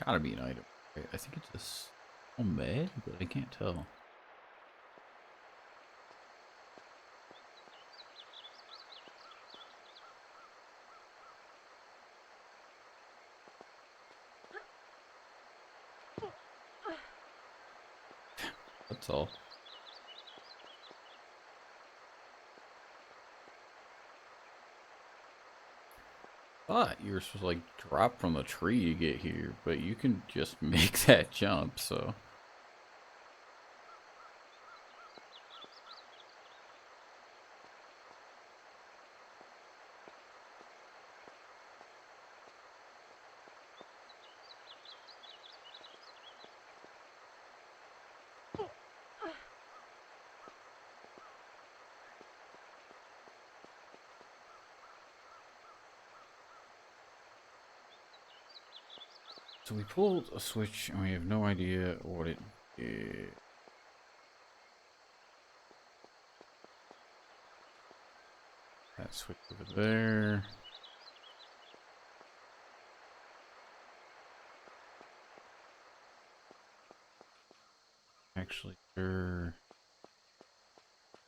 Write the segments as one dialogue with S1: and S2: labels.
S1: Gotta be an item. Right? I think it's a small med, but I can't tell. That's all. Thought you were supposed to like drop from the tree to get here, but you can just make that jump, so. So we pulled a switch and we have no idea what it did. That switch over there. Actually, sure.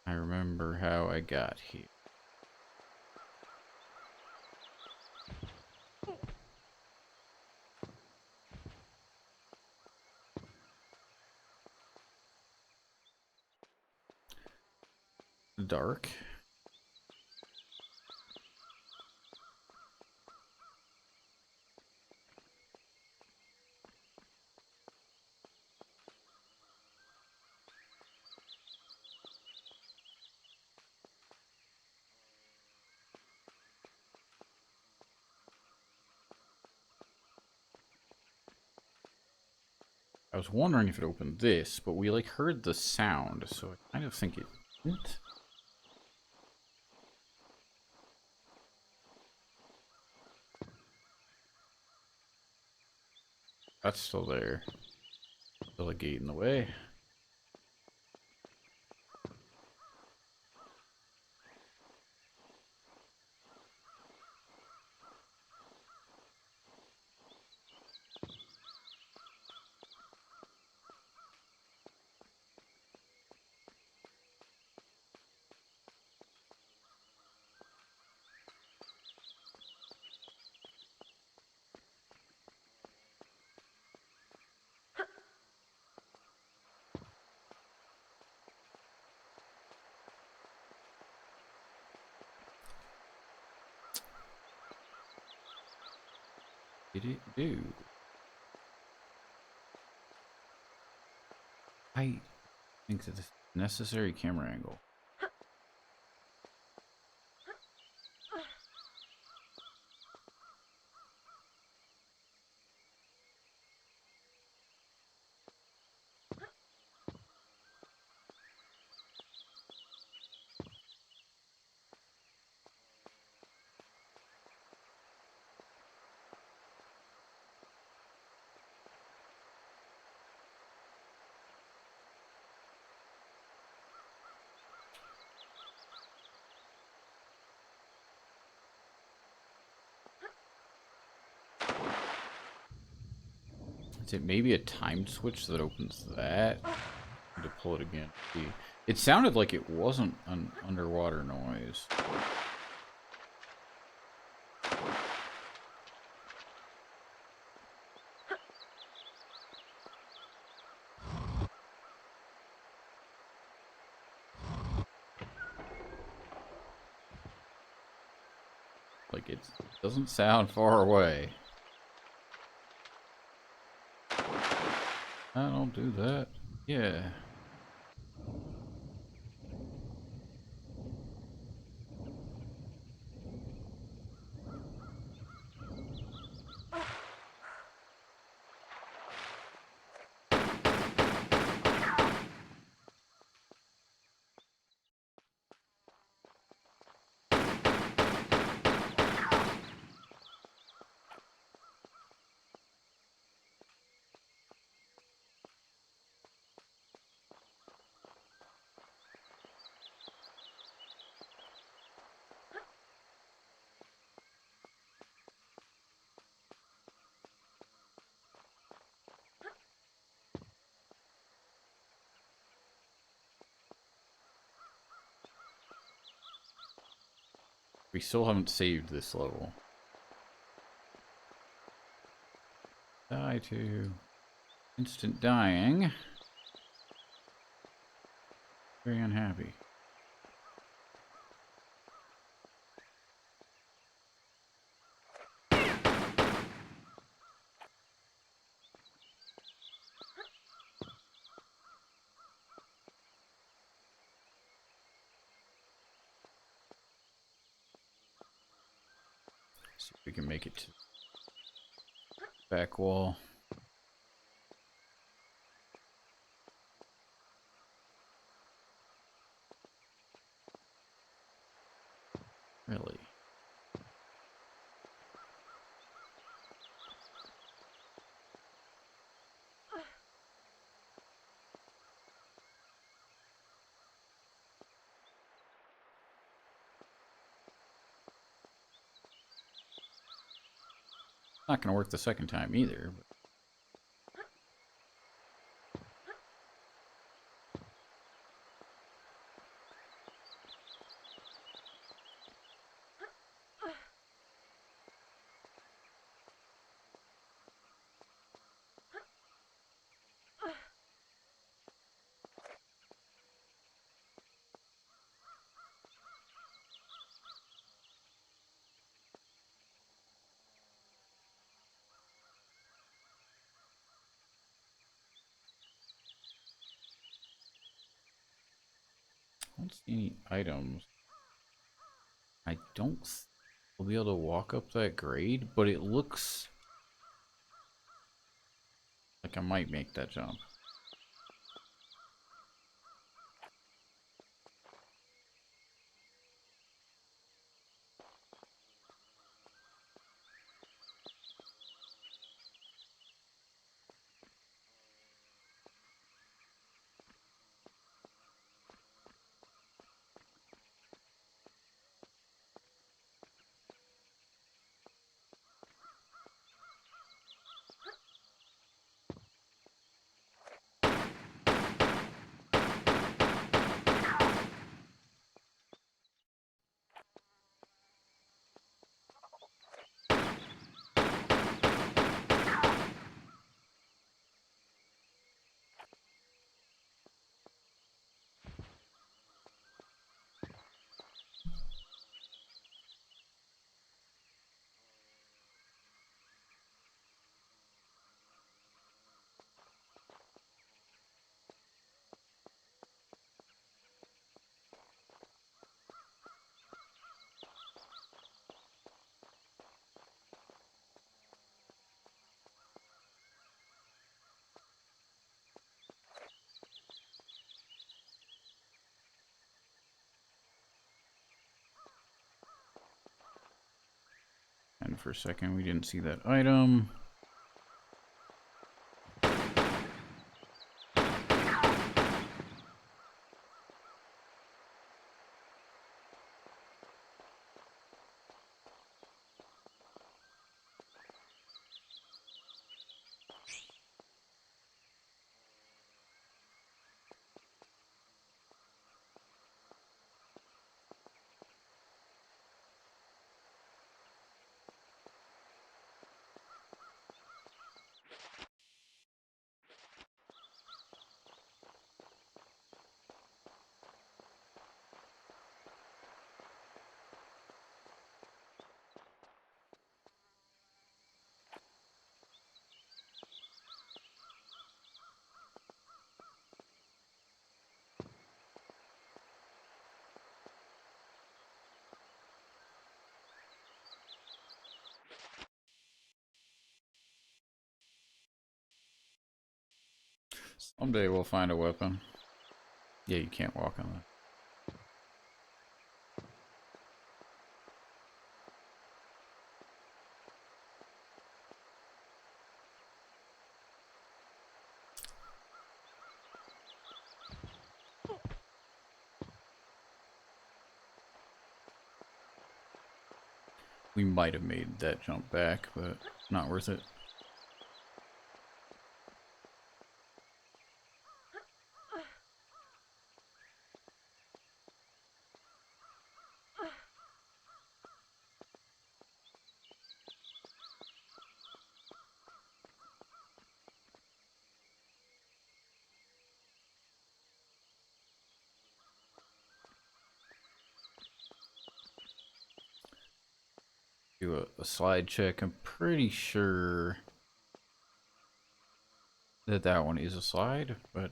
S1: I remember how I got here. Dark. I was wondering if it opened this, but we like heard the sound, so I kind of think it didn't. That's still there. Still a gate in the way. Did it do? I think that this necessary camera angle. Is it maybe a timed switch that opens that? To pull it again. See. It sounded like it wasn't an underwater noise. Like it doesn't sound far away. I don't do that. Yeah. We still haven't saved this level. Die to instant dying. Very unhappy. See if we can make it to the back wall. Really? Not gonna work the second time either. But... I don't see any items. I don't think we'll be able to walk up that grade, but it looks like I might make that jump. And for a second, we didn't see that item. Someday we'll find a weapon. Yeah, you can't walk on that. We might have made that jump back, but not worth it. Do a slide check. I'm pretty sure that that one is a slide, but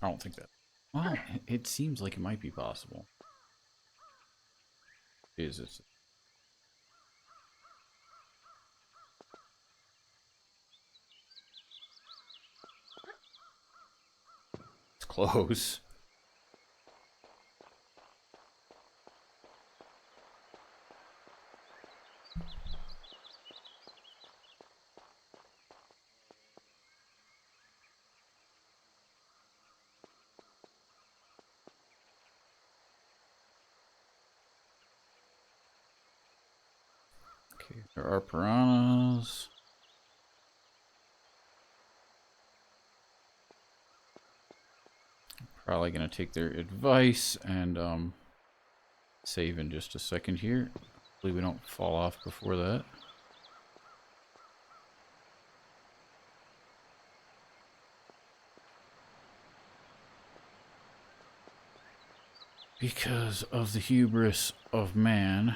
S1: I don't think that. Well, it seems like it might be possible. Is it? It's close. Okay, there are piranhas. Probably gonna take their advice and save in just a second here. Hopefully we don't fall off before that. Because of the hubris of man.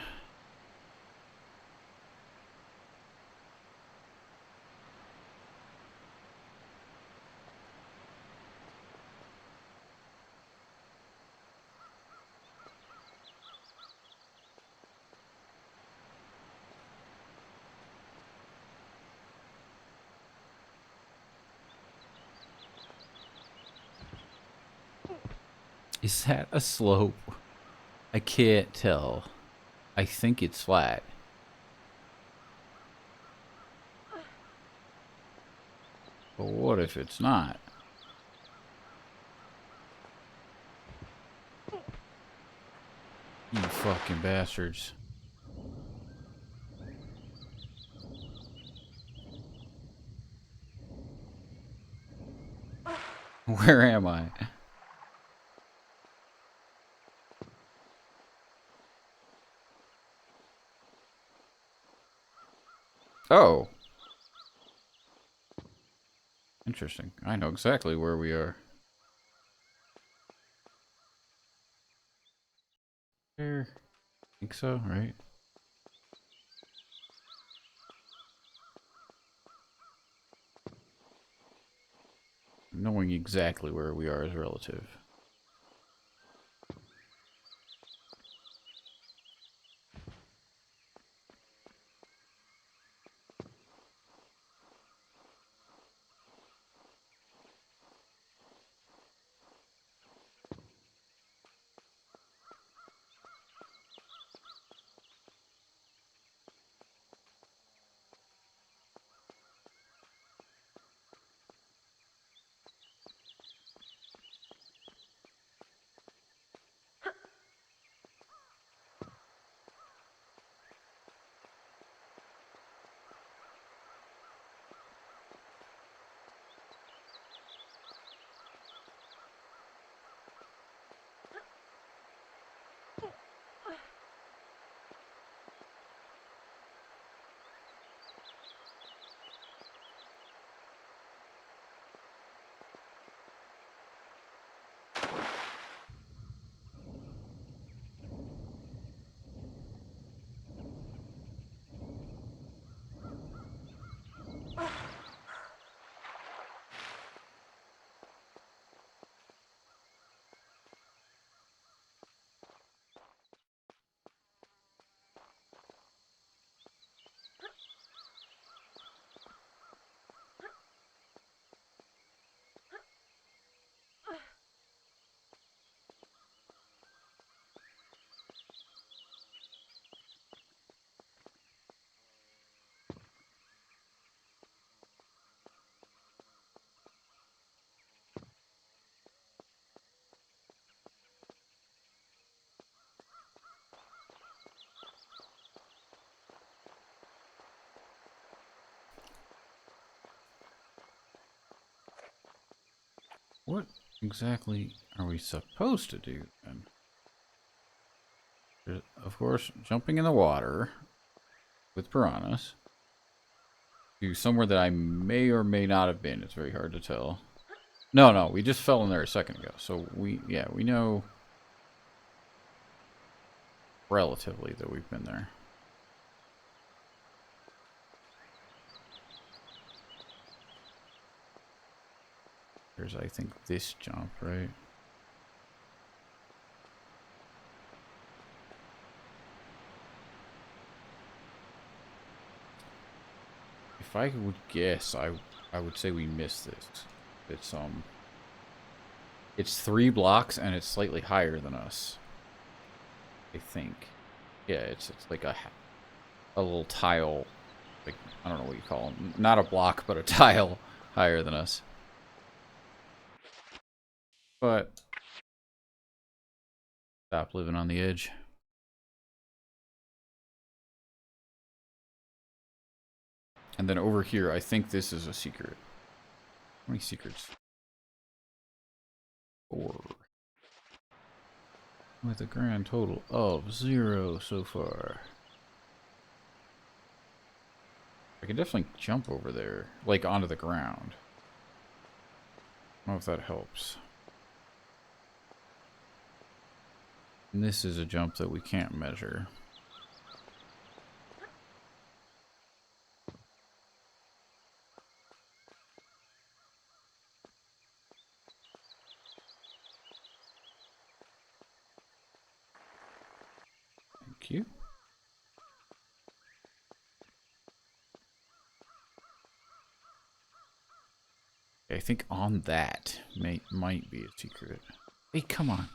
S1: Is that a slope? I can't tell. I think it's flat. But what if it's not? You fucking bastards. Where am I? Oh. Interesting. I know exactly where we are. There. Think so, right? Knowing exactly where we are is relative. What exactly are we supposed to do then? There's, of course, jumping in the water with piranhas to somewhere that I may or may not have been. It's very hard to tell. No, we just fell in there a second ago. So we know relatively that we've been there. There's, I think, this jump, right? If I would guess, I would say we missed this. It's 3 blocks and it's slightly higher than us. I think. Yeah, it's like a little tile, like, I don't know what you call them. Not a block, but a tile higher than us. But stop living on the edge. And then over here, I think this is a secret. How many secrets? 4. With a grand total of 0 so far. I can definitely jump over there, like onto the ground. I don't know if that helps. And this is a jump that we can't measure. Thank you. I think on that might be a secret. Hey, come on.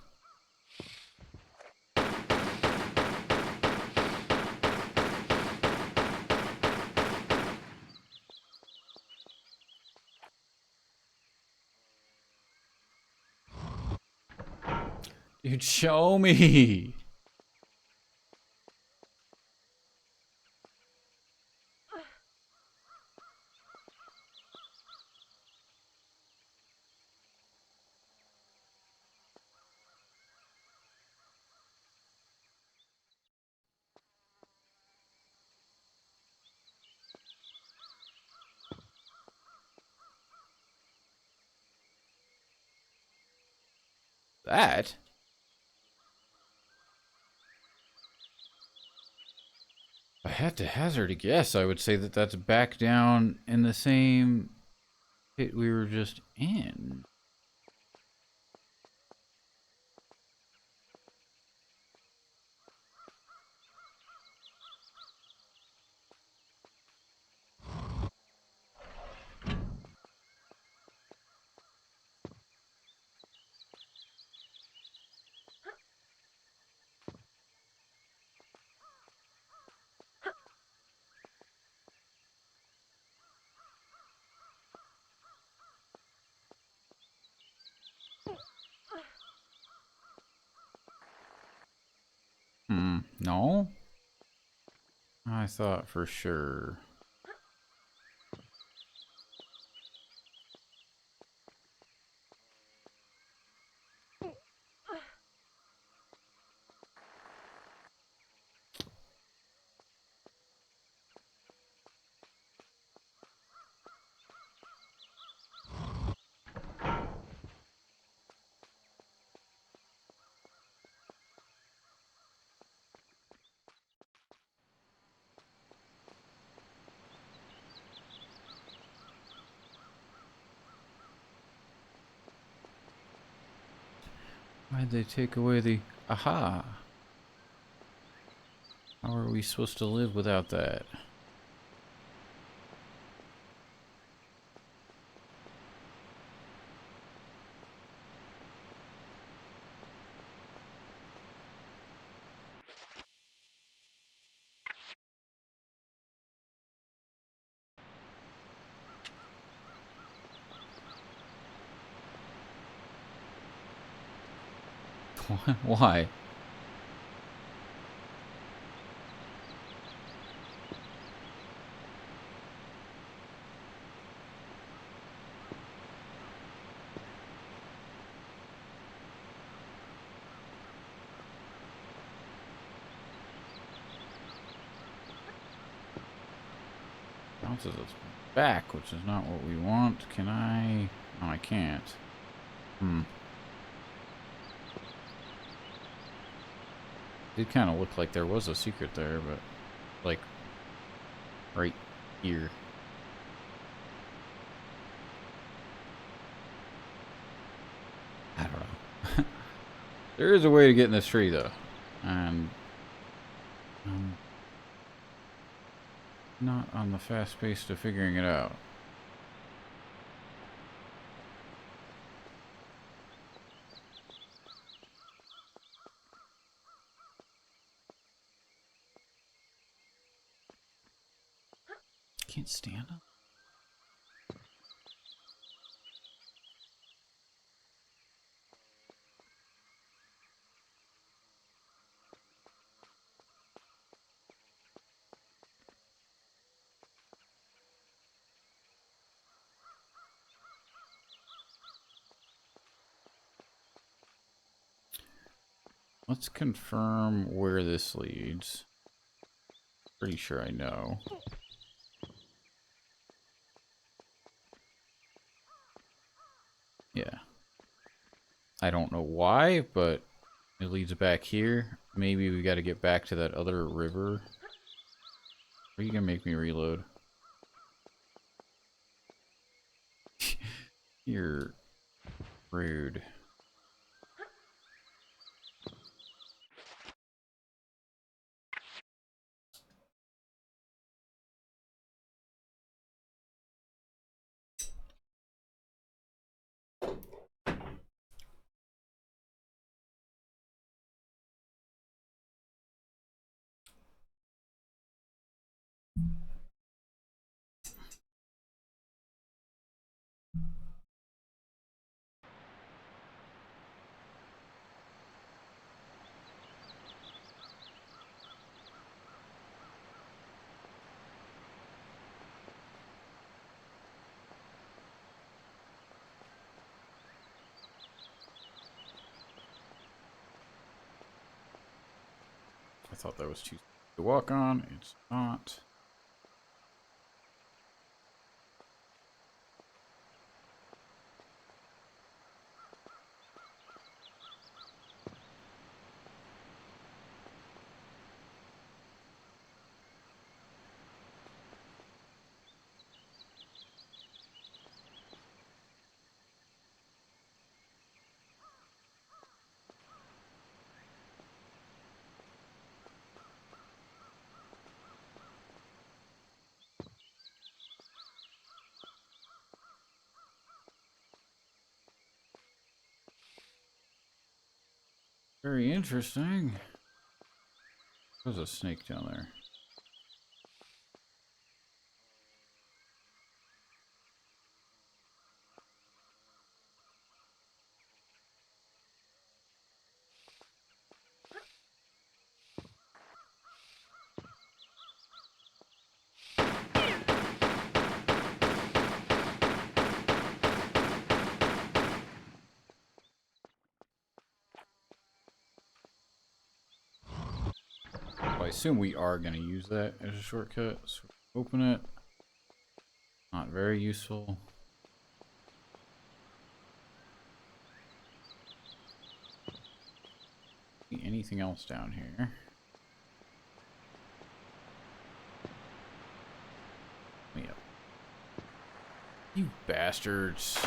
S1: Dude, show me. That? If I had to hazard a guess, I would say that that's back down in the same pit we were just in. No? I thought for sure. Why'd they take away the... Aha! How are we supposed to live without that? Why? Bounces us back, which is not what we want. Can I? No, I can't. Did kind of look like there was a secret there, but like right here. I don't know. There is a way to get in this tree though, and not on the fast pace to figuring it out. Can't stand up. Let's confirm where this leads. Pretty sure I know. Yeah. I don't know why, but it leads back here. Maybe we got to get back to that other river. Are you gonna make me reload? You're rude. I thought that was too to walk on. It's not. Very interesting. There's a snake down there. I assume we are going to use that as a shortcut. So open it. Not very useful. Anything else down here? Me up. You bastards.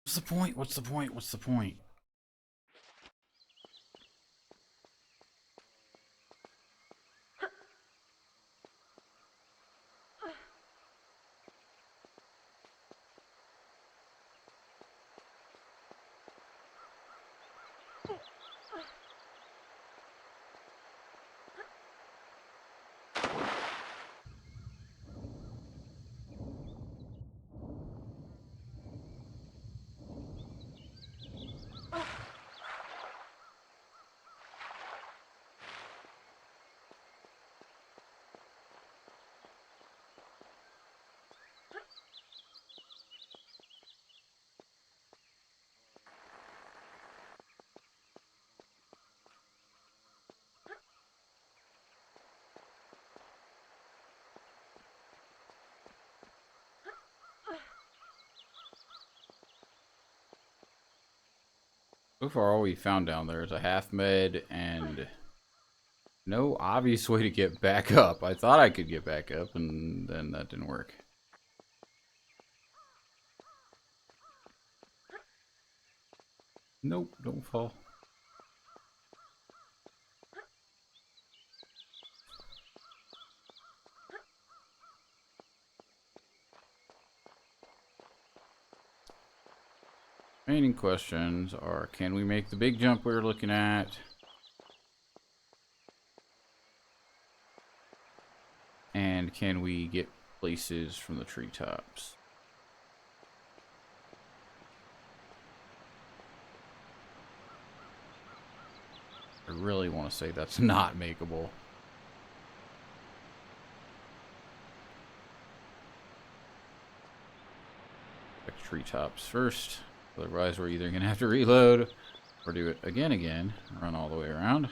S1: What's the point? What's the point? What's the point? So far, all we found down there is a half med and no obvious way to get back up. I thought I could get back up, and then that didn't work. Nope, don't fall. Remaining questions are, can we make the big jump we were looking at? And can we get places from the treetops? I really want to say that's not makeable. Check treetops first. Otherwise, we're either going to have to reload or do it again, run all the way around.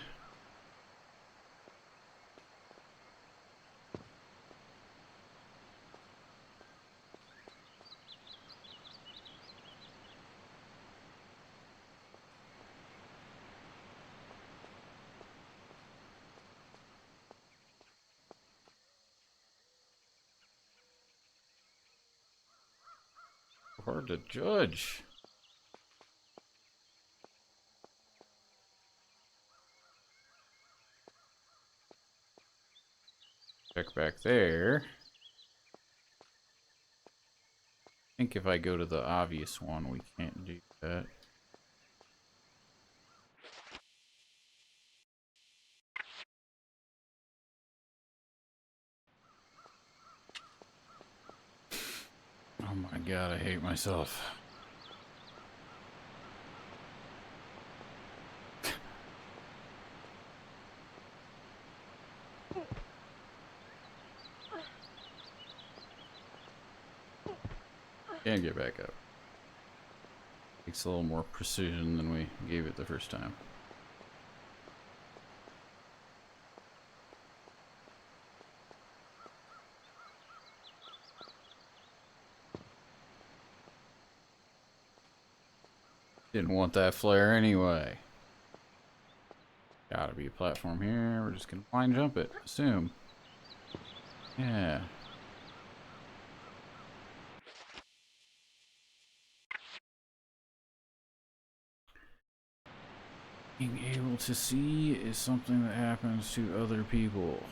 S1: Hard to judge. Check back there. I think if I go to the obvious one, we can't do that. Oh my god, I hate myself. Can't get back up. Takes a little more precision than we gave it the first time. Didn't want that flare anyway. Gotta be a platform here. We're just gonna blind jump it. Assume. Yeah. Being able to see is something that happens to other people.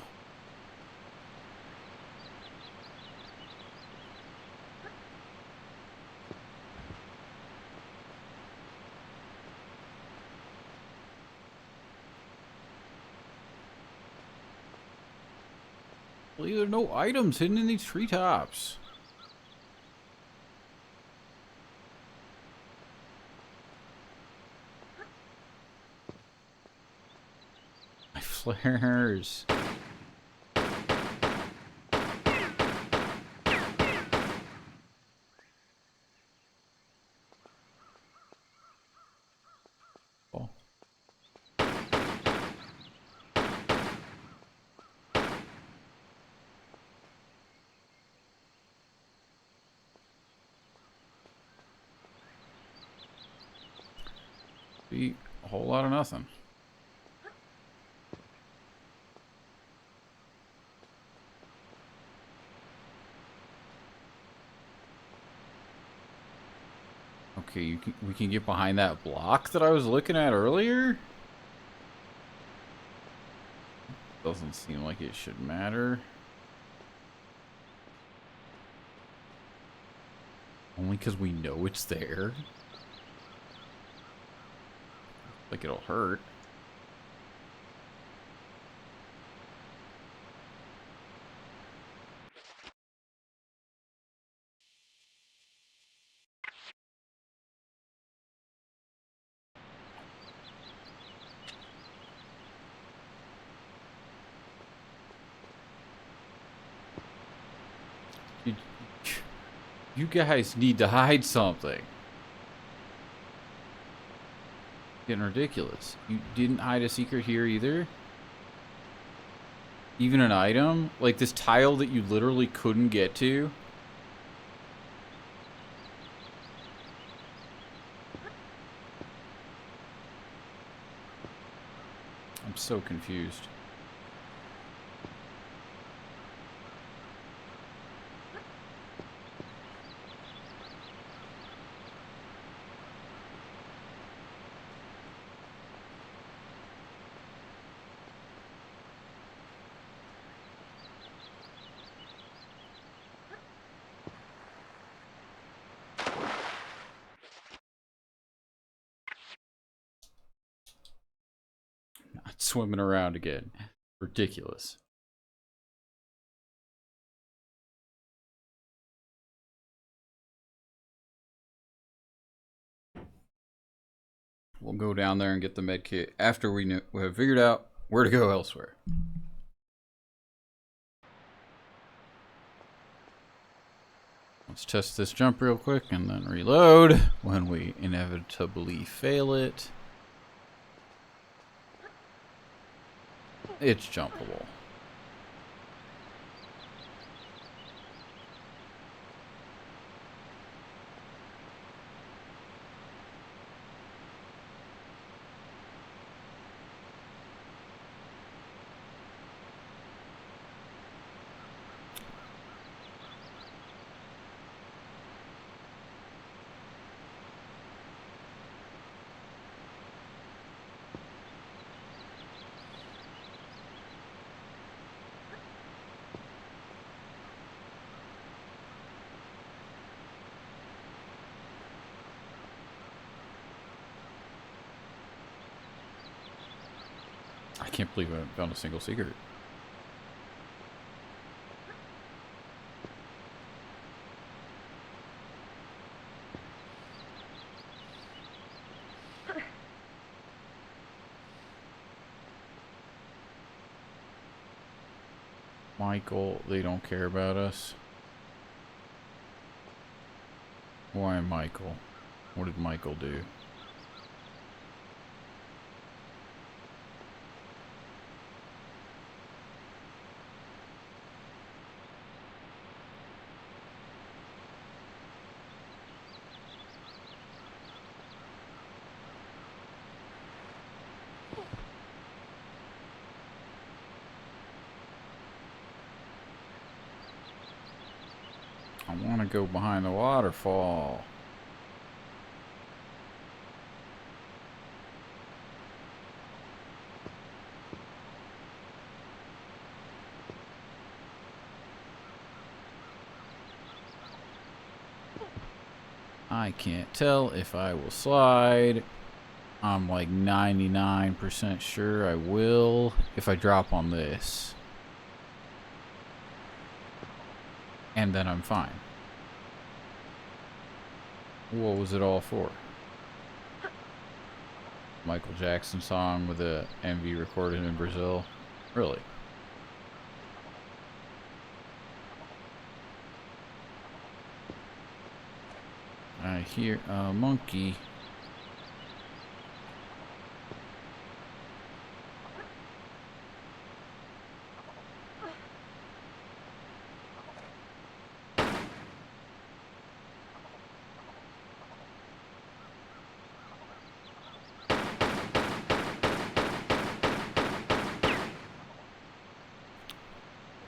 S1: Well, there are no items hidden in these treetops. My flares. Oh. Be a whole lot of nothing. Okay, we can get behind that block that I was looking at earlier? Doesn't seem like it should matter. Only because we know it's there. Like it'll hurt. You guys need to hide something. Getting ridiculous. You didn't hide a secret here either? Even an item? Like this tile that you literally couldn't get to? I'm so confused. Not swimming around again. Ridiculous. We'll go down there and get the med kit after we have figured out where to go elsewhere. Let's test this jump real quick and then reload when we inevitably fail it. It's jumpable. I can't believe I haven't found a single secret. Michael, they don't care about us. Why Michael? What did Michael do? I want to go behind the waterfall. I can't tell if I will slide. I'm like 99% sure I will if I drop on this. And then I'm fine. What was it all for? Michael Jackson song with a MV recorded in Brazil? Really? I hear a monkey.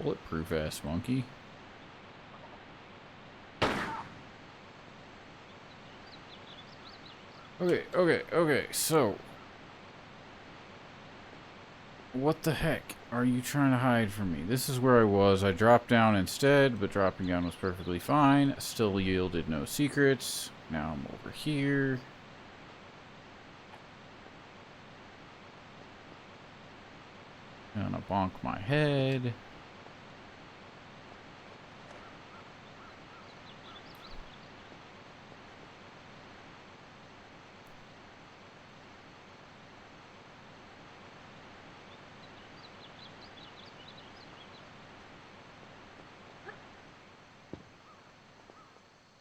S1: Bulletproof ass monkey. Okay, so what the heck are you trying to hide from me? This is where I was. I dropped down instead, but dropping down was perfectly fine. Still yielded no secrets. Now I'm over here. Gonna bonk my head.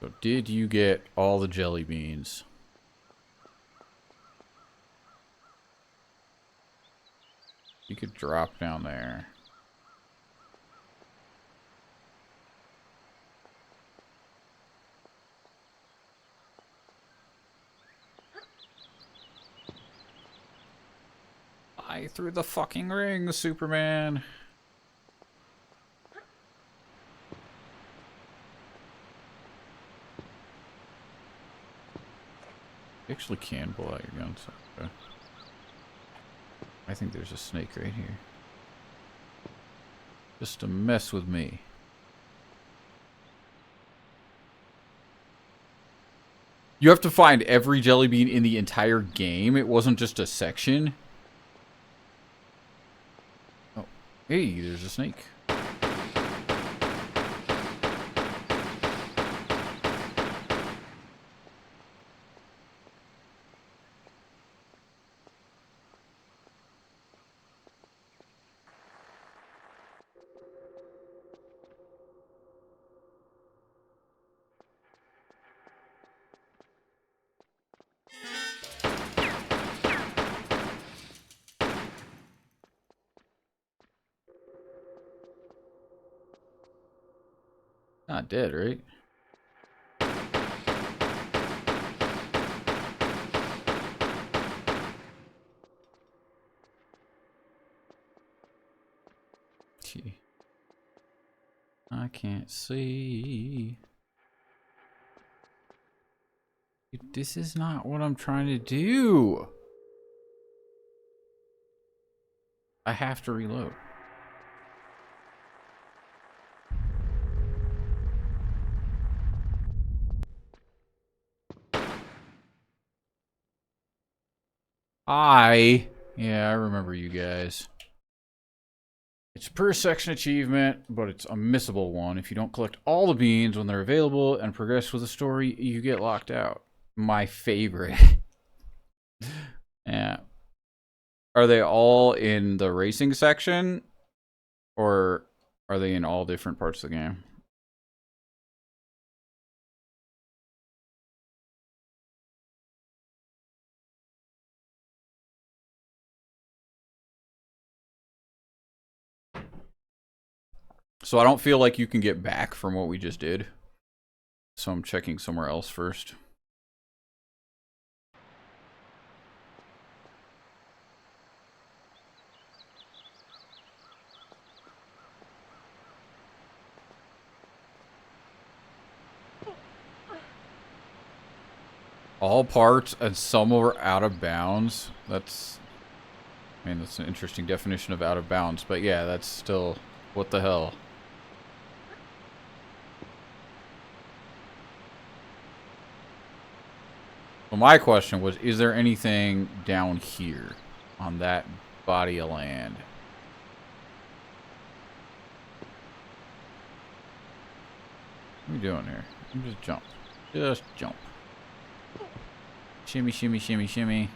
S1: So did you get all the jelly beans? You could drop down there. Fly through the fucking ring, Superman. You actually can pull out your guns. Okay. I think there's a snake right here. Just to mess with me. You have to find every jelly bean in the entire game. It wasn't just a section. Oh, hey, there's a snake. Not dead, right? Gee. I can't see. This is not what I'm trying to do. I have to reload. Yeah, I remember you guys. It's a per section achievement, but it's a missable one. If you don't collect all the beans when they're available and progress with the story, you get locked out. My favorite. Yeah. Are they all in the racing section? Or are they in all different parts of the game? So I don't feel like you can get back from what we just did. So I'm checking somewhere else first. All parts and some are out of bounds. That's an interesting definition of out of bounds. But yeah, that's still... What the hell? Well, my question was, is there anything down here on that body of land? What are you doing here? You just jump. Just jump. Shimmy, shimmy, shimmy, shimmy.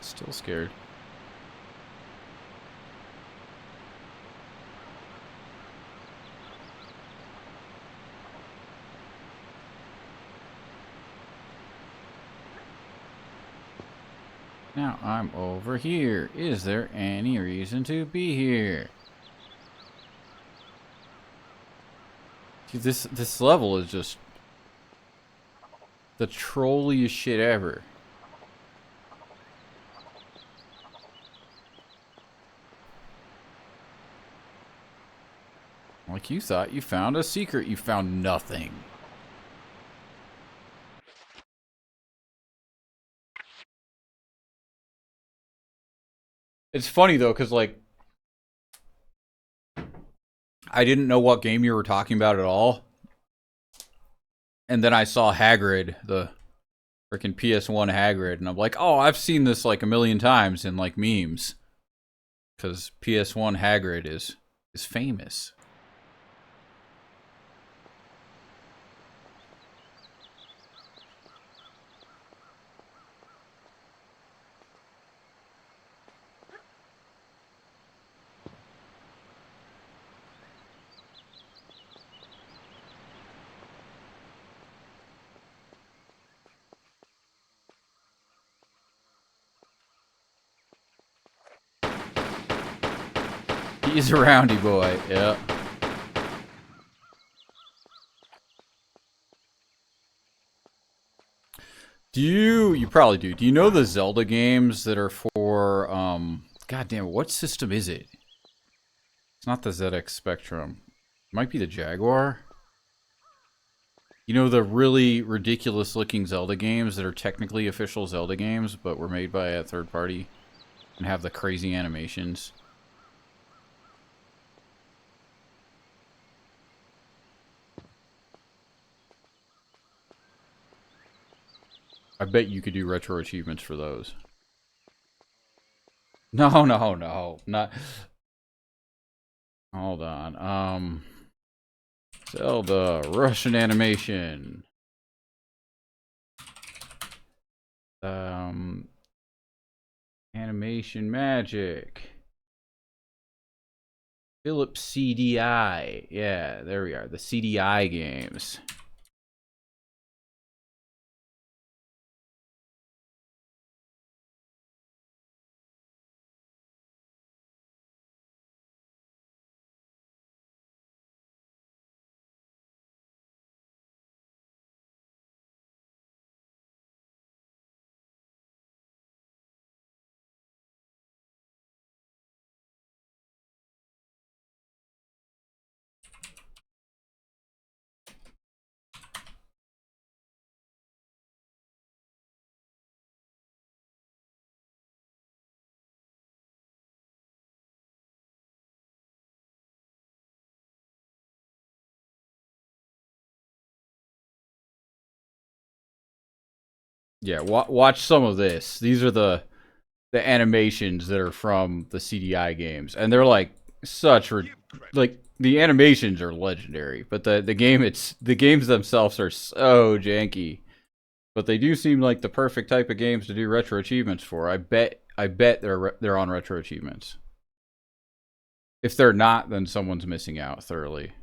S1: Still scared. Now I'm over here. Is there any reason to be here? See, this level is just the trolliest shit ever. Like you thought you found a secret, you found nothing. It's funny though, because like I didn't know what game you were talking about at all. And then I saw Hagrid, the freaking PS1 Hagrid, and I'm like, oh, I've seen this like a million times in like memes. Because PS1 Hagrid is famous. He's a roundy boy. Yep. You probably do. Do you know the Zelda games that are for, God damn it, what system is it? It's not the ZX Spectrum. It might be the Jaguar. You know the really ridiculous looking Zelda games that are technically official Zelda games, but were made by a third party and have the crazy animations? I bet you could do retro achievements for those. No, no, no. Not. Hold on. Zelda, Russian animation. Animation magic. Philips CDI. Yeah, there we are. The CDI games. Yeah, watch some of this. These are the animations that are from the CDI games, and they're like such like the animations are legendary, but the games themselves are so janky. But they do seem like the perfect type of games to do retro achievements for. I bet they're on retro achievements. If they're not, then someone's missing out thoroughly.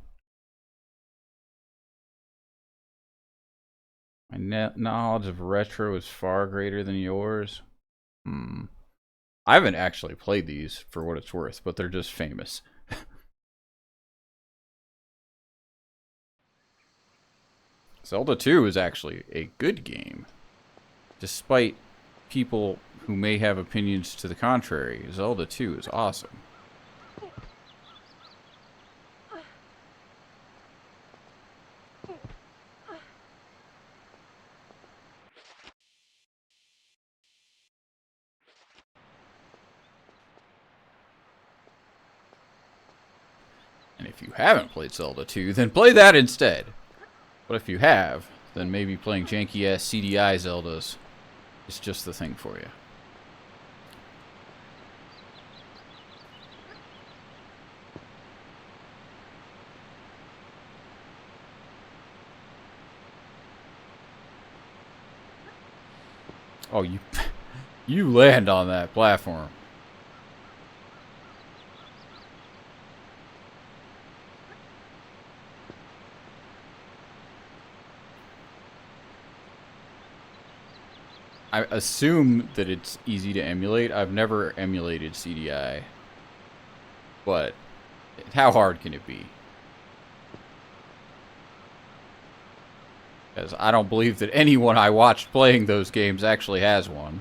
S1: My knowledge of retro is far greater than yours. I haven't actually played these for what it's worth, but they're just famous. Zelda 2 is actually a good game. Despite people who may have opinions to the contrary, Zelda 2 is awesome. And if you haven't played Zelda 2, then play that instead. But if you have, then maybe playing janky-ass CDI Zeldas is just the thing for you. Oh, you land on that platform. I assume that it's easy to emulate. I've never emulated CDI. But how hard can it be? Because I don't believe that anyone I watched playing those games actually has one.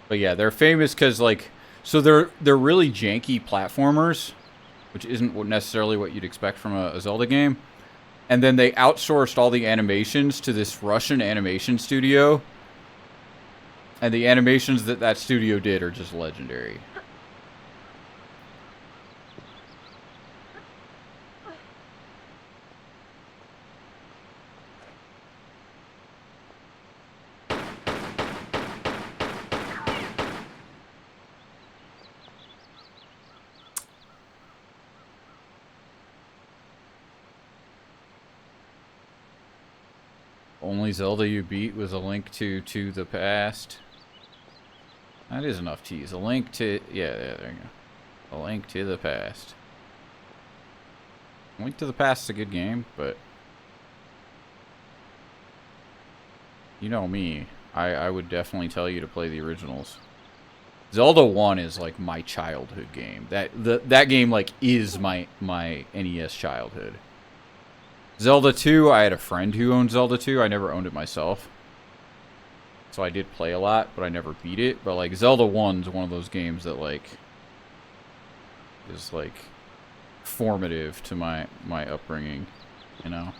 S1: But yeah, they're famous because, like, so they're really janky platformers, which isn't necessarily what you'd expect from a Zelda game. And then they outsourced all the animations to this Russian animation studio. And the animations that that studio did are just legendary. Only Zelda you beat was a link to the past. That is enough tease. A link to... Yeah, there you go. A link to the past. A Link to the Past is a good game, but... You know me. I would definitely tell you to play the originals. Zelda 1 is like my childhood game. That game like is my NES childhood. Zelda 2, I had a friend who owned Zelda 2. I never owned it myself. So I did play a lot, but I never beat it. But like Zelda 1's one of those games that like is like formative to my upbringing, you know.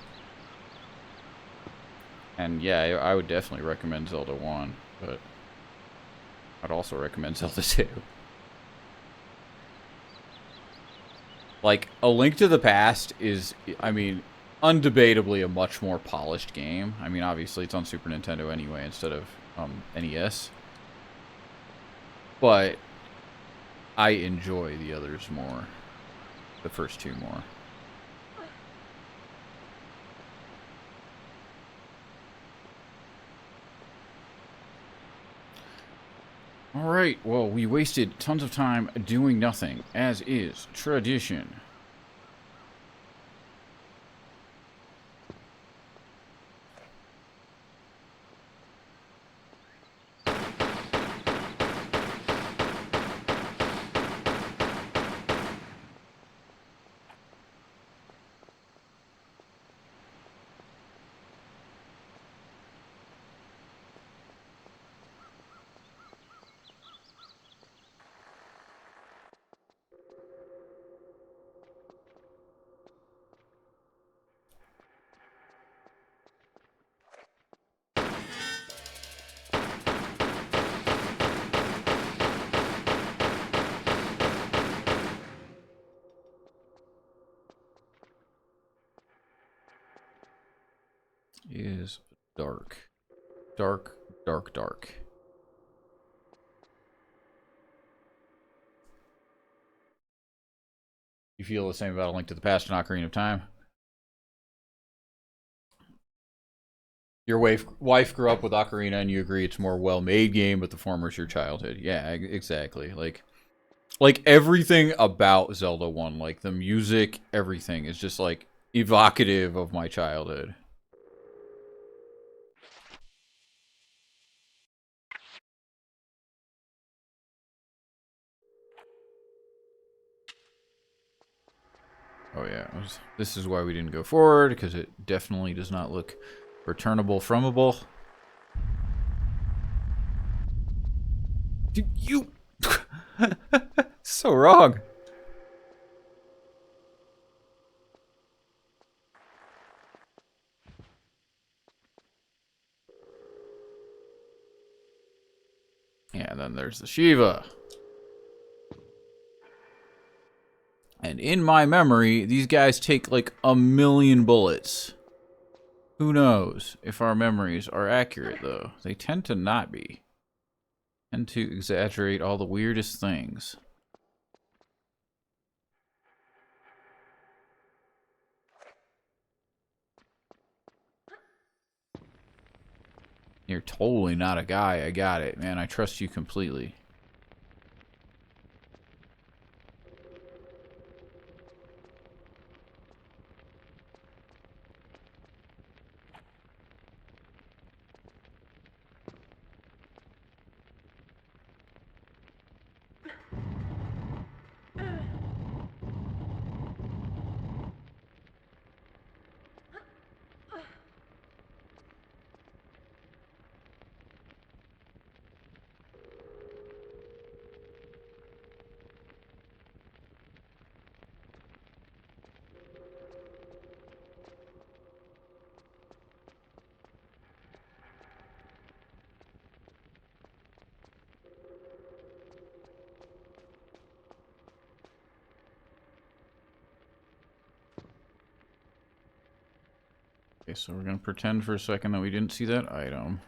S1: And yeah, I would definitely recommend Zelda 1, but I'd also recommend Zelda 2. Like, A Link to the Past is, I mean, undebatably a much more polished game. I mean, obviously it's on Super Nintendo anyway instead of NES. But I enjoy the others more. The first two more. Alright, well, we wasted tons of time doing nothing, as is tradition. Is dark. Dark, dark, dark. You feel the same about A Link to the Past and Ocarina of Time? Your wife grew up with Ocarina and you agree it's a more well-made game, but the former's your childhood. Yeah, exactly. Like everything about Zelda 1, like the music, everything is just like evocative of my childhood. Oh yeah, this is why we didn't go forward, because it definitely does not look returnable fromable. Dude, you... so wrong. Yeah, and then there's the Shiva. And in my memory, these guys take like 1,000,000 bullets. Who knows if our memories are accurate, though. They tend to not be. Tend to exaggerate all the weirdest things. You're totally not a guy. I got it, man. I trust you completely. Okay, so we're going to pretend for a second that we didn't see that item.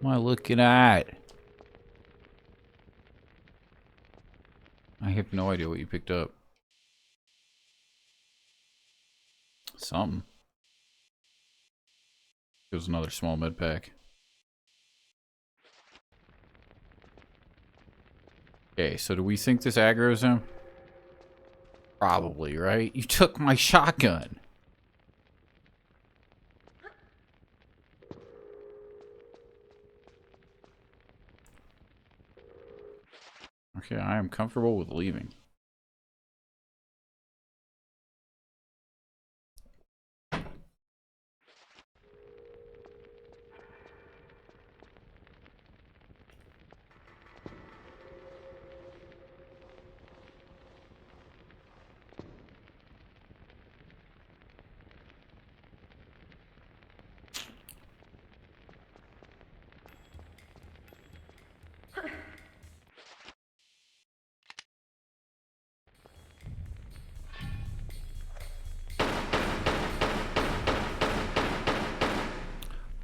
S1: What am I looking at? I have no idea what you picked up. Something. It was another small med pack. Okay, so do we think this aggro's him? Probably, right? You took my shotgun. Okay, I am comfortable with leaving.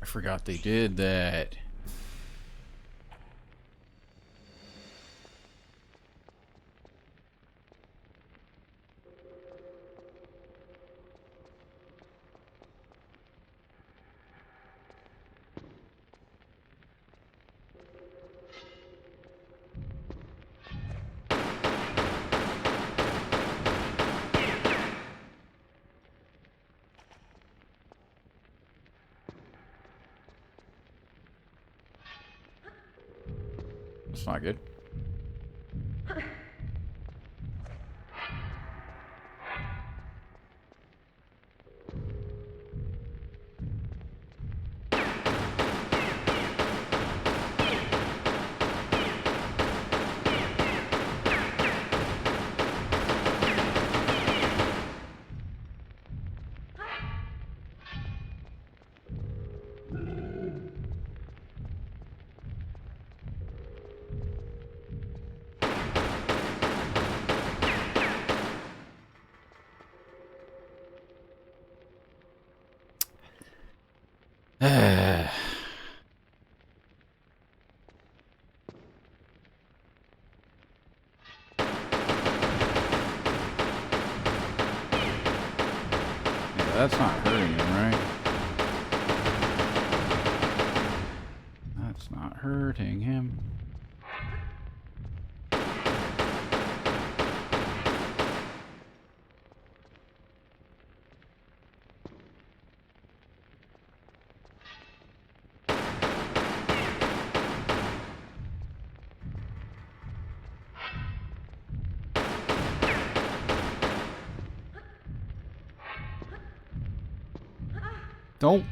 S1: I forgot they did that. That's not good. Yeah, that's not hurting him, right? That's not hurting him. Don't.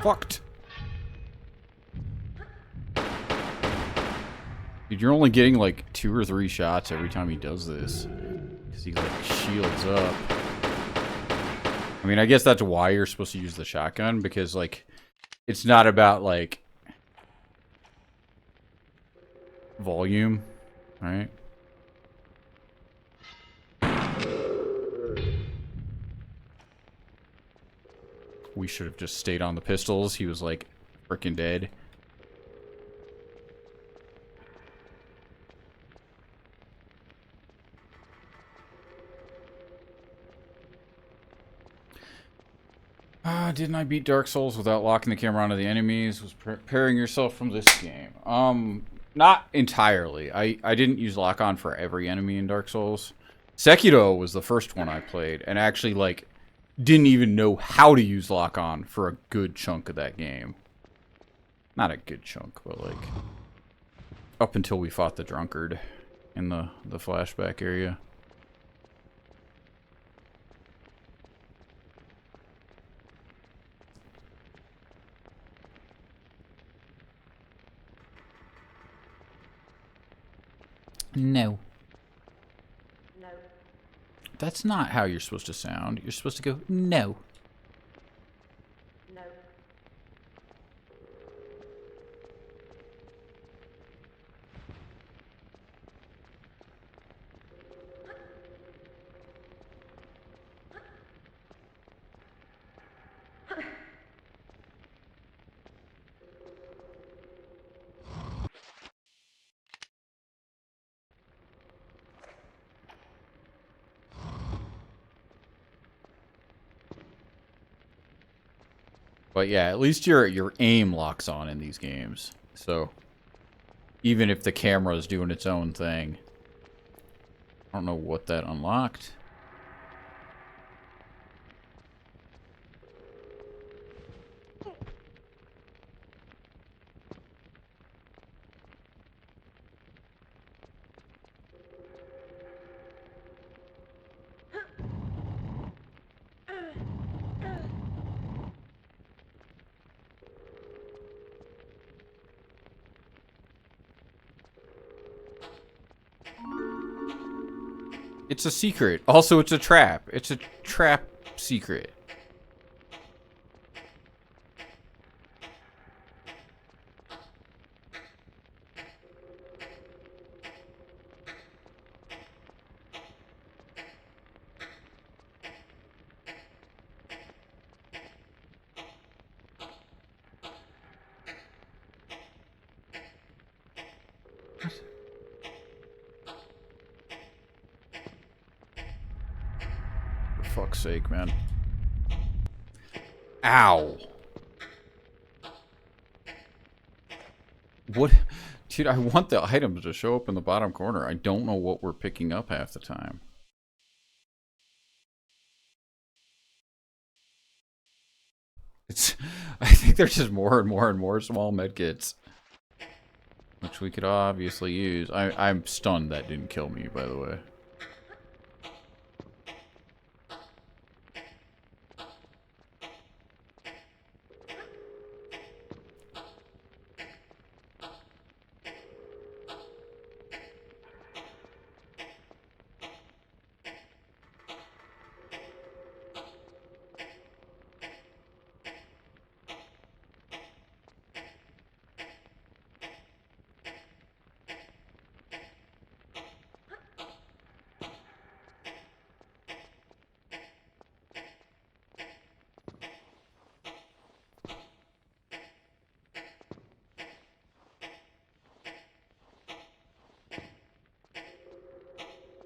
S1: Fucked. Dude, you're only getting like 2 or 3 shots every time he does this. Because he like shields up. I mean, I guess that's why you're supposed to use the shotgun. Because like, it's not about like volume, right? We should have just stayed on the pistols. He was like freaking dead. Didn't I beat Dark Souls without locking the camera onto the enemies? Was preparing yourself from this game? Not entirely. I didn't use lock on for every enemy in Dark Souls. Sekiro was the first one I played, and actually like didn't even know how to use lock on for a good chunk of that game. Not a good chunk, but like up until we fought the drunkard in the flashback area. No.
S2: No.
S1: That's not how you're supposed to sound. You're supposed to go, no.
S2: No.
S1: But yeah, at least your aim locks on in these games. So even if the camera is doing its own thing. I don't know what that unlocked. It's a secret. Also, it's a trap. It's a trap secret. For fuck's sake, man. Ow. What? Dude, I want the items to show up in the bottom corner. I don't know what we're picking up half the time. It's... I think there's just more and more and more small medkits. Which we could obviously use. I'm stunned that didn't kill me, by the way.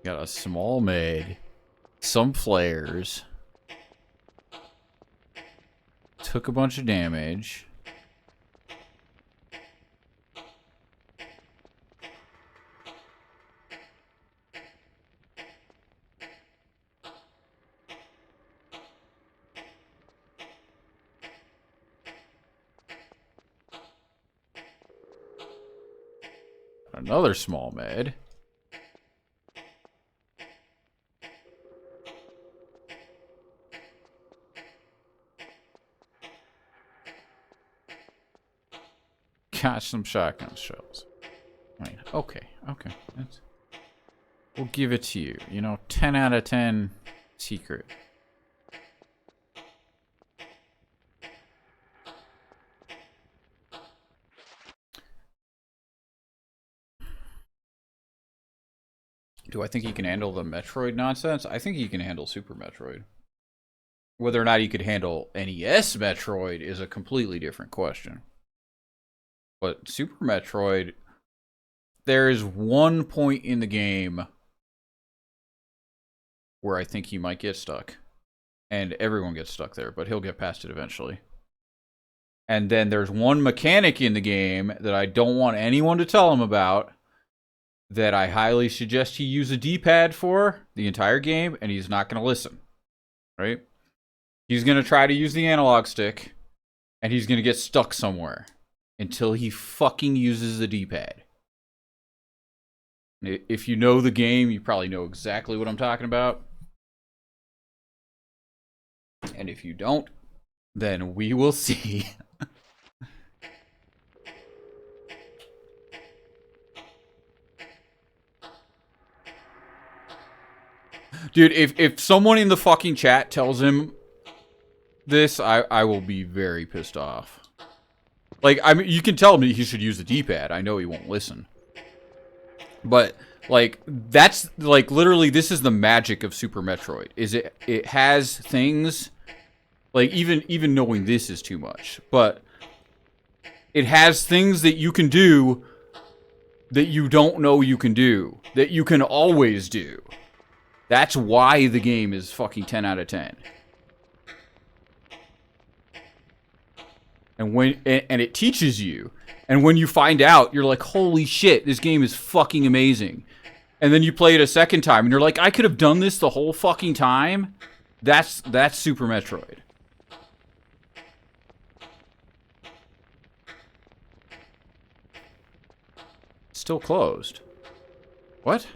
S1: Got a small med, some flares, took a bunch of damage. Another small med. Got some shotgun shells. Right. Okay. Okay. We'll give it to you. You know, 10 out of 10 secret. Do I think he can handle the Metroid nonsense? I think he can handle Super Metroid. Whether or not he could handle NES Metroid is a completely different question. But Super Metroid, there is one point in the game where I think he might get stuck. And everyone gets stuck there, but he'll get past it eventually. And then there's one mechanic in the game that I don't want anyone to tell him about that I highly suggest he use a D-pad for the entire game, and he's not going to listen. Right? He's going to try to use the analog stick, and he's going to get stuck somewhere until he fucking uses the D-pad. If you know the game, you probably know exactly what I'm talking about. And if you don't, then we will see. Dude, if someone in the fucking chat tells him this, I will be very pissed off. Like, I mean, you can tell me he should use the D-pad. I know he won't listen. But, like, that's, like, literally, this is the magic of Super Metroid. Is it has things, like, even knowing this is too much. But it has things that you can do that you don't know you can do. That you can always do. That's why the game is fucking 10 out of 10. and it teaches you. And when you find out, you're like, holy shit, this game is fucking amazing. And then you play it a second time, and you're like, I could have done this the whole fucking time. That's Super Metroid. Still closed. What?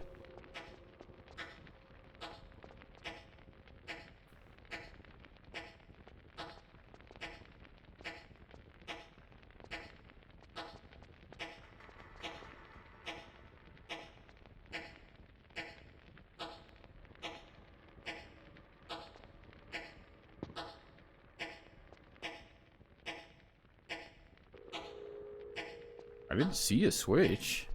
S1: I didn't see a switch.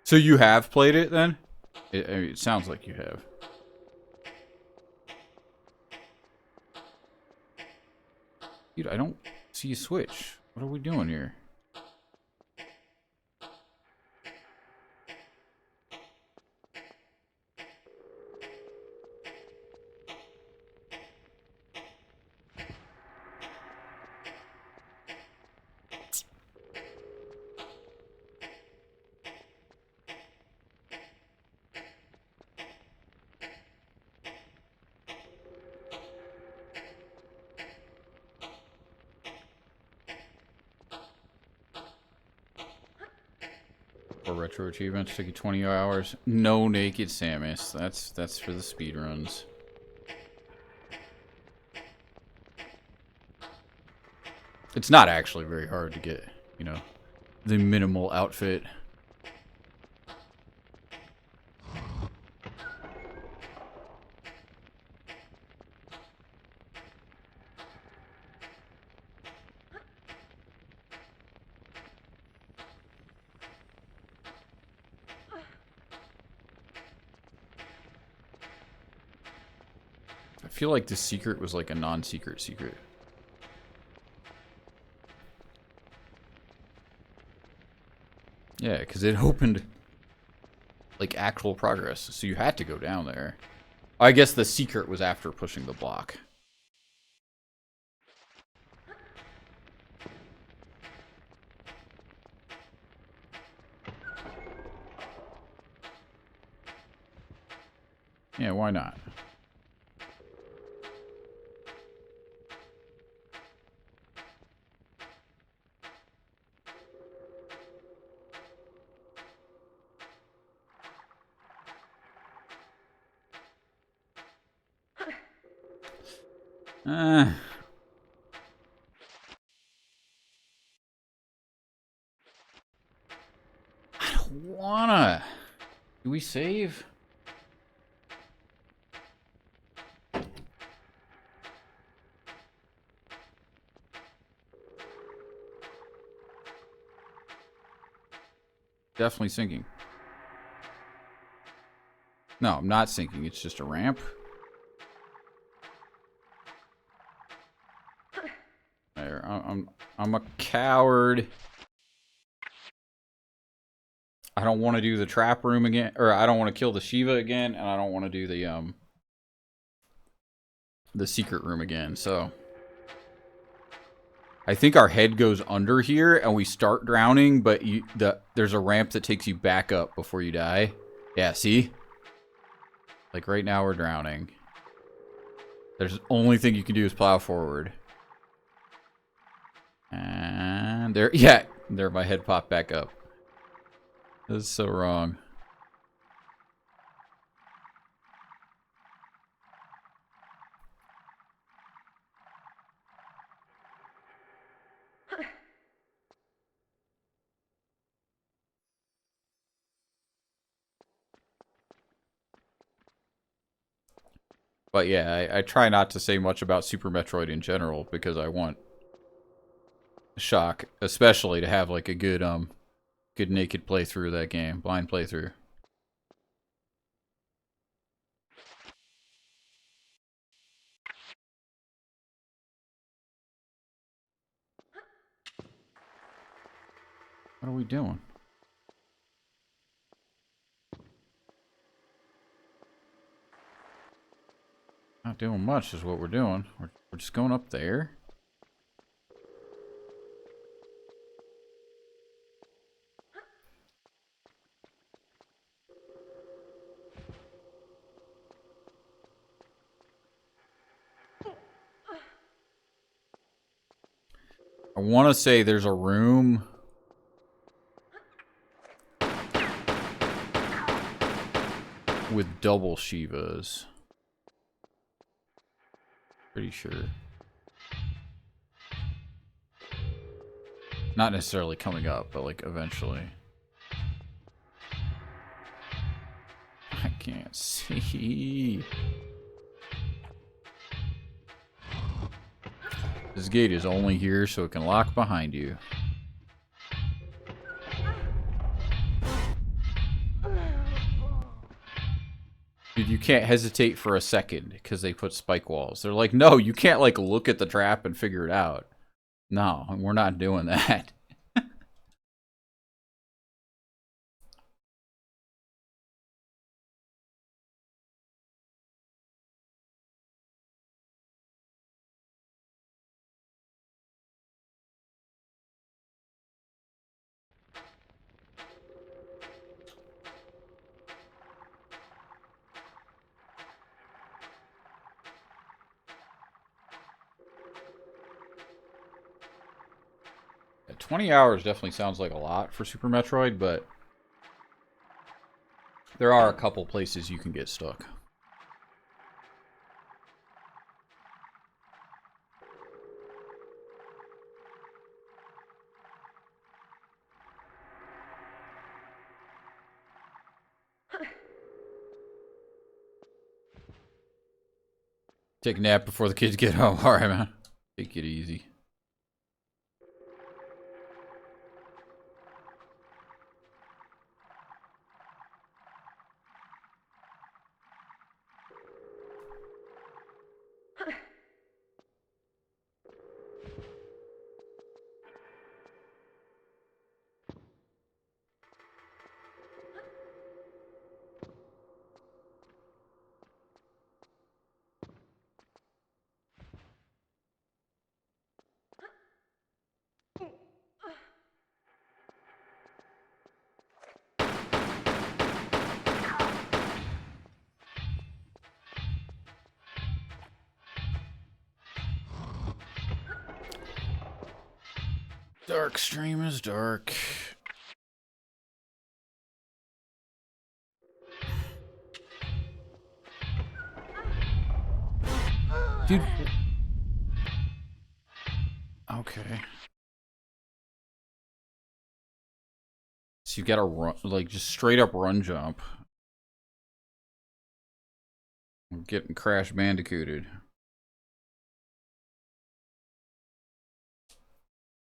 S1: So you have played it then? I mean, it sounds like you have. Dude, I don't see a switch. What are we doing here? For retro achievements, took you 20 hours. No naked Samus. That's for the speedruns. It's not actually very hard to get, you know, the minimal outfit. I feel like this secret was like a non-secret secret. Yeah, because it opened like actual progress, so you had to go down there. I guess the secret was after pushing the block. Yeah, why not? I don't wanna. Do we save? Definitely sinking. No, I'm not sinking. It's just a ramp. There, I'm a coward. I don't want to do the trap room again, or I don't want to kill the Shiva again, and I don't want to do the secret room again. So I think our head goes under here, and we start drowning, but there's a ramp that takes you back up before you die. Yeah, see? Like right now we're drowning. There's the only thing you can do is plow forward. And there, yeah, there my head popped back up. This is so wrong. But yeah, I try not to say much about Super Metroid in general because I want Shock, especially to have like a good good naked playthrough of that game, blind playthrough. What are we doing? Not doing much is what we're doing. We're just going up there. I want to say there's a room with double Shivas. Pretty sure. Not necessarily coming up, but like eventually. I can't see. This gate is only here so it can lock behind you. Dude, you can't hesitate for a second because they put spike walls. They're like, no, you can't like look at the trap and figure it out. No, we're not doing that. 20 hours definitely sounds like a lot for Super Metroid, but there are a couple places you can get stuck. Take a nap before the kids get home. All right, man. Take it easy. Dark stream is dark. Dude. Okay. So you gotta run, like, just straight up run jump. I'm getting Crash Bandicooted.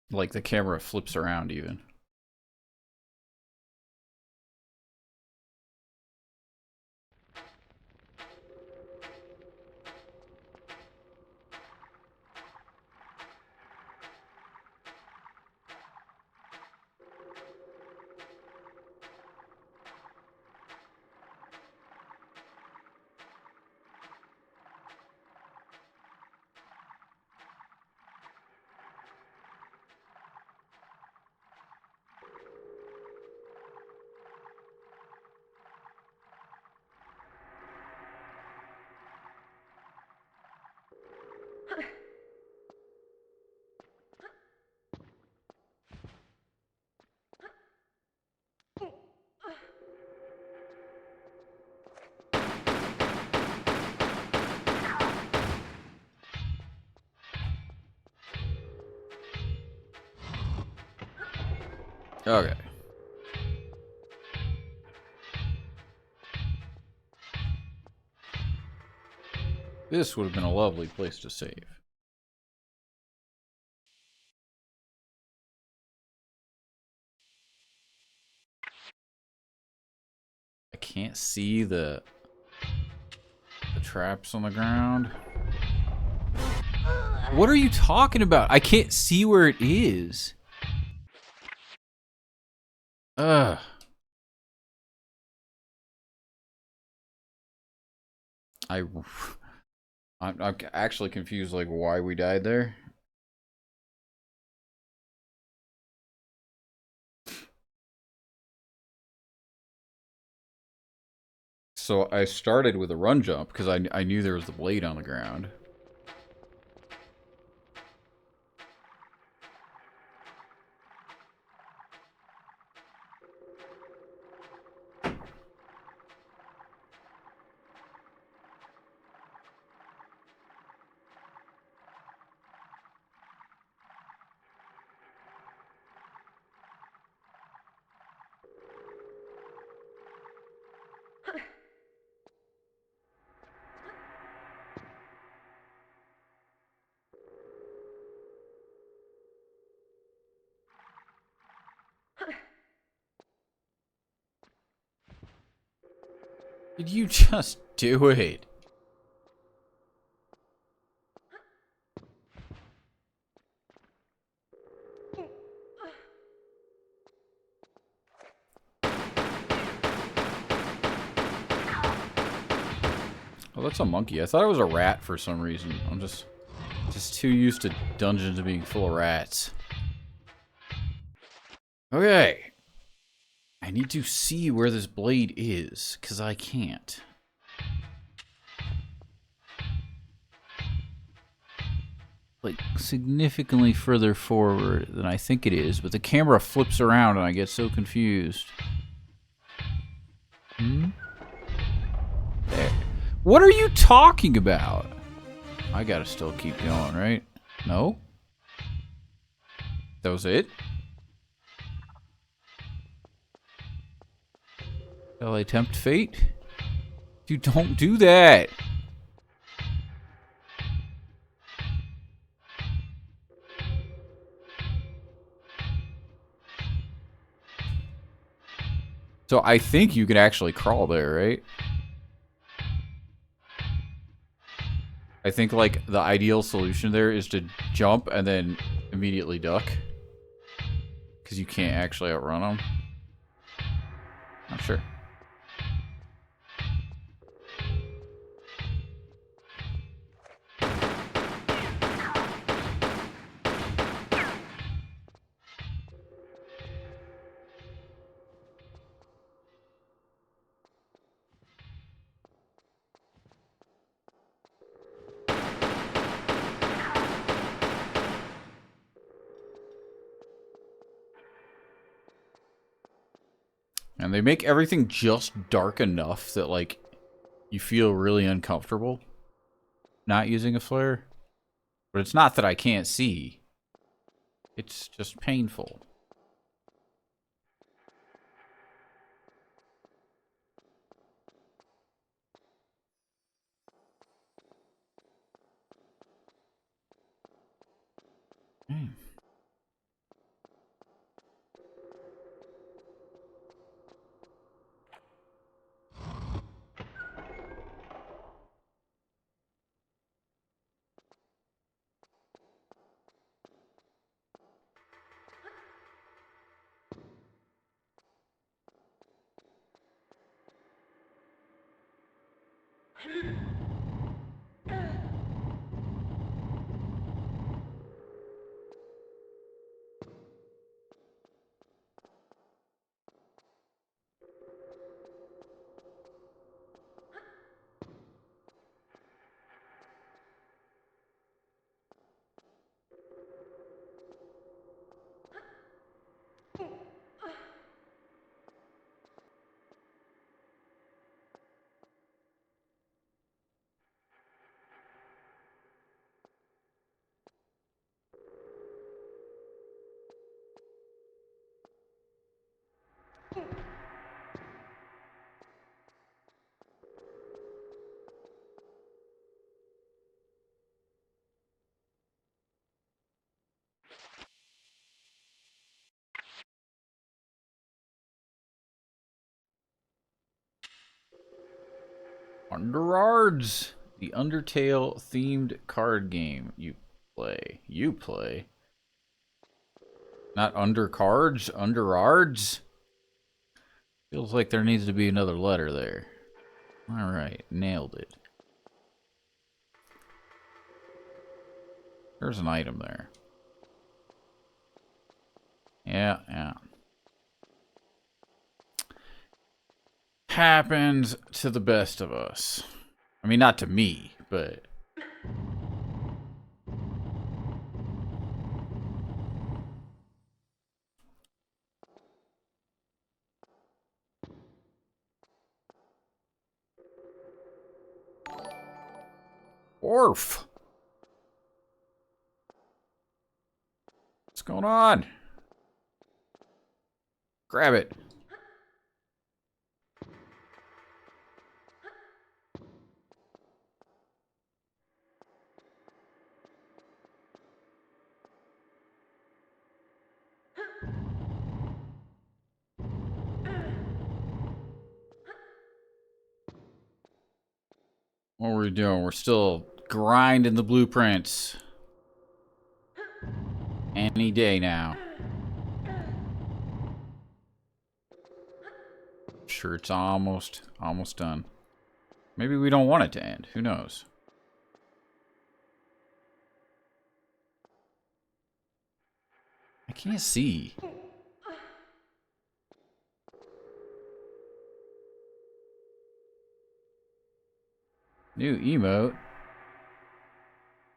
S1: Like, the camera flips around even. Okay. This would have been a lovely place to save. I can't see the traps on the ground. What are you talking about? I can't see where it is. Ugh. I'm actually confused, like, why we died there. So I started with a run jump because I knew there was the blade on the ground. Did you just do it? Oh, that's a monkey. I thought it was a rat for some reason. I'm just too used to dungeons being full of rats. Okay. I need to see where this blade is, because I can't. Like, significantly further forward than I think it is, but the camera flips around and I get so confused. Hmm? There. What are you talking about? I gotta still keep going, right? No? That was it? Shall I tempt fate? You don't do that! So I think you can actually crawl there, right? I think, like, the ideal solution there is to jump and then immediately duck. Because you can't actually outrun them. Not sure. And they make everything just dark enough that, like, you feel really uncomfortable not using a flare. But it's not that I can't see. It's just painful. Hmm. Underards, the Undertale themed card game you play. You play. Not undercards, underards? Feels like there needs to be another letter there. Alright, nailed it. There's an item there. Yeah, yeah. Happens to the best of us. I mean, not to me, but... Orf! What's going on? Grab it. What are we doing? We're still grinding the blueprints. Any day now. Sure, it's almost done. Maybe we don't want it to end. Who knows? I can't see. New emote.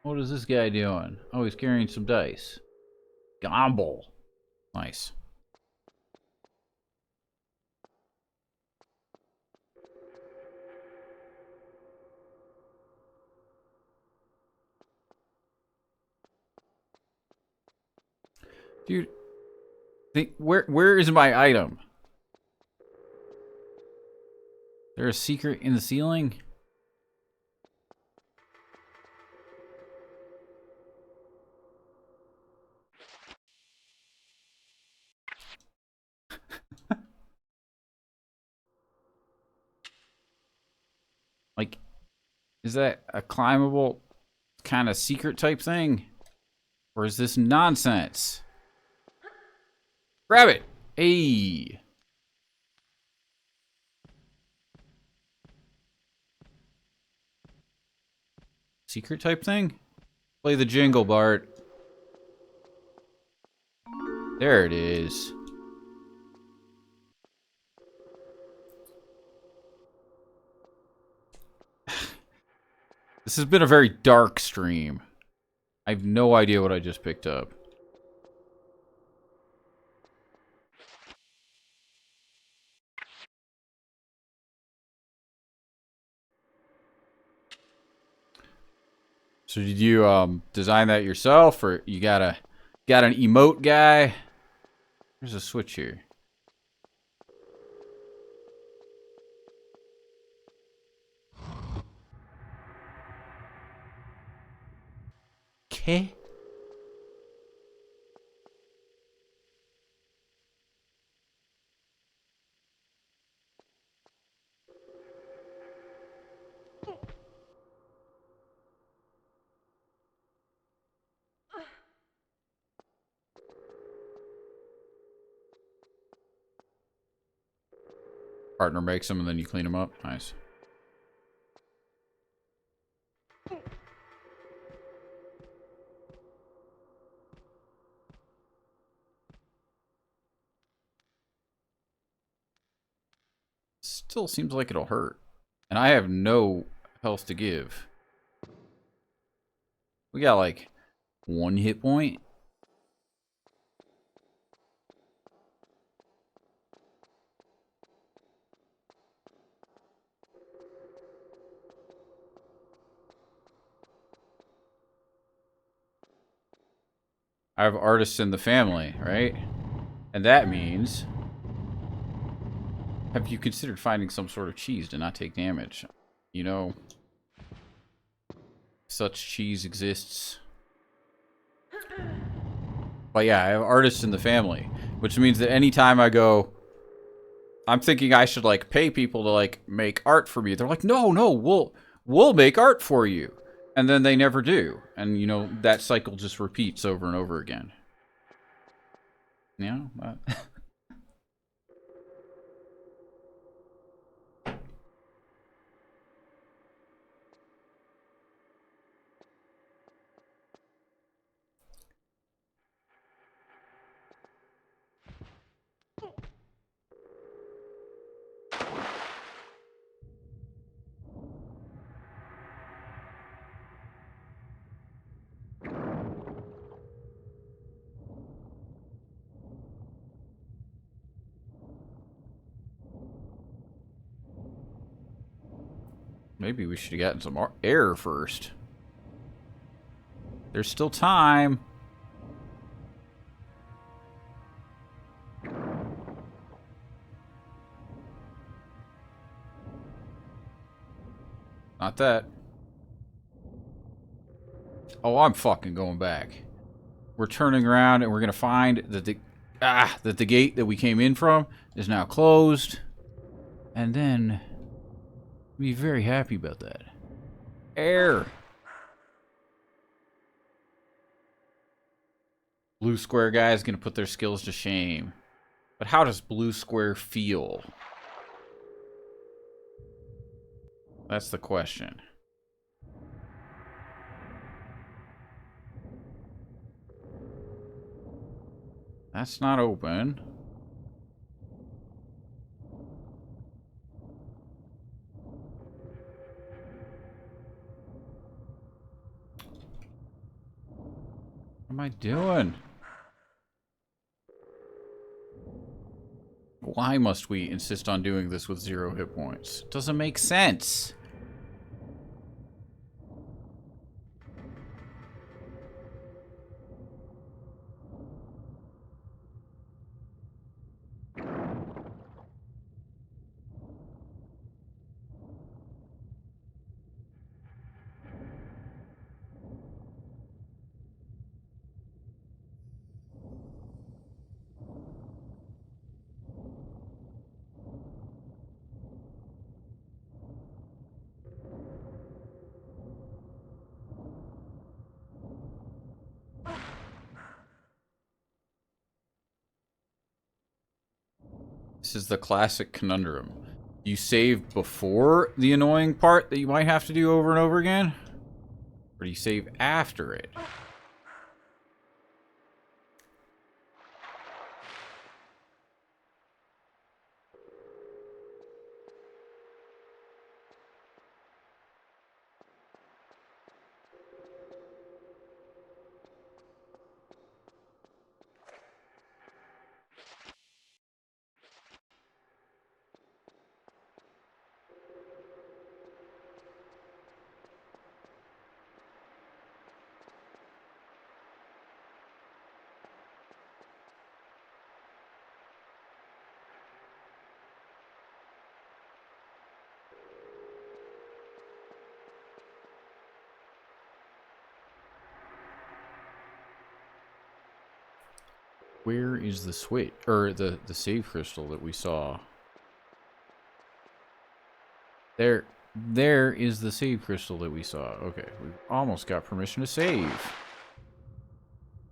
S1: What is this guy doing? Oh, he's carrying some dice. Gomble. Nice. Dude, where is my item? Is there a secret in the ceiling? Like, is that a climbable kind of secret type thing? Or is this nonsense? Grab it! Hey! Secret type thing? Play the jingle, Bart. There it is. This has been a very dark stream. I have no idea what I just picked up. So did you design that yourself, or you got an emote guy? There's a switch here. Okay. Partner makes them and then you clean them up. Nice. Still seems like it'll hurt. And I have no health to give. We got like 1 hit point. I have artists in the family, right? And that means... Have you considered finding some sort of cheese to not take damage? You know, such cheese exists. But yeah, I have artists in the family, which means that anytime I go, I'm thinking I should like pay people to like make art for me. They're like, no, we'll make art for you, and then they never do, and you know that cycle just repeats over and over again. Yeah. Maybe we should have gotten some air first. There's still time. Not that. Oh, I'm fucking going back. We're turning around and we're gonna find that the gate that we came in from is now closed. And then be very happy about that. Air. Blue Square guy is gonna put their skills to shame. But how does Blue Square feel? That's the question. That's not open. What am I doing? Why must we insist on doing this with 0 hit points? Doesn't make sense. This is the classic conundrum. You save before the annoying part that you might have to do over and over again? Or do you save after it? Where is the switch? Or the save crystal that we saw? There is the save crystal that we saw. Okay, we almost got permission to save.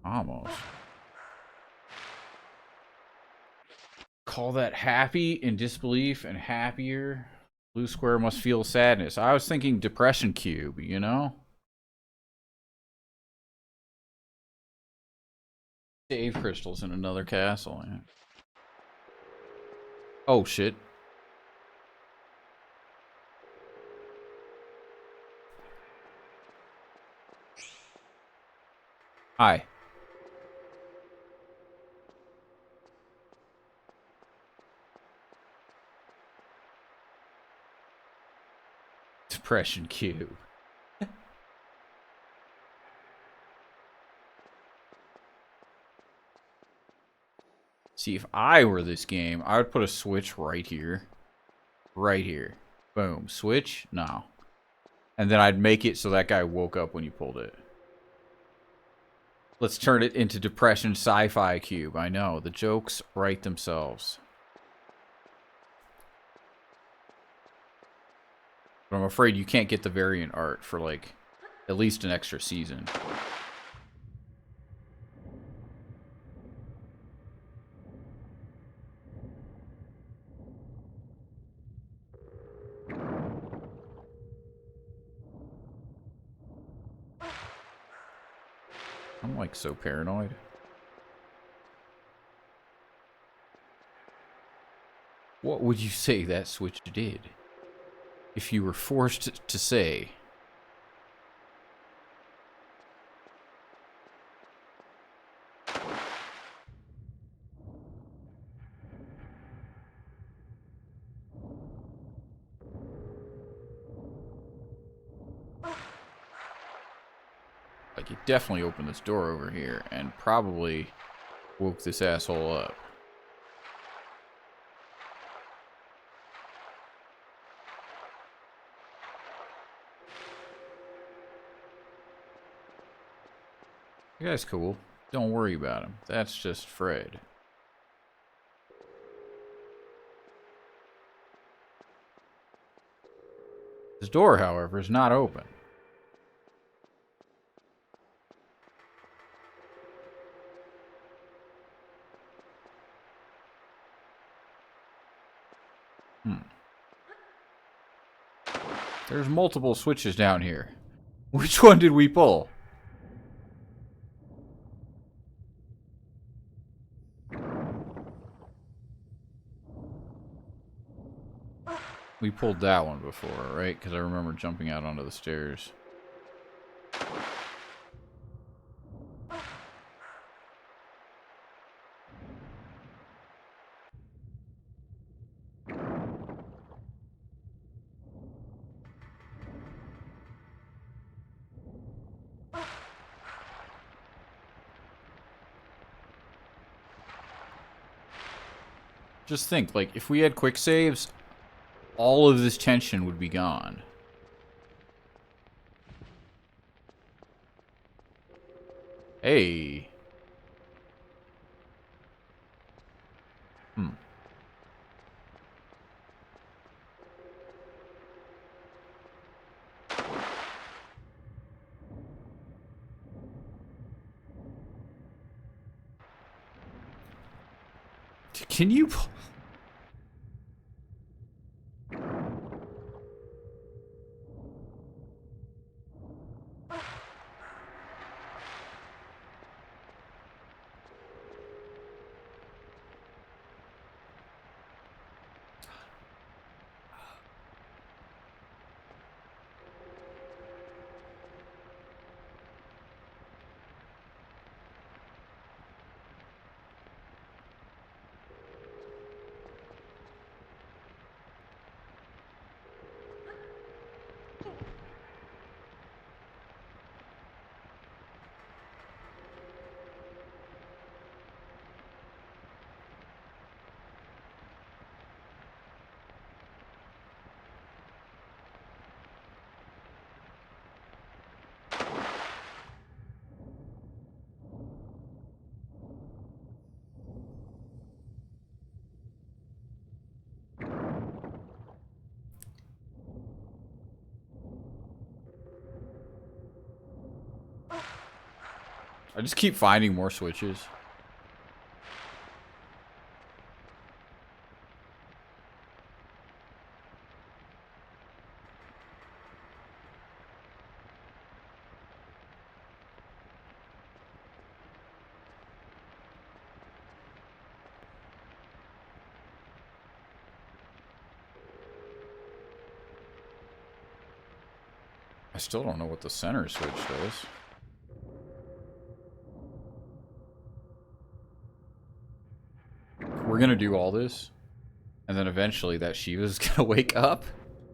S1: Almost. Call that happy in disbelief and happier. Blue Square must feel sadness. I was thinking depression cube, you know? Save crystals in another castle. Yeah. Oh, shit. Hi. Depression cube. See, if I were this game, I would put a switch right here. Right here. Boom. Switch? No. And then I'd make it so that guy woke up when you pulled it. Let's turn it into Depression Sci-Fi Cube. I know. The jokes write themselves. But I'm afraid you can't get the variant art for, like, at least an extra season. I'm, like, so paranoid. What would you say that switch did? If you were forced to say... Like, it definitely opened this door over here and probably woke this asshole up. The guy's cool. Don't worry about him. That's just Fred. His door, however, is not open. There's multiple switches down here. Which one did we pull? We pulled that one before, right? Because I remember jumping out onto the stairs. Just think, like, if we had quick saves, all of this tension would be gone. Hey. Can you... I just keep finding more switches. I still don't know what the center switch does. We're gonna do all this, and then eventually that Shiva's gonna wake up,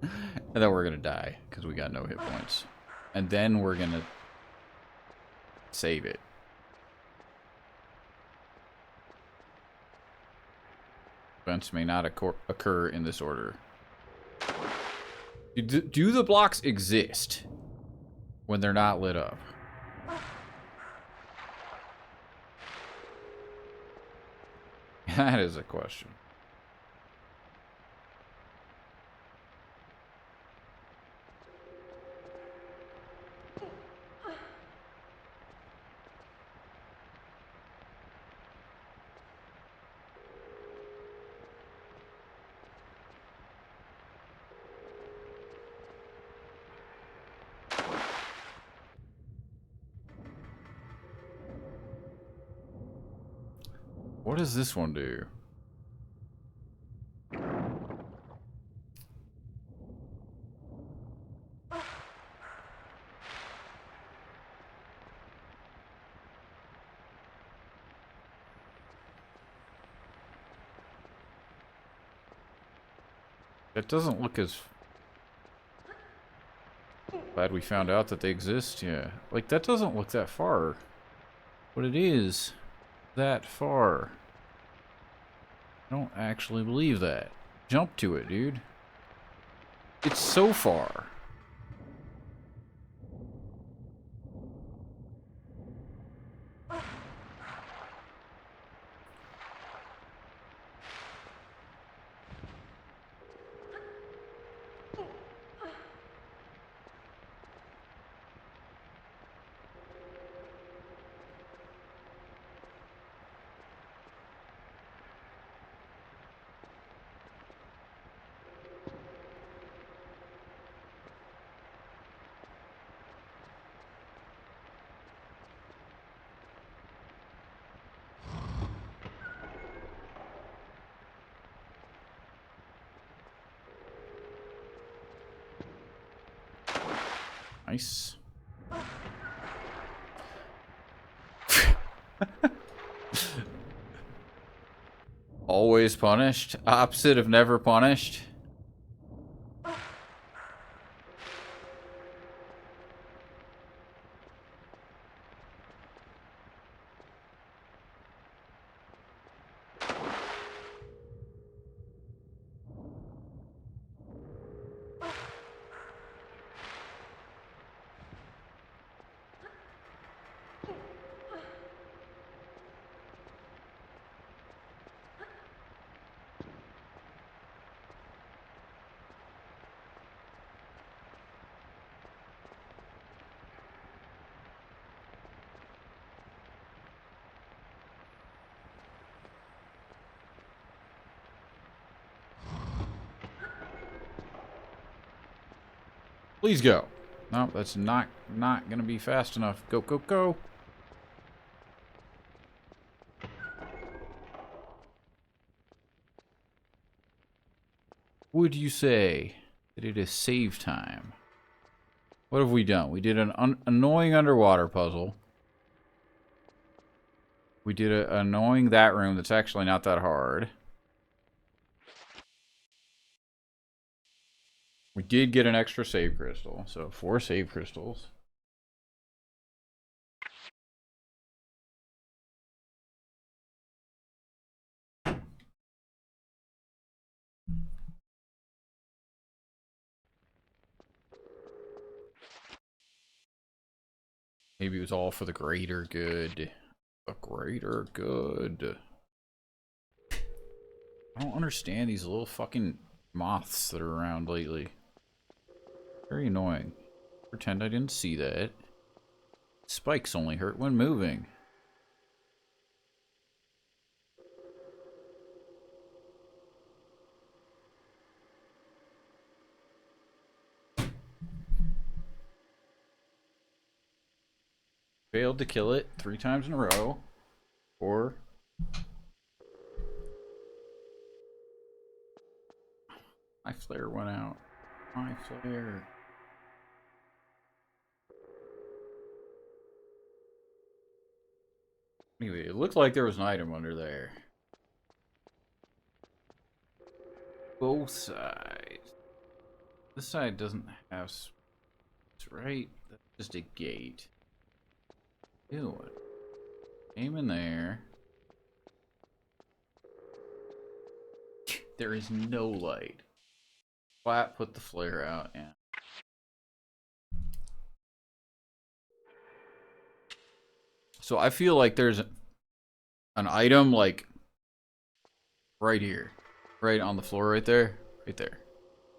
S1: and then we're gonna die, because we got no hit points. And then we're gonna save it. Events may not occur in this order. Do the blocks exist when they're not lit up? That is a question. What does this one do? It doesn't look as... Glad we found out that they exist, yeah. Like, that doesn't look that far. But it is that far. I don't actually believe that. Jump to it, dude. It's so far. Nice. Always punished. Opposite of never punished. Please go. No, that's not gonna be fast enough. Go, go, go. Would you say that it is save time? What have we done? We did an annoying underwater puzzle. We did an annoying that room that's actually not that hard. We did get an extra save crystal, so 4 save crystals. Maybe it was all for the greater good. The greater good. I don't understand these little fucking moths that are around lately. Very annoying. Pretend I didn't see that. Spikes only hurt when moving. Failed to kill it 3 times in a row. Or my flare went out. My flare. Anyway, it looked like there was an item under there. Both sides. This side doesn't have space, right? That's just a gate. Ew. Aim in there. There is no light. Flat, put the flare out, yeah. So I feel like there's an item like right here. Right on the floor right there. Right there.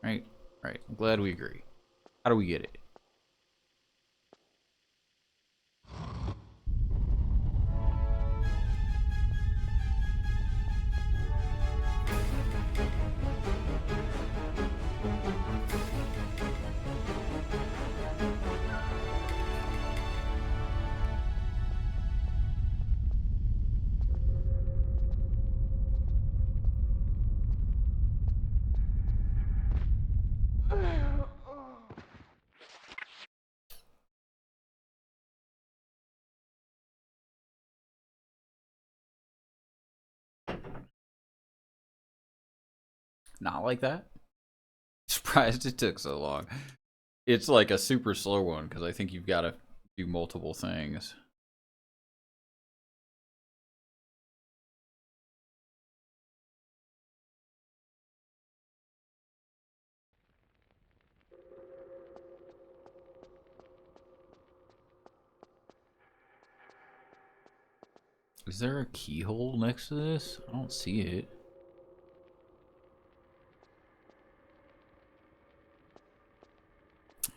S1: Right? Right. I'm glad we agree. How do we get it? Not like that? Surprised it took so long. It's like a super slow one because I think you've got to do multiple things. Is there a keyhole next to this? I don't see it.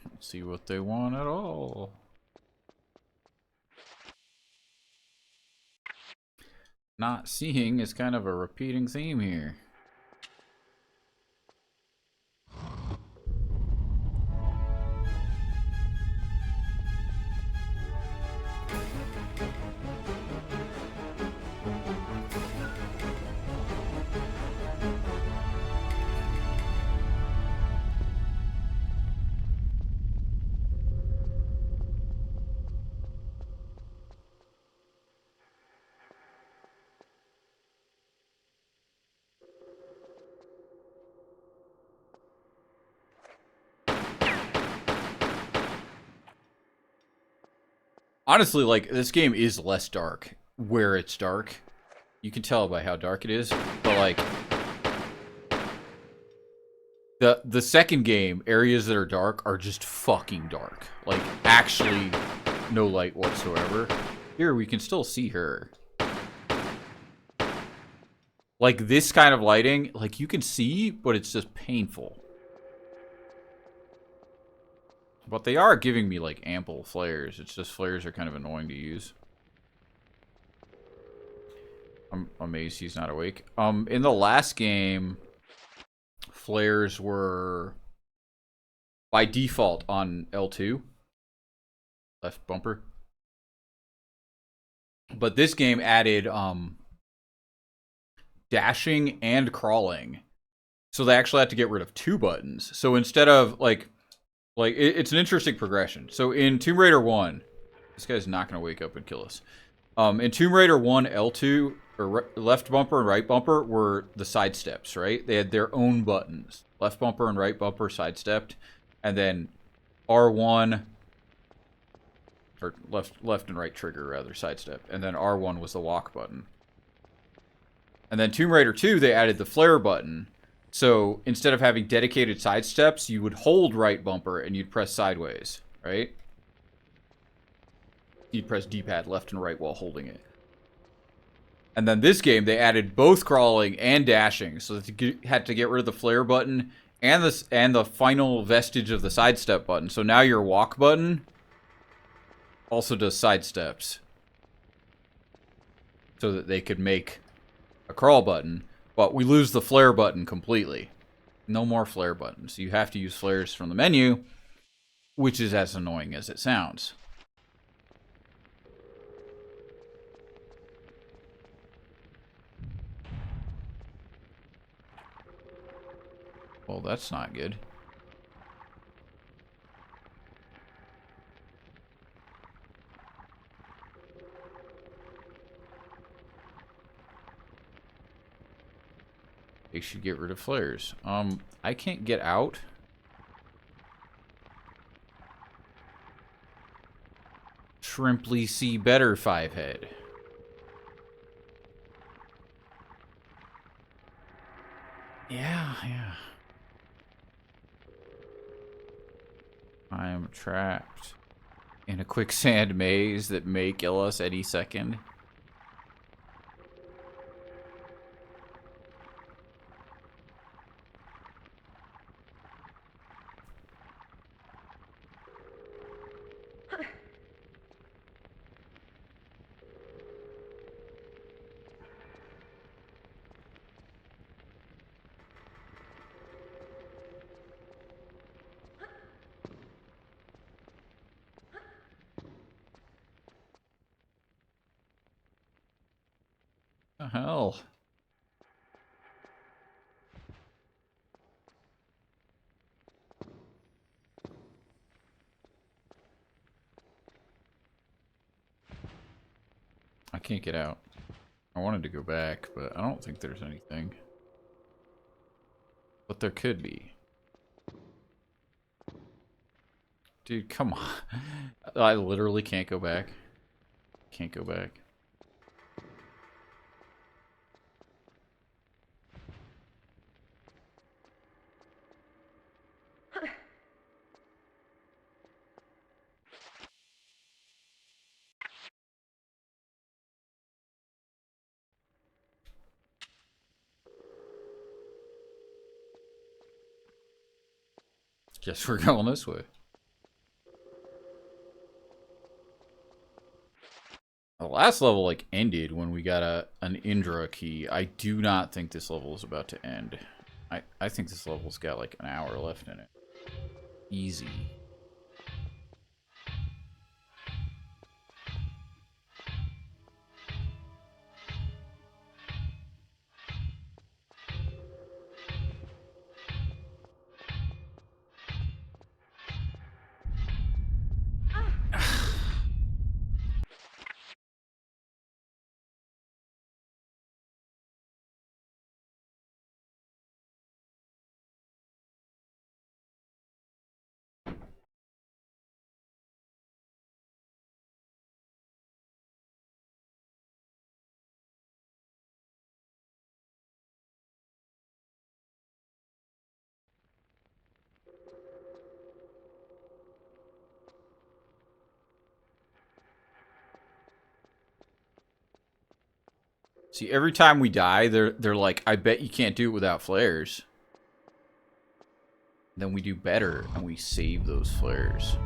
S1: Don't see what they want at all. Not seeing is kind of a repeating theme here. Honestly, like, this game is less dark where it's dark. You can tell by how dark it is, but like the second game, areas that are dark are just fucking dark. Like, actually no light whatsoever. Here we can still see her. Like, this kind of lighting, like, you can see, but it's just painful. But they are giving me, like, ample flares. It's just flares are kind of annoying to use. I'm amazed he's not awake. In the last game, flares were by default on L2. Left bumper. But this game added, dashing and crawling. So they actually had to get rid of 2 buttons. So instead of, like it's an interesting progression. So in Tomb Raider 1, this guy's not going to wake up and kill us. In Tomb Raider 1, L2, or left bumper and right bumper were the side steps, right? They had their own buttons. Left bumper and right bumper sidestepped. And then R1, or left and right trigger, rather, sidestep. And then R1 was the walk button. And then Tomb Raider 2, they added the flare button. So instead of having dedicated side steps, you would hold right bumper and you'd press sideways, right? You'd press D-pad left and right while holding it. And then this game, they added both crawling and dashing, so that you had to get rid of the flare button and the final vestige of the sidestep button. So now your walk button also does sidesteps, so that they could make a crawl button. But we lose the flare button completely. No more flare buttons. You have to use flares from the menu, which is as annoying as it sounds. Well, that's not good. They should get rid of flares. I can't get out. Shrimply see better, 5-head. Yeah. I am trapped in a quicksand maze that may kill us any second. The hell? I can't get out. I wanted to go back, but I don't think there's anything. But there could be. Dude, come on. I literally can't go back. Can't go back. Guess we're going this way. The last level, like, ended when we got an Indra key. I do not think this level is about to end. I think this level's got, like, an hour left in it. Easy. See, every time we die, they're like, I bet you can't do it without flares. Then we do better, and we save those flares.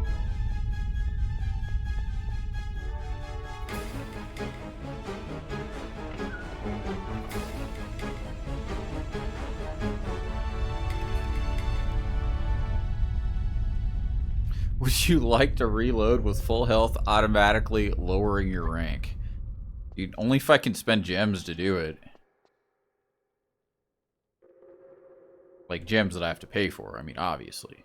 S1: Would you like to reload with full health, automatically lowering your rank? Dude, only if I can spend gems to do it. Like, gems that I have to pay for, I mean, obviously.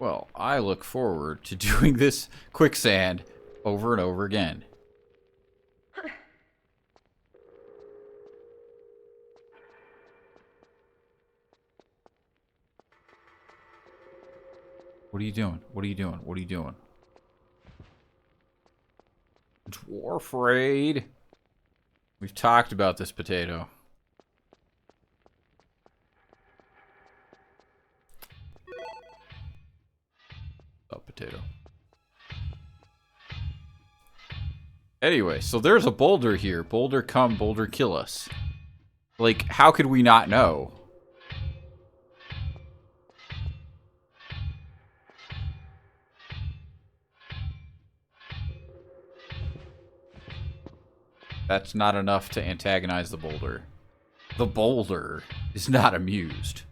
S1: Well, I look forward to doing this quicksand over and over again. What are you doing? What are you doing? What are you doing? Dwarf raid. We've talked about this potato. Oh, potato. Anyway, so there's a boulder here. Boulder come, boulder kill us. Like, how could we not know? That's not enough to antagonize the boulder. The boulder is not amused.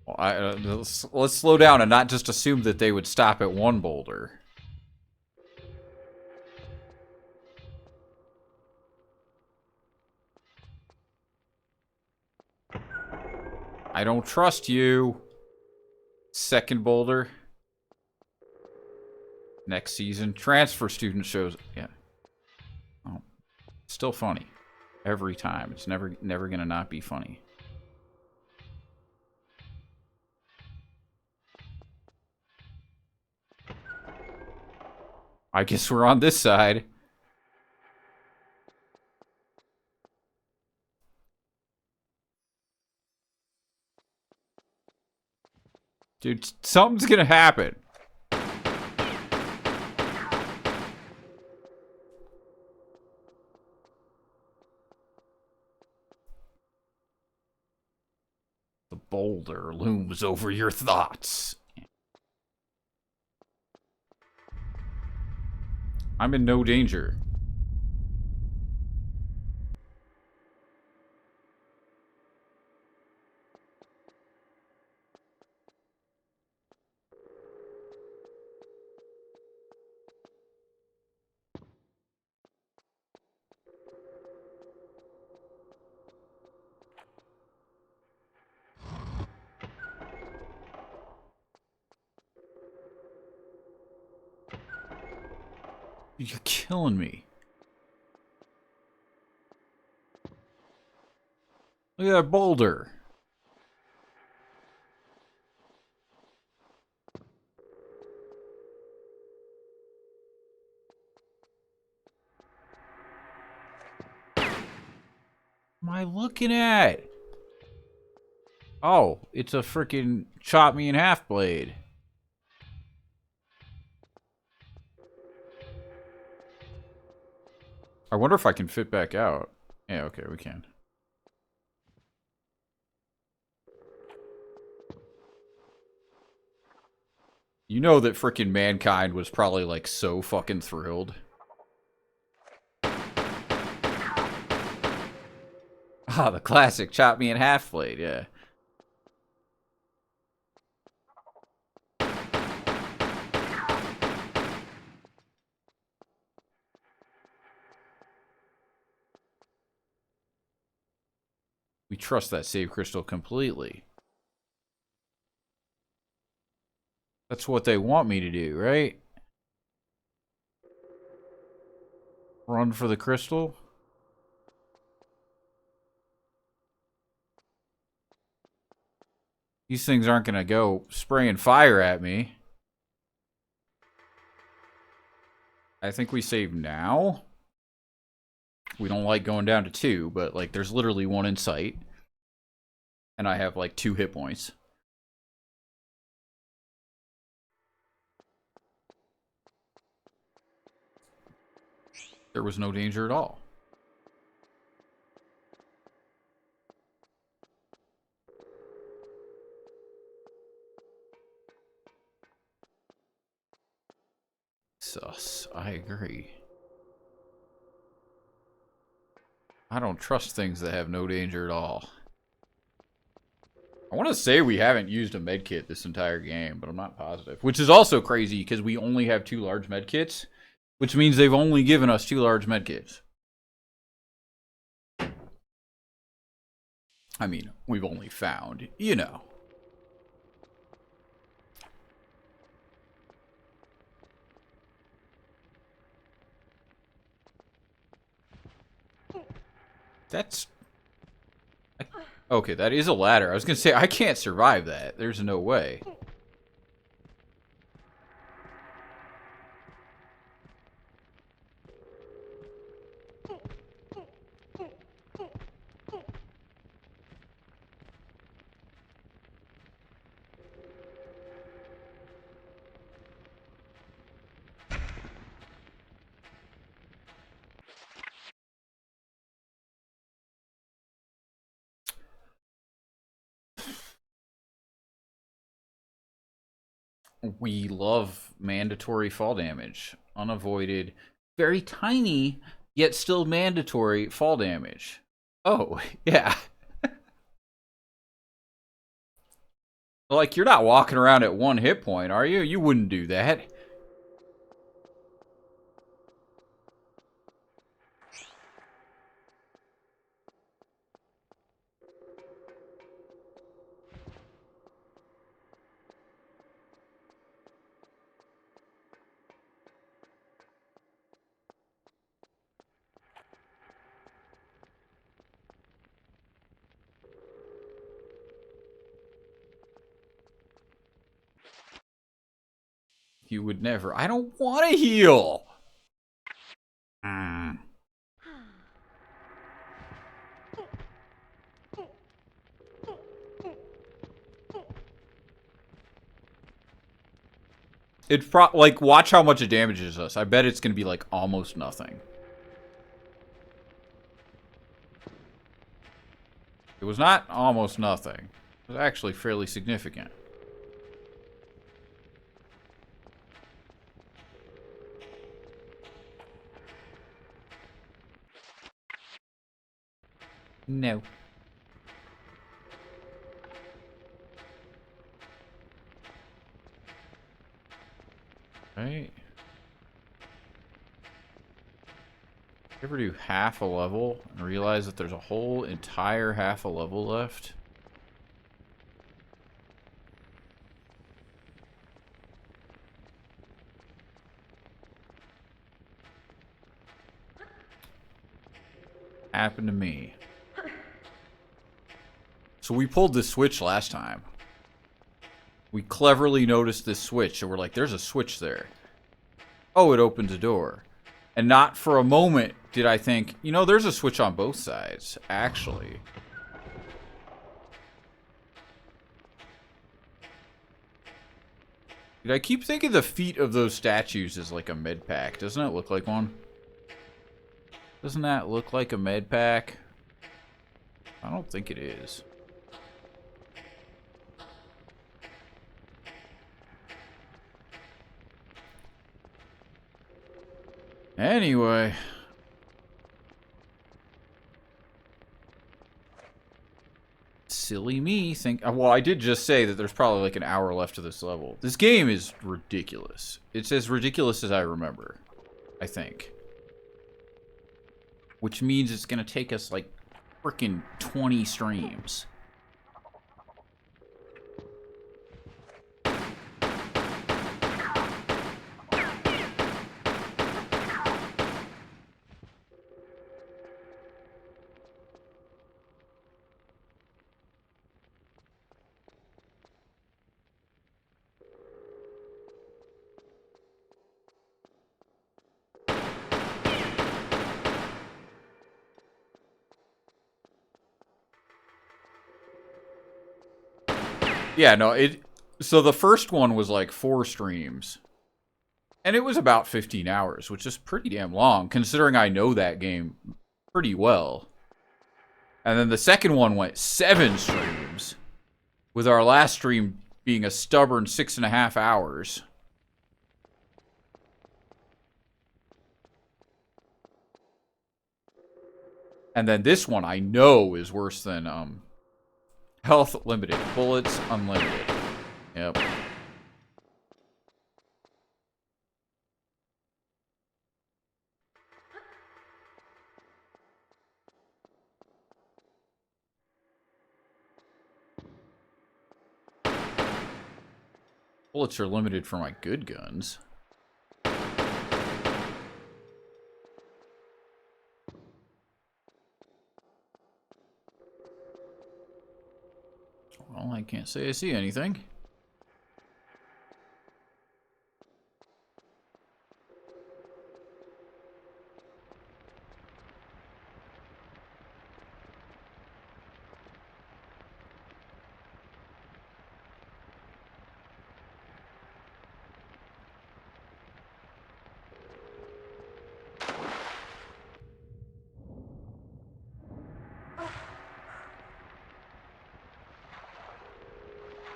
S1: Well, let's slow down and not just assume that they would stop at one boulder. I don't trust you. Second boulder. Next season. Transfer student shows. Yeah. Oh, still funny. Every time. It's never gonna not be funny. I guess we're on this side. Dude, something's gonna happen. boulder looms over your thoughts. I'm in no danger. You're killing me. Look at that boulder. What am I looking at? Oh, it's a freaking chop me in half blade. I wonder if I can fit back out. Yeah, okay, we can. You know that freaking mankind was probably like so fucking thrilled. Ah, the classic chop me in half blade, yeah. We trust that save crystal completely. That's what they want me to do, right? Run for the crystal? These things aren't gonna go spraying fire at me. I think we save now. We don't like going down to 2, but like there's literally one in sight. And I have like 2 hit points. There was no danger at all. Sus, I agree. I don't trust things that have no danger at all. I want to say we haven't used a medkit this entire game, but I'm not positive. Which is also crazy because we only have 2 large medkits, which means they've only given us 2 large medkits. I mean, we've only found, you know. That's... Okay, that is a ladder. I was going to say, I can't survive that. There's no way. We love mandatory fall damage. Unavoided, very tiny, yet still mandatory fall damage. Oh, yeah. Like, you're not walking around at 1 hit point, are you? You wouldn't do that. You would never. I don't want to heal. Mm. It's like, watch how much it damages us. I bet it's going to be like almost nothing. It was not almost nothing. was actually fairly significant. No. Right. You ever do half a level and realize that there's a whole entire half a level left? Happened to me. So we pulled this switch last time. We cleverly noticed this switch, and we're like, there's a switch there. Oh, it opens a door. And not for a moment did I think, you know, there's a switch on both sides, actually. Did I keep thinking the feet of those statues is like a med pack? Doesn't that look like one? Doesn't that look like a med pack? I don't think it is. Anyway. Silly me think. Well, I did just say that there's probably like an hour left of this level. This game is ridiculous. It's as ridiculous as I remember, I think. Which means it's gonna take us like freaking 20 streams. Yeah, no, so the first one was like 4 streams. And it was about 15 hours, which is pretty damn long, considering I know that game pretty well. And then the second one went 7 streams, with our last stream being a stubborn 6.5 hours. And then this one I know is worse than health limited, bullets unlimited. Yep. Bullets are limited for my good guns. Well, I can't say I see anything.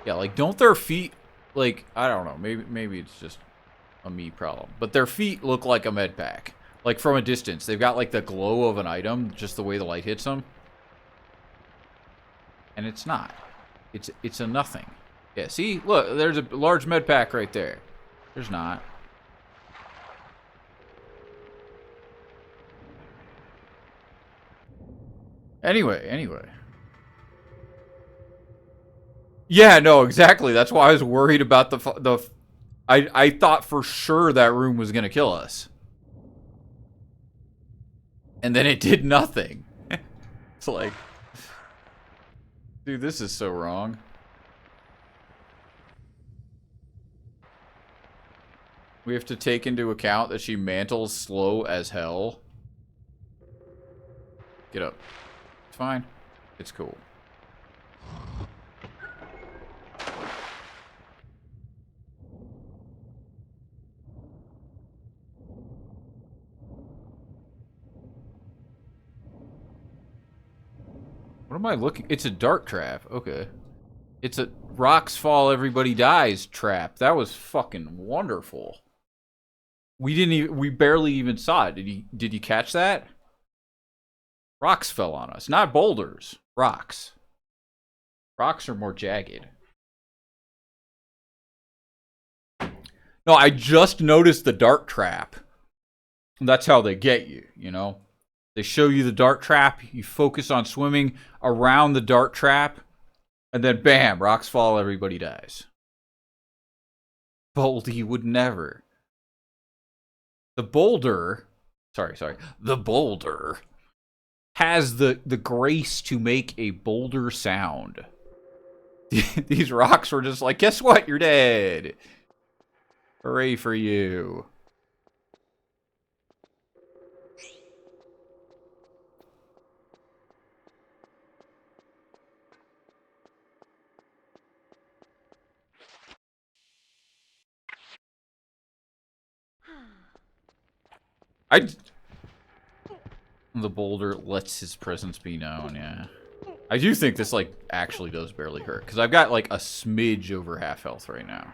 S1: Yeah, like, don't their feet, like, I don't know, maybe it's just a me problem, but their feet look like a med pack. Like, from a distance. They've got, like, the glow of an item, just the way the light hits them. And it's not. It's a nothing. Yeah, see? Look, there's a large med pack right there. There's not. Anyway. Yeah, no, exactly. That's why I was worried about I thought for sure that room was going to kill us. And then it did nothing. It's like, dude, this is so wrong. We have to take into account that she mantles slow as hell. Get up. It's fine. It's cool. What am I looking? It's a dart trap. Okay. It's a rocks fall, everybody dies trap. That was fucking wonderful. We barely even saw it. Did you catch that? Rocks fell on us, not boulders. Rocks. Rocks are more jagged. No, I just noticed the dart trap. That's how they get you, you know? They show you the dart trap, you focus on swimming around the dart trap, and then bam, rocks fall, everybody dies. Boldy would never. The boulder, the boulder has the grace to make a boulder sound. These rocks were just like, guess what? You're dead. Hooray for you. The boulder lets his presence be known, yeah. I do think this, like, actually does barely hurt. Because I've got, like, a smidge over half health right now.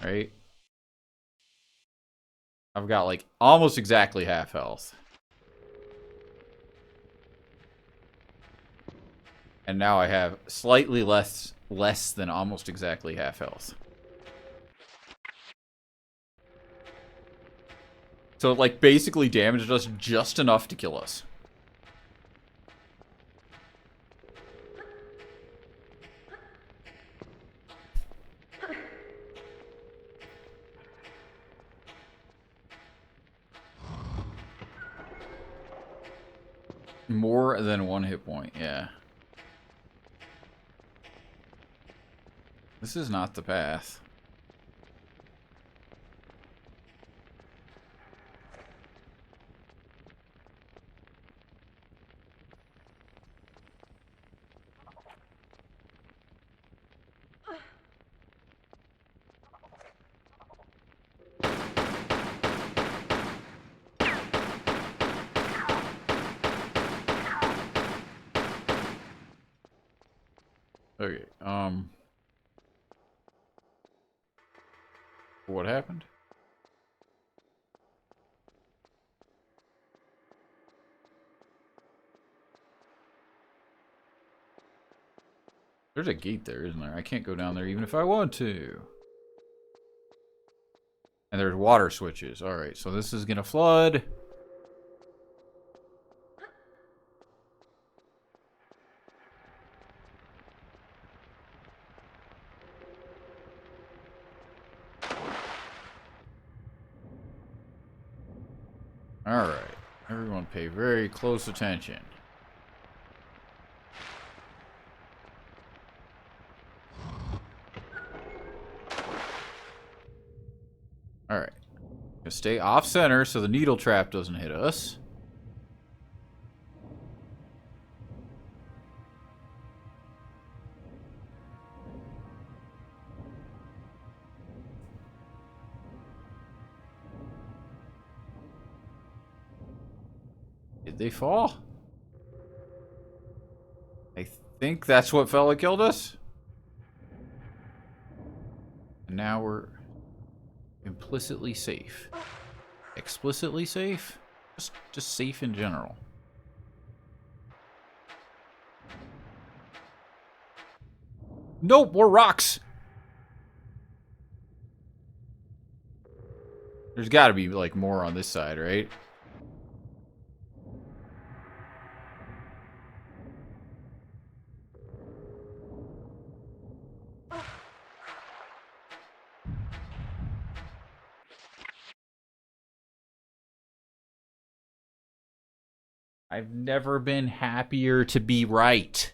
S1: Right? I've got, like, almost exactly half health. And now I have slightly less than almost exactly half health. So it, like, basically damaged us just enough to kill us. More than one hit point, yeah. This is not the path. Okay, what happened? There's a gate there, isn't there? I can't go down there even if I want to. And there's water switches. Alright, so this is gonna flood. Alright. Everyone pay very close attention. Alright. Stay off center so the needle trap doesn't hit us. Did they fall? I think that's what fella killed us. And now we're implicitly safe. Explicitly safe? Just safe in general. Nope, more rocks. There's got to be like more on this side, right? I've never been happier to be right.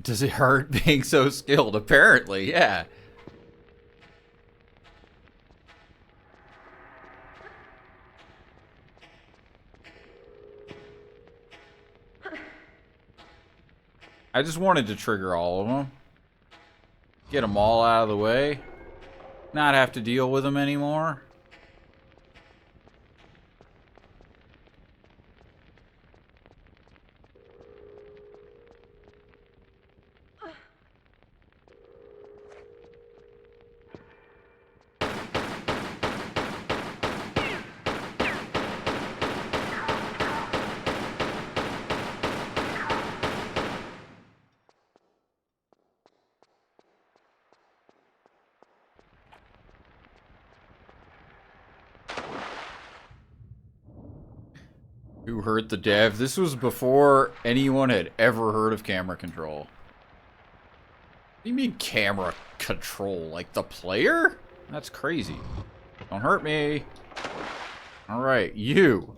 S1: Does it hurt being so skilled? Apparently, yeah. I just wanted to trigger all of them. Get them all out of the way. Not have to deal with them anymore. Who hurt the dev? This was before anyone had ever heard of camera control. What do you mean camera control? Like the player? That's crazy. Don't hurt me. Alright, you.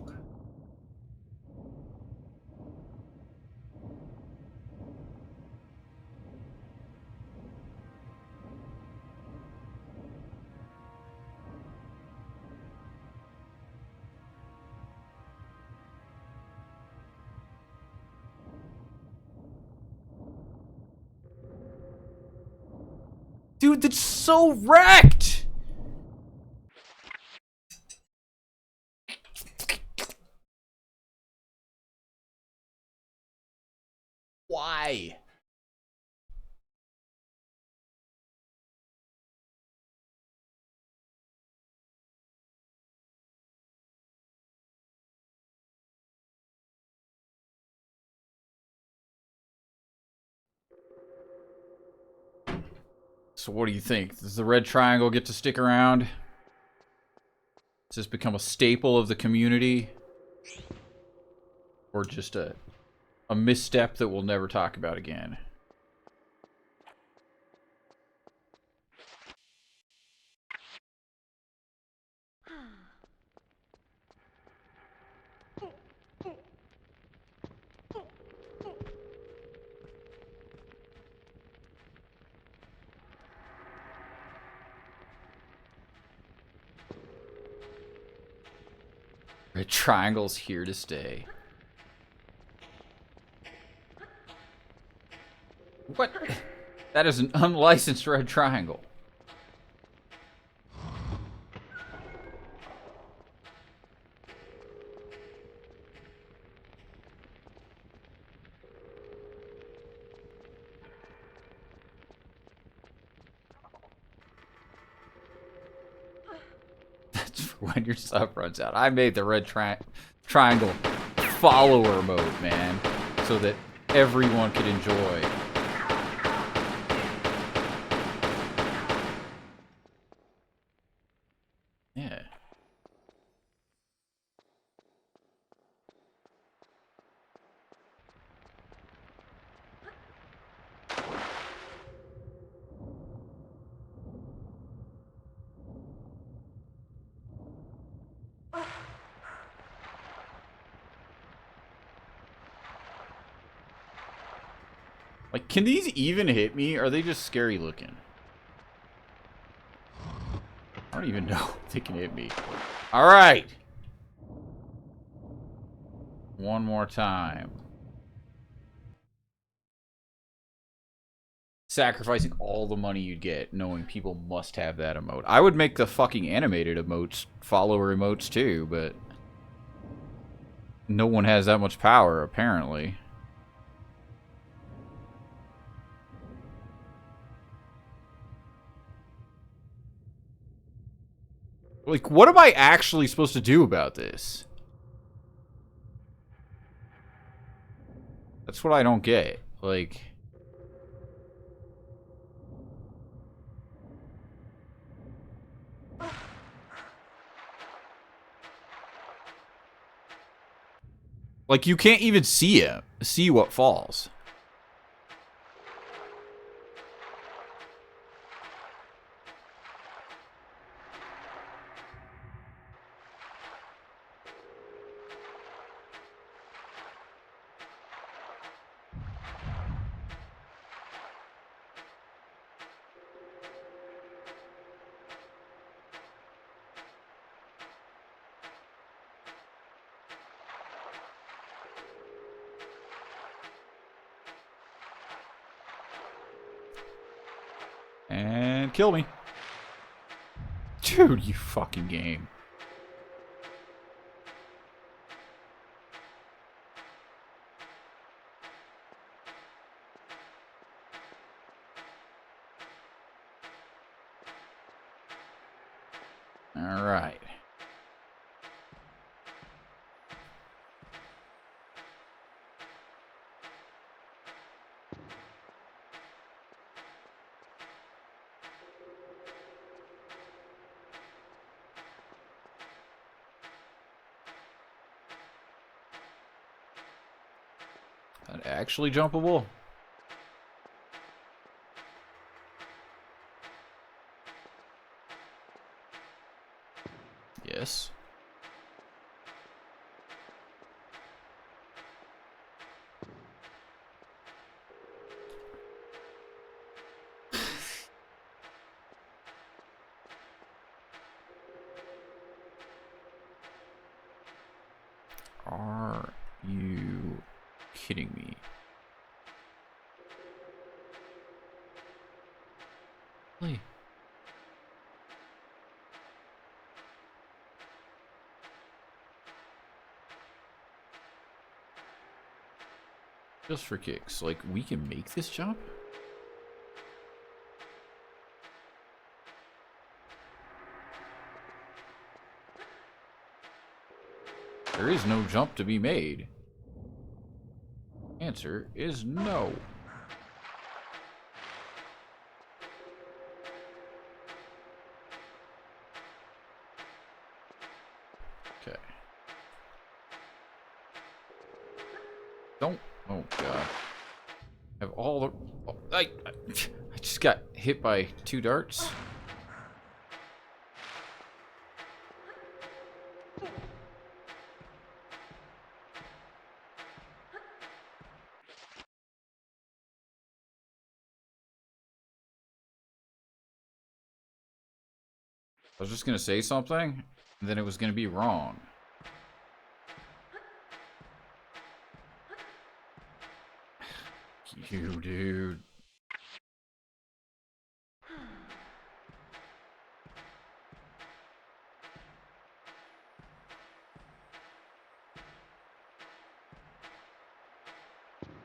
S1: Dude, that's so wrecked! Why? So what do you think? Does the red triangle get to stick around? Does this become a staple of the community? Or just a misstep that we'll never talk about again? Red triangle's here to stay. What? That is an unlicensed red triangle. That's for when your stuff runs out. I made the red triangle follower mode, man, so that everyone could enjoy. Yeah. Like, can these even hit me? Or are they just scary looking? I don't even know if they can hit me. Alright. One more time. Sacrificing all the money you'd get, knowing people must have that emote. I would make the fucking animated emotes, follower emotes too, but no one has that much power, apparently. Like, what am I actually supposed to do about this? That's what I don't get. Like... Like, you can't even see it. See what falls. And kill me. Dude, you fucking game. All right. That actually jumpable? Yes. Are you kidding me? Really? Just for kicks. Like, we can make this jump? There is no jump to be made. Answer is no. Okay. Don't. Oh, God. Have all the... Oh, I just got hit by 2 darts. I was just gonna say something, and then it was gonna be wrong. You, dude.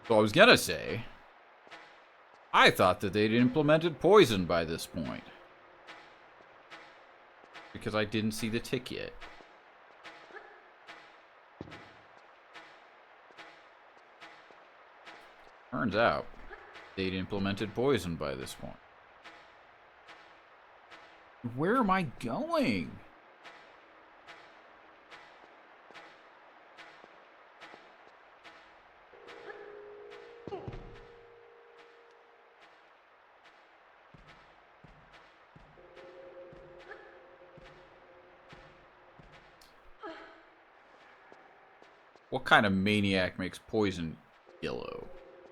S1: So I was gonna say, I thought that they'd implemented poison by this point. Because I didn't see the tick yet. Turns out, they'd implemented poison by this point. Where am I going? What kind of maniac makes poison yellow?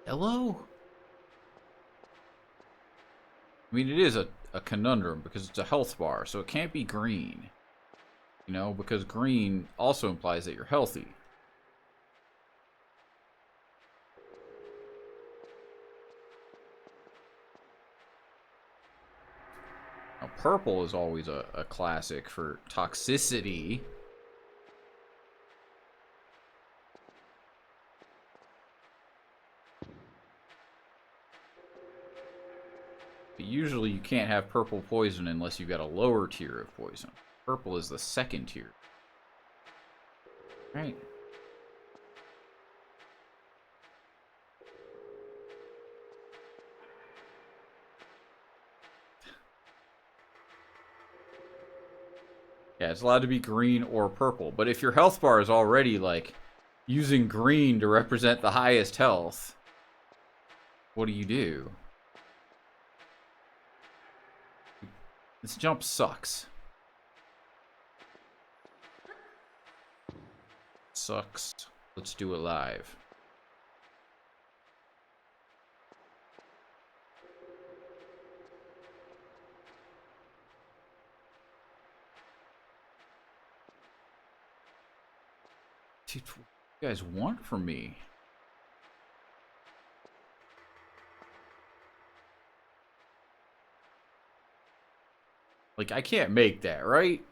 S1: Yellow? I mean, it is a conundrum because it's a health bar, so it can't be green. You know, because green also implies that you're healthy. Now, purple is always a classic for toxicity. But usually you can't have purple poison unless you've got a lower tier of poison. Purple is the second tier. Right. Yeah, it's allowed to be green or purple. But if your health bar is already, like, using green to represent the highest health, what do you do? This jump sucks. Sucks. Let's do it live. Dude, what do you guys want from me? Like, I can't make that, right?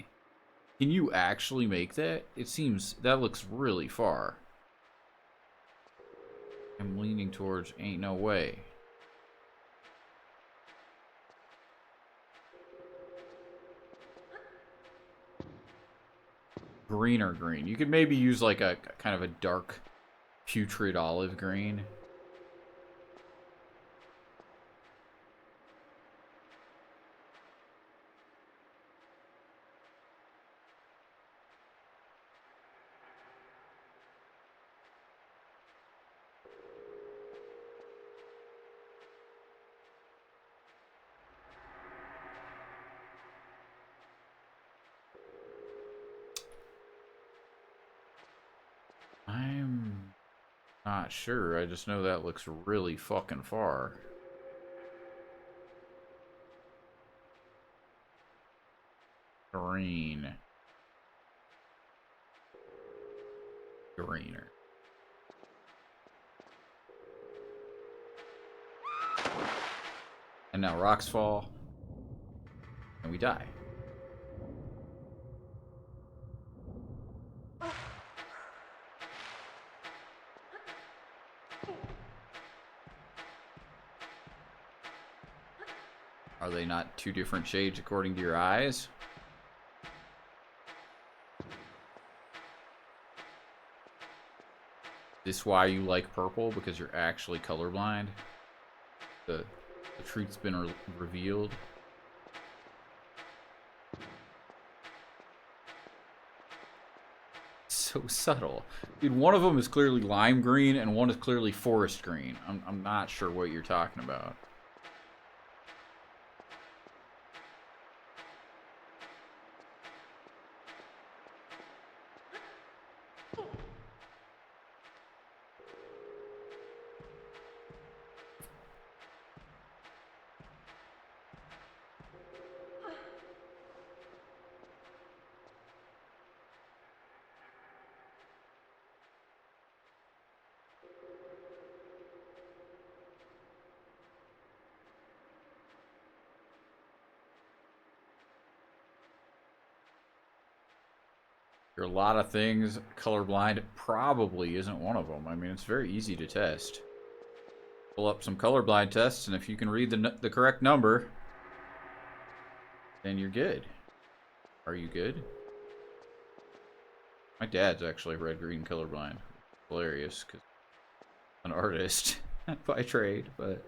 S1: Can you actually make that? It seems... That looks really far. I'm leaning towards ain't no way. Green or green. You could maybe use like a kind of a dark putrid olive green. I'm not sure. I just know that looks really fucking far. Green. Greener. And now rocks fall. And we die. Are they not two different shades according to your eyes? Is this why you like purple? Because you're actually colorblind? The truth's been revealed. So subtle. Dude, one of them is clearly lime green and one is clearly forest green. I'm not sure what you're talking about. There are a lot of things. Colorblind probably isn't one of them. I mean, it's very easy to test. Pull up some colorblind tests, and if you can read the correct number, then you're good. Are you good? My dad's actually red-green colorblind. Hilarious, because I'm an artist by trade, but...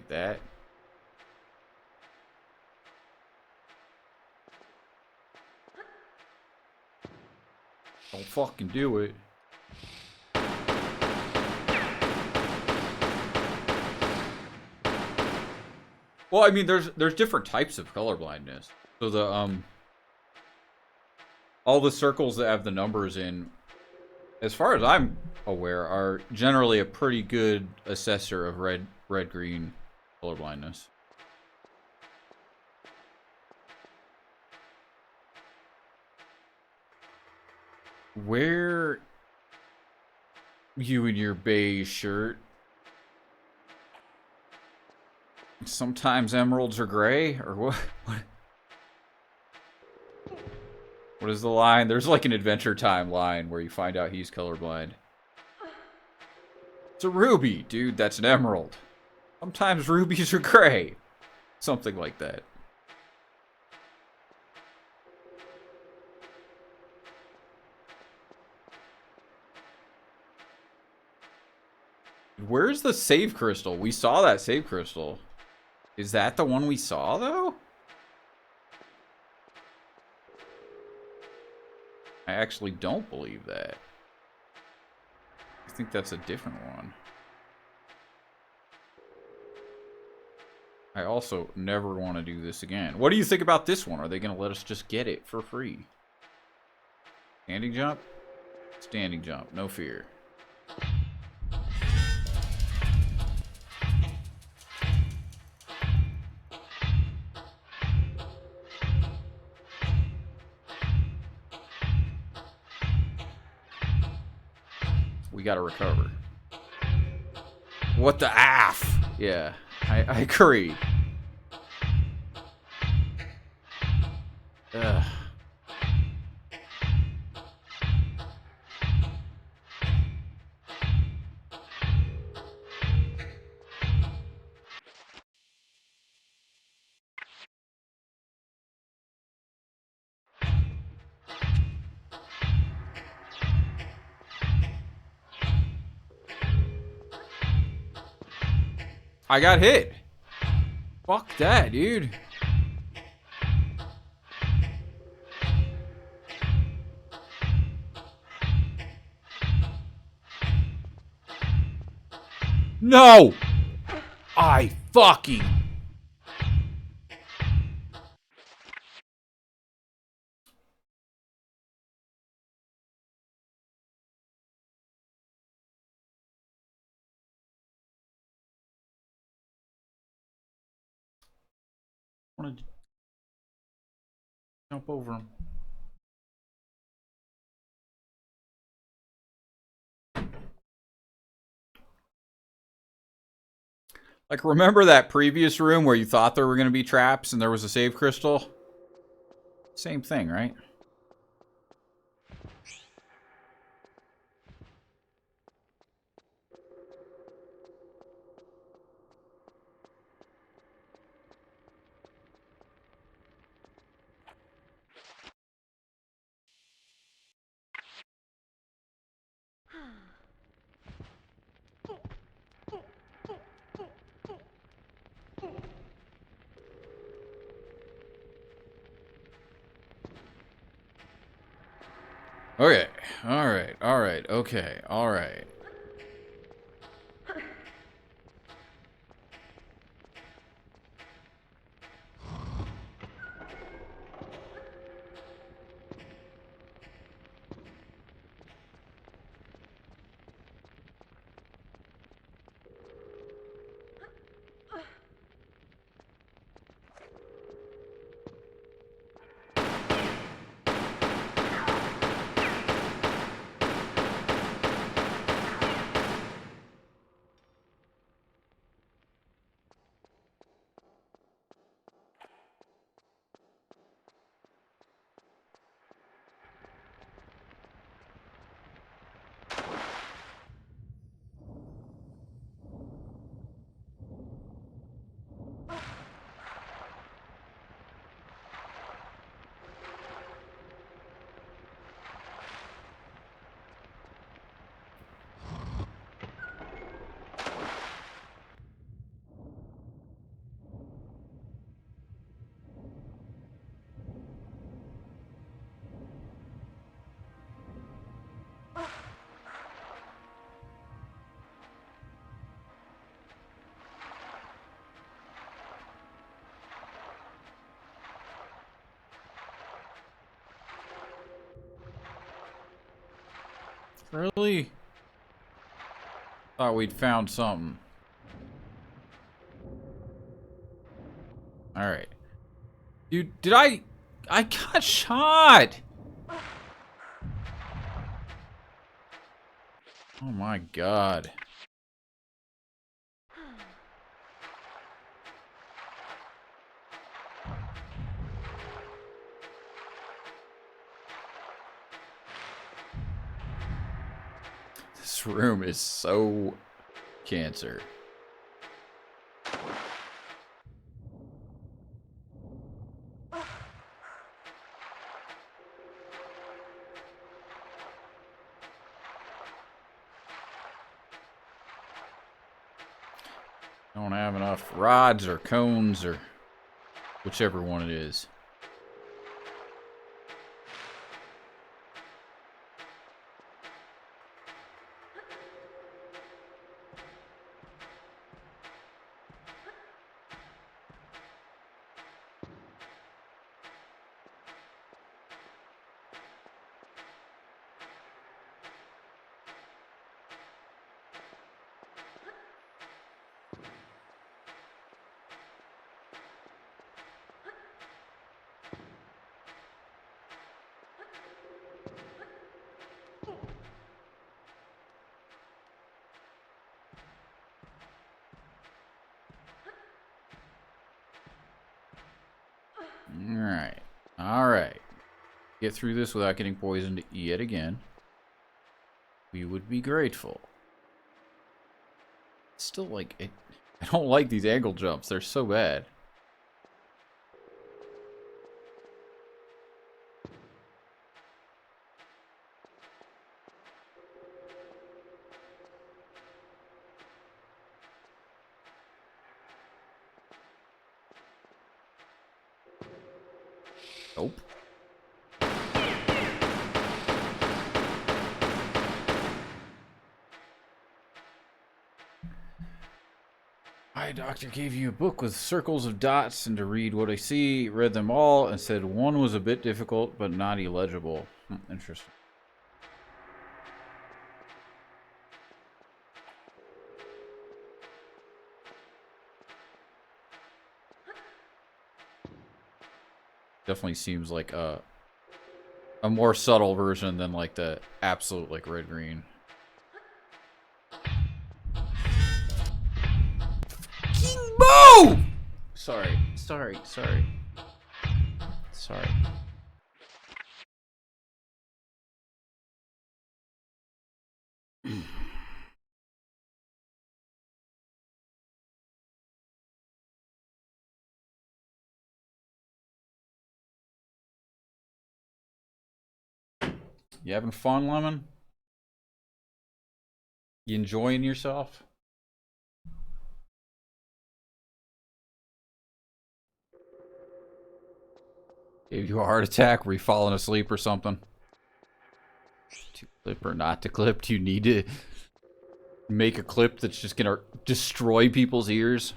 S1: that. Don't fucking do it. Well, I mean, there's different types of colorblindness. So the all the circles that have the numbers in, as far as I'm aware, are generally a pretty good assessor of red-green colorblindness. Where you in your beige shirt? Sometimes emeralds are gray, or what? What is the line? There's like an Adventure Time line where you find out he's colorblind. It's a ruby, dude. That's an emerald. Sometimes rubies are gray. Something like that. Where's the save crystal? We saw that save crystal. Is that the one we saw, though? I actually don't believe that. I think that's a different one. I also never want to do this again. What do you think about this one? Are they going to let us just get it for free? Standing jump? Standing jump. No fear. we gotta recover. What the AF? Yeah, I agree. Ugh. I got hit. Fuck that, dude. No! I fucking... wanted to jump over him. Like, remember that previous room where you thought there were going to be traps and there was a save crystal? Same thing, right? Okay. Alright. Alright. Okay. Alright. Really? Thought we'd found something. Alright. Dude, did I got shot! Oh my god. This room is so cancer. Don't have enough rods or cones or whichever one it is. get through this without getting poisoned yet again, we would be grateful. Still, like, I don't like these angle jumps. They're so bad. Nope. My doctor gave you a book with circles of dots and to read what I see. Read them all and said one was a bit difficult but not illegible. Interesting. Definitely seems like a more subtle version than like the absolute like red green. King Boo! Sorry. You having fun, Lemon? You enjoying yourself? Gave you a heart attack? Were you falling asleep or something? To clip or not to clip? Do you need to make a clip that's just gonna destroy people's ears?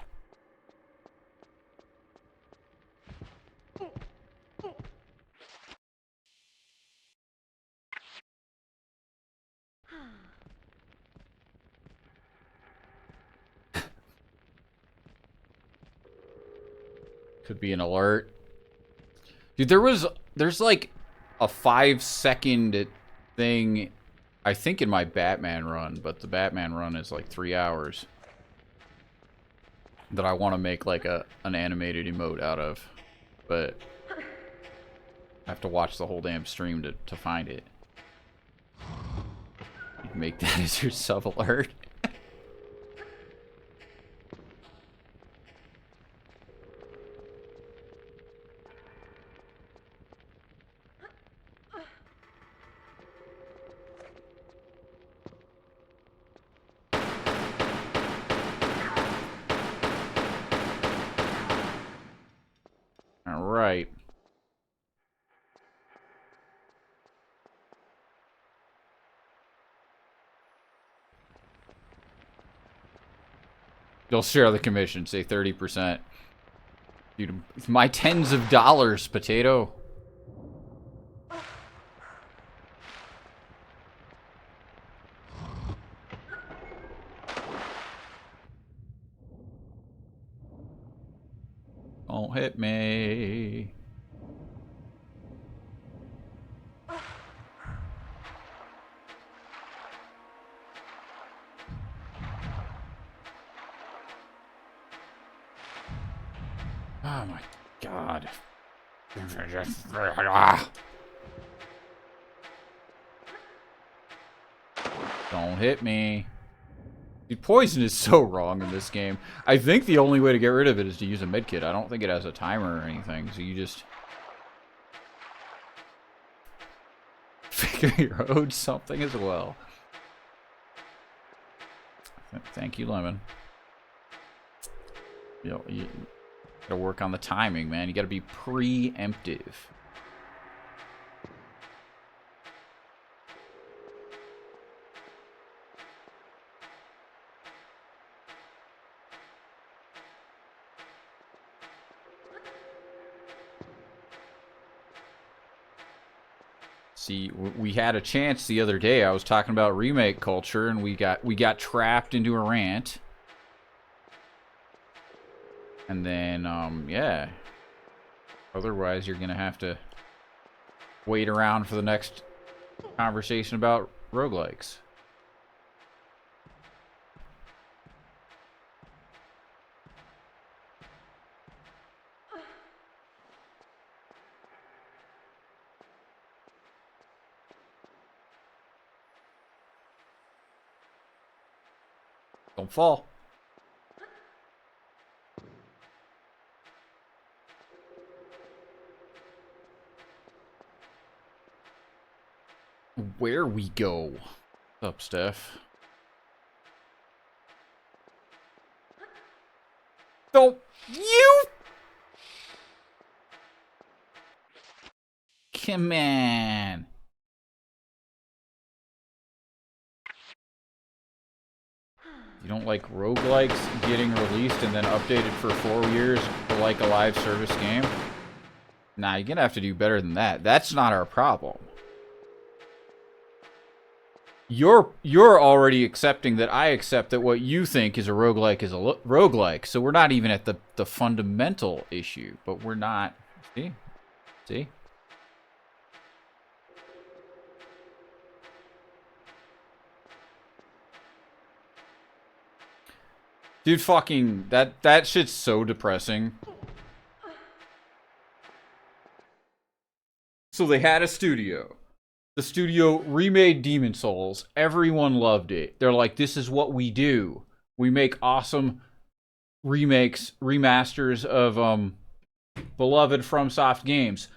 S1: Could be an alert. Dude, there's like a 5-second thing, I think, in my Batman run, but the Batman run is like 3 hours, that I want to make like an animated emote out of, but I have to watch the whole damn stream to find it. Make that as your sub alert. All right. You'll share the commission, say 30%. Dude, it's my tens of dollars, potato. Don't hit me. Oh my god. Don't hit me. Dude, poison is so wrong in this game. I think the only way to get rid of it is to use a medkit. I don't think it has a timer or anything, so you just figure your own something as well. Thank you, Lemon. You gotta work on the timing, man. You gotta be preemptive. See, we had a chance the other day. I was talking about remake culture, and we got trapped into a rant. And then, yeah. Otherwise, you're gonna have to wait around for the next conversation about roguelikes. Don't fall. Where we go? What's up, Steph? Don't you? Come on. You don't like roguelikes getting released and then updated for 4 years like a live service game? Nah, you're gonna have to do better than that. That's not our problem. You're already accepting that I accept that what you think is a roguelike is a roguelike. So we're not even at the fundamental issue, but we're not. See? See? Dude, fucking that shit's so depressing. So they had a studio. The studio remade Demon Souls. Everyone loved it. They're like, this is what we do. We make awesome remakes, remasters of beloved FromSoft games.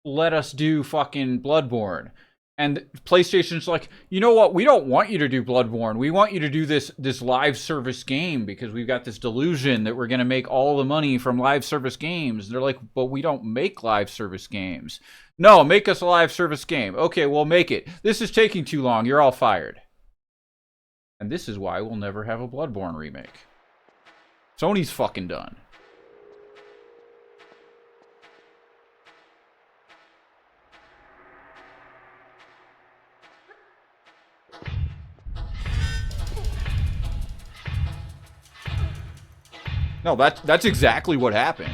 S1: Let us do fucking Bloodborne. And PlayStation's like, you know what? We don't want you to do Bloodborne. We want you to do this live service game because we've got this delusion that we're going to make all the money from live service games. They're like, but we don't make live service games. No, make us a live service game. Okay, we'll make it. This is taking too long. You're all fired. And this is why we'll never have a Bloodborne remake. Sony's fucking done. No, that's exactly what happened.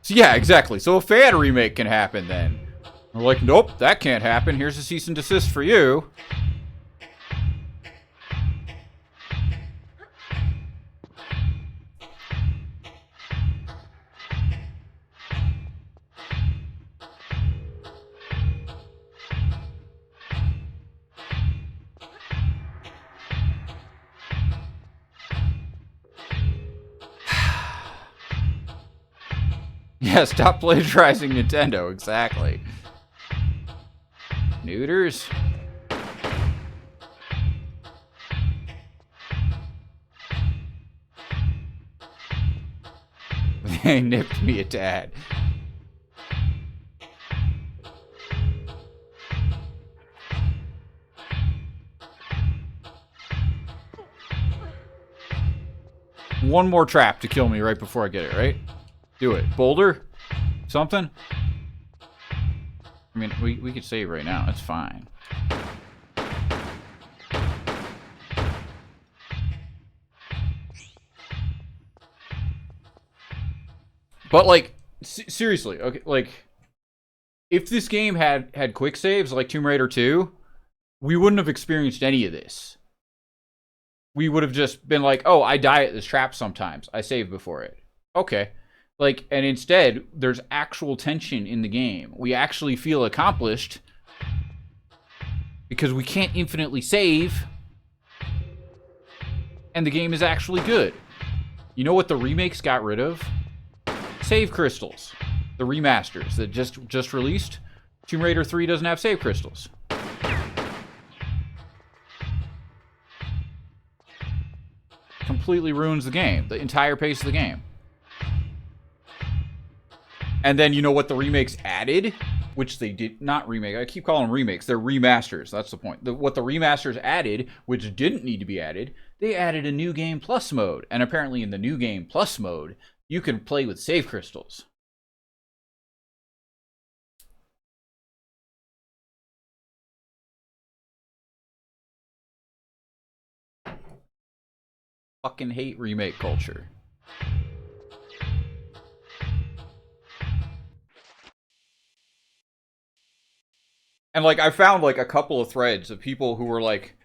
S1: So yeah, exactly. So a fan remake can happen then. We're like, nope, that can't happen. Here's a cease and desist for you. Yeah, stop plagiarizing Nintendo. Exactly. Neuters. They nipped me a tad. One more trap to kill me right before I get it, right? Do it. Boulder? Something? I mean, we could save right now. That's fine. But, like, seriously, okay, like, if this game had quick saves like Tomb Raider 2, we wouldn't have experienced any of this. We would have just been like, oh, I die at this trap sometimes. I save before it. Okay. Like, and instead, there's actual tension in the game. We actually feel accomplished because we can't infinitely save, and the game is actually good. You know what the remakes got rid of? Save crystals. The remasters that just released. Tomb Raider 3 doesn't have save crystals. Completely ruins the game, the entire pace of the game. And then you know what the remakes added? Which they did not remake. I keep calling them remakes. They're remasters. That's the point. What the remasters added, which didn't need to be added, they added a New Game Plus mode. And apparently in the New Game Plus mode, you can play with save crystals. Fucking hate remake culture. And, like, I found, like, a couple of threads of people who were, like,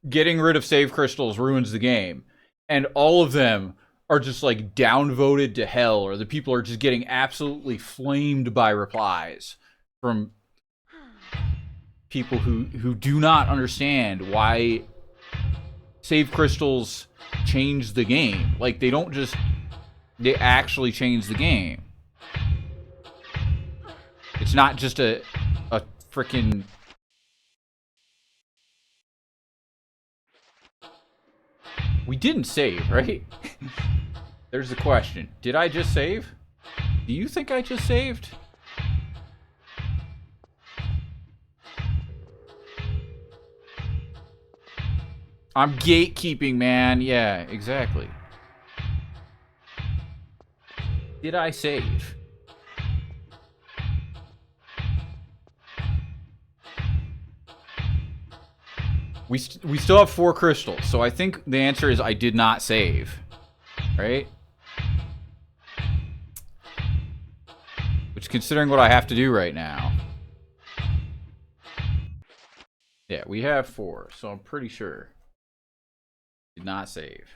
S1: getting rid of save crystals ruins the game. And all of them are just, like, downvoted to hell, or the people are just getting absolutely flamed by replies from people who do not understand why save crystals change the game. Like, they don't just... They actually change the game. It's not just a freaking... We didn't save, right? There's the question. Did I just save? Do you think I just saved? I'm gatekeeping, man. Yeah, exactly. Did I save? We still have 4 crystals, so I think the answer is I did not save. Right? Which, considering what I have to do right now... Yeah, we have 4, so I'm pretty sure. Did not save.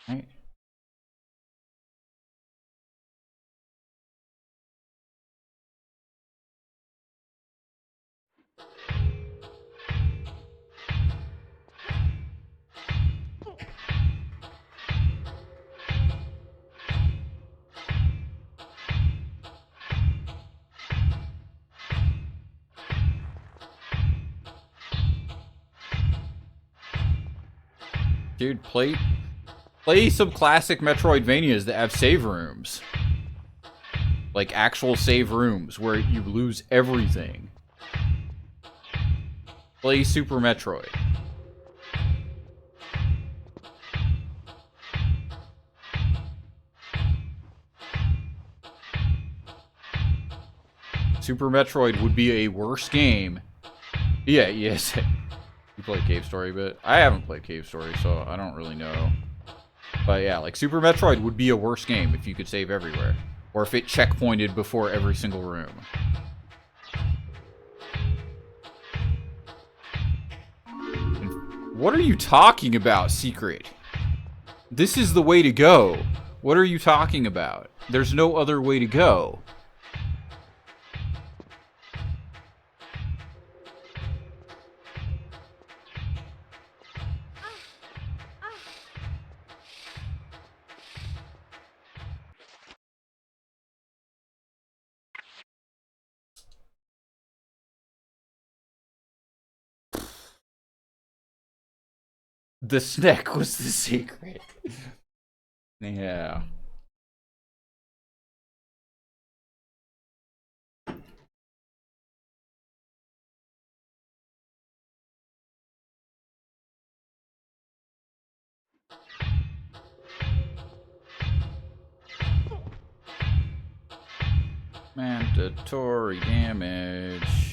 S1: Right? Dude, play some classic Metroidvanias that have save rooms. Like, actual save rooms where you lose everything. Play Super Metroid. Super Metroid would be a worse game. Yeah, yes. You played Cave Story, but I haven't played Cave Story, so I don't really know. But yeah, like, Super Metroid would be a worse game if you could save everywhere. Or if it checkpointed before every single room. What are you talking about, Secret? This is the way to go. What are you talking about? There's no other way to go. The snack was the secret. Yeah. Mandatory damage.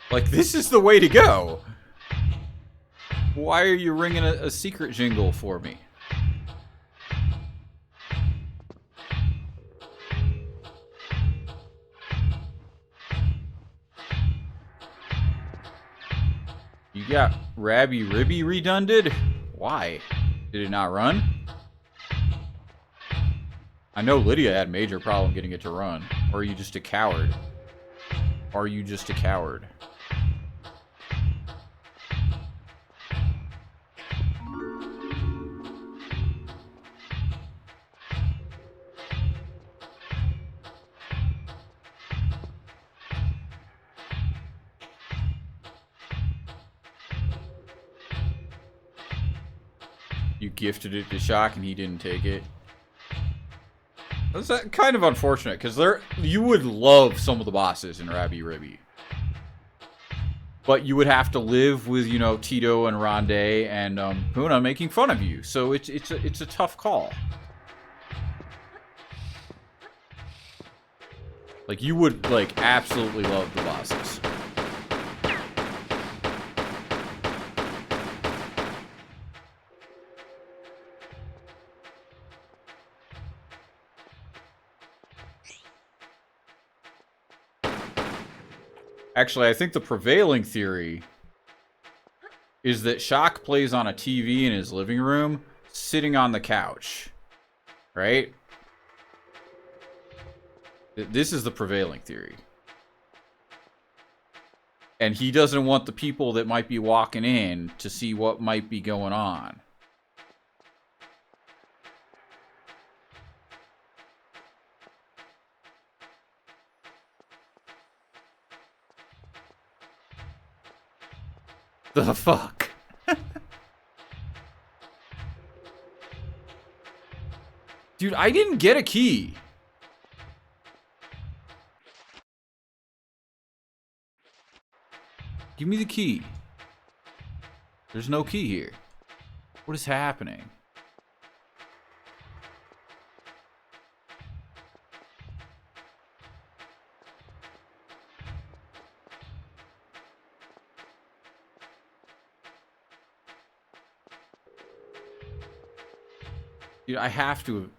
S1: Like, this is the way to go. Why are you ringing a secret jingle for me? You got Rabby Ribby redunded? Why? Did it not run? I know Lydia had major problem getting it to run. Or are you just a coward? Are you just a coward? You gifted it to Shock and he didn't take it. That's kind of unfortunate, because you would love some of the bosses in Rabby Ribby. But you would have to live with, you know, Tito and Ronde and Puna making fun of you. So it's a tough call. Like, you would, like, absolutely love the bosses. Actually, I think the prevailing theory is that Shock plays on a TV in his living room, sitting on the couch. Right? This is the prevailing theory. And he doesn't want the people that might be walking in to see what might be going on. The fuck? Dude, I didn't get a key. Give me the key. There's no key here. What is happening? Dude, I have to...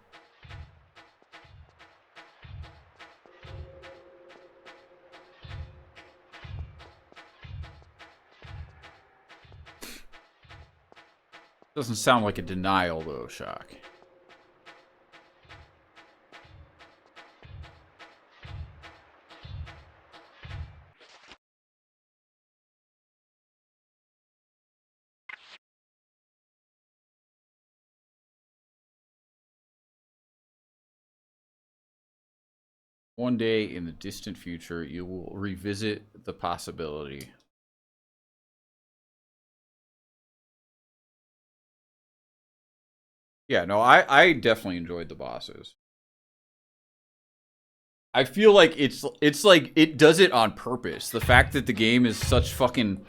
S1: Doesn't sound like a denial, though, Shock. One day in the distant future, you will revisit the possibility. Yeah, no, I definitely enjoyed the bosses. I feel like it's like it does it on purpose. The fact that the game is such fucking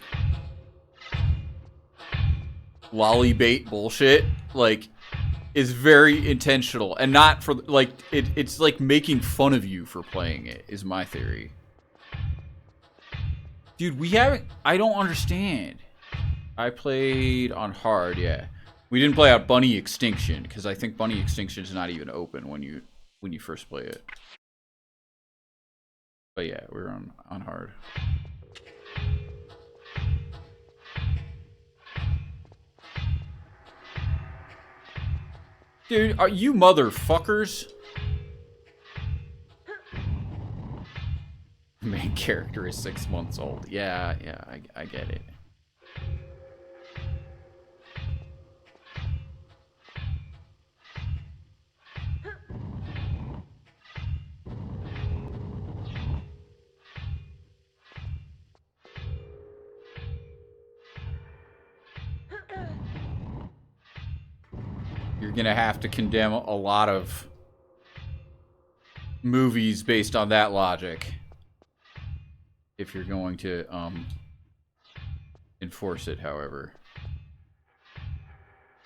S1: lolly bait bullshit, like, is very intentional and not for like it's like making fun of you for playing it, is my theory. Dude, we haven't... I don't understand. I played on hard, yeah. We didn't play out Bunny Extinction, because I think Bunny Extinction is not even open when you first play it. But yeah, we were on hard. Dude, are you motherfuckers? The main character is 6 months old. Yeah, I get it. You're gonna have to condemn a lot of movies based on that logic if you're going to enforce it, however.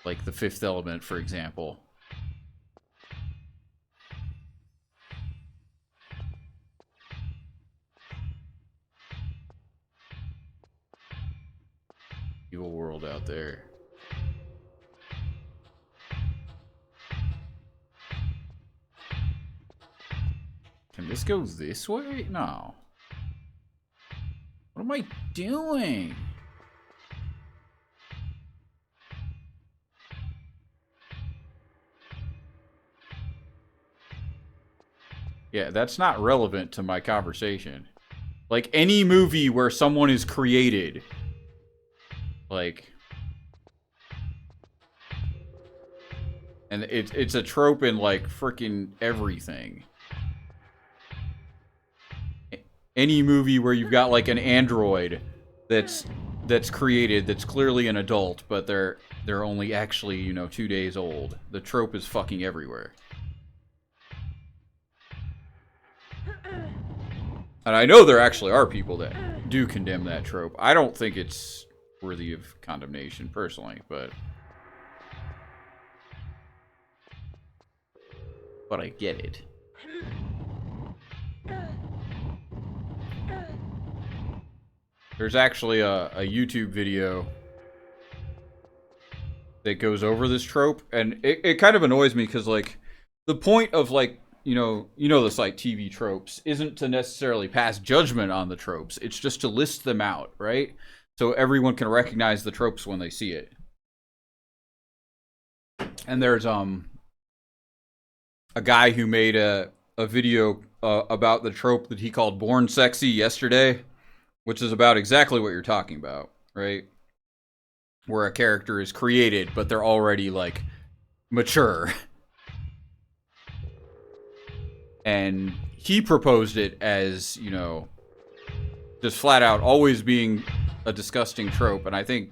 S1: Like The Fifth Element, for example. Evil world out there. Can this go this way? No. What am I doing? Yeah, that's not relevant to my conversation. Like, any movie where someone is created, like... And it's a trope in, like, freaking everything. Any movie where you've got, like, an android that's created, that's clearly an adult, but they're only actually, you know, 2 days old. The trope is fucking everywhere. And I know there actually are people that do condemn that trope. I don't think it's worthy of condemnation, personally, but I get it. There's actually a YouTube video that goes over this trope, and it kind of annoys me because, like, the point of, like, you know the site TV Tropes isn't to necessarily pass judgment on the tropes. It's just to list them out, right? so everyone can recognize the tropes when they see it. And there's a guy who made a video about the trope that he called Born Sexy yesterday, which is about exactly what you're talking about, right? Where a character is created, but they're already, like, mature. And he proposed it as, you know, just flat out always being a disgusting trope. And I think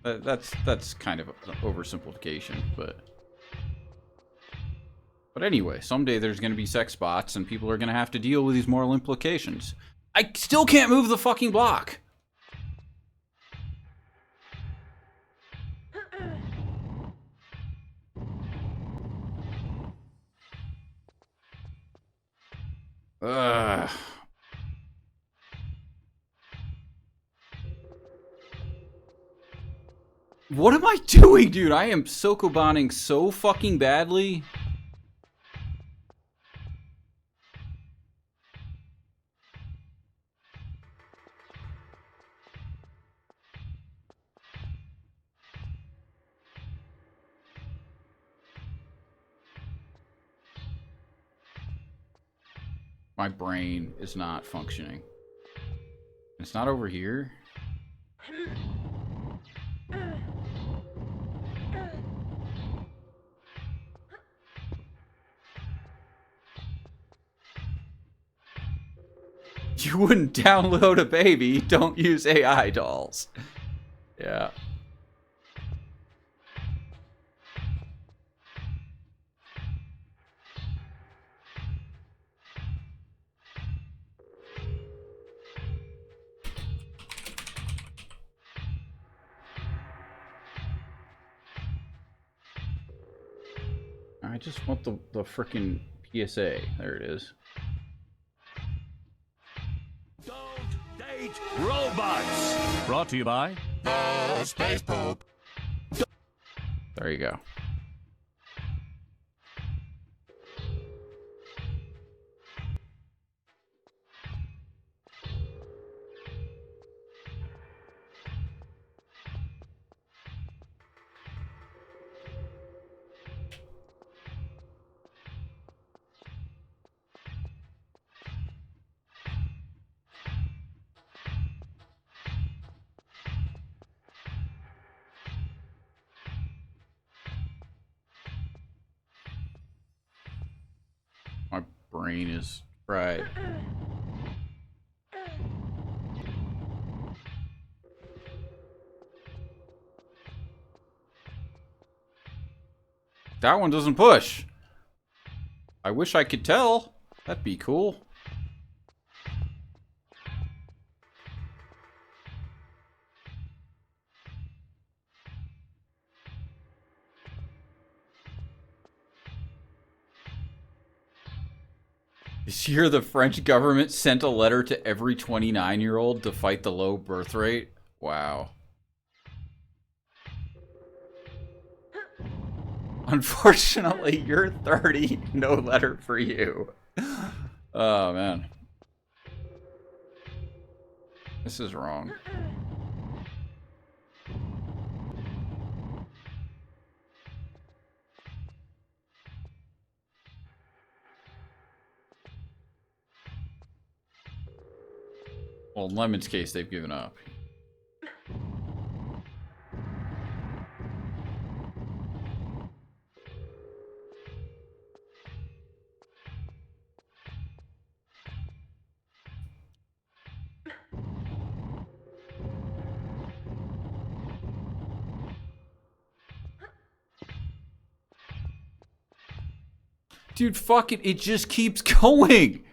S1: that's kind of an oversimplification, but anyway, someday there's going to be sex bots and people are going to have to deal with these moral implications. I still can't move the fucking block. Ugh. What am I doing, dude? I am Sokobaning so fucking badly. My brain is not functioning. It's not over here. You wouldn't download a baby. Don't use AI dolls. Yeah. I just want the frickin' PSA. There it is.
S3: Don't date robots. Brought to you by Space Pope.
S1: There you go. My brain is fried. That one doesn't push. I wish I could tell. That'd be cool. This year, the French government sent a letter to every 29-year-old to fight the low birth rate. Wow. Unfortunately, you're 30. No letter for you. Oh, man. This is wrong. Well, in Lemon's case, they've given up. Dude, fuck it. It just keeps going.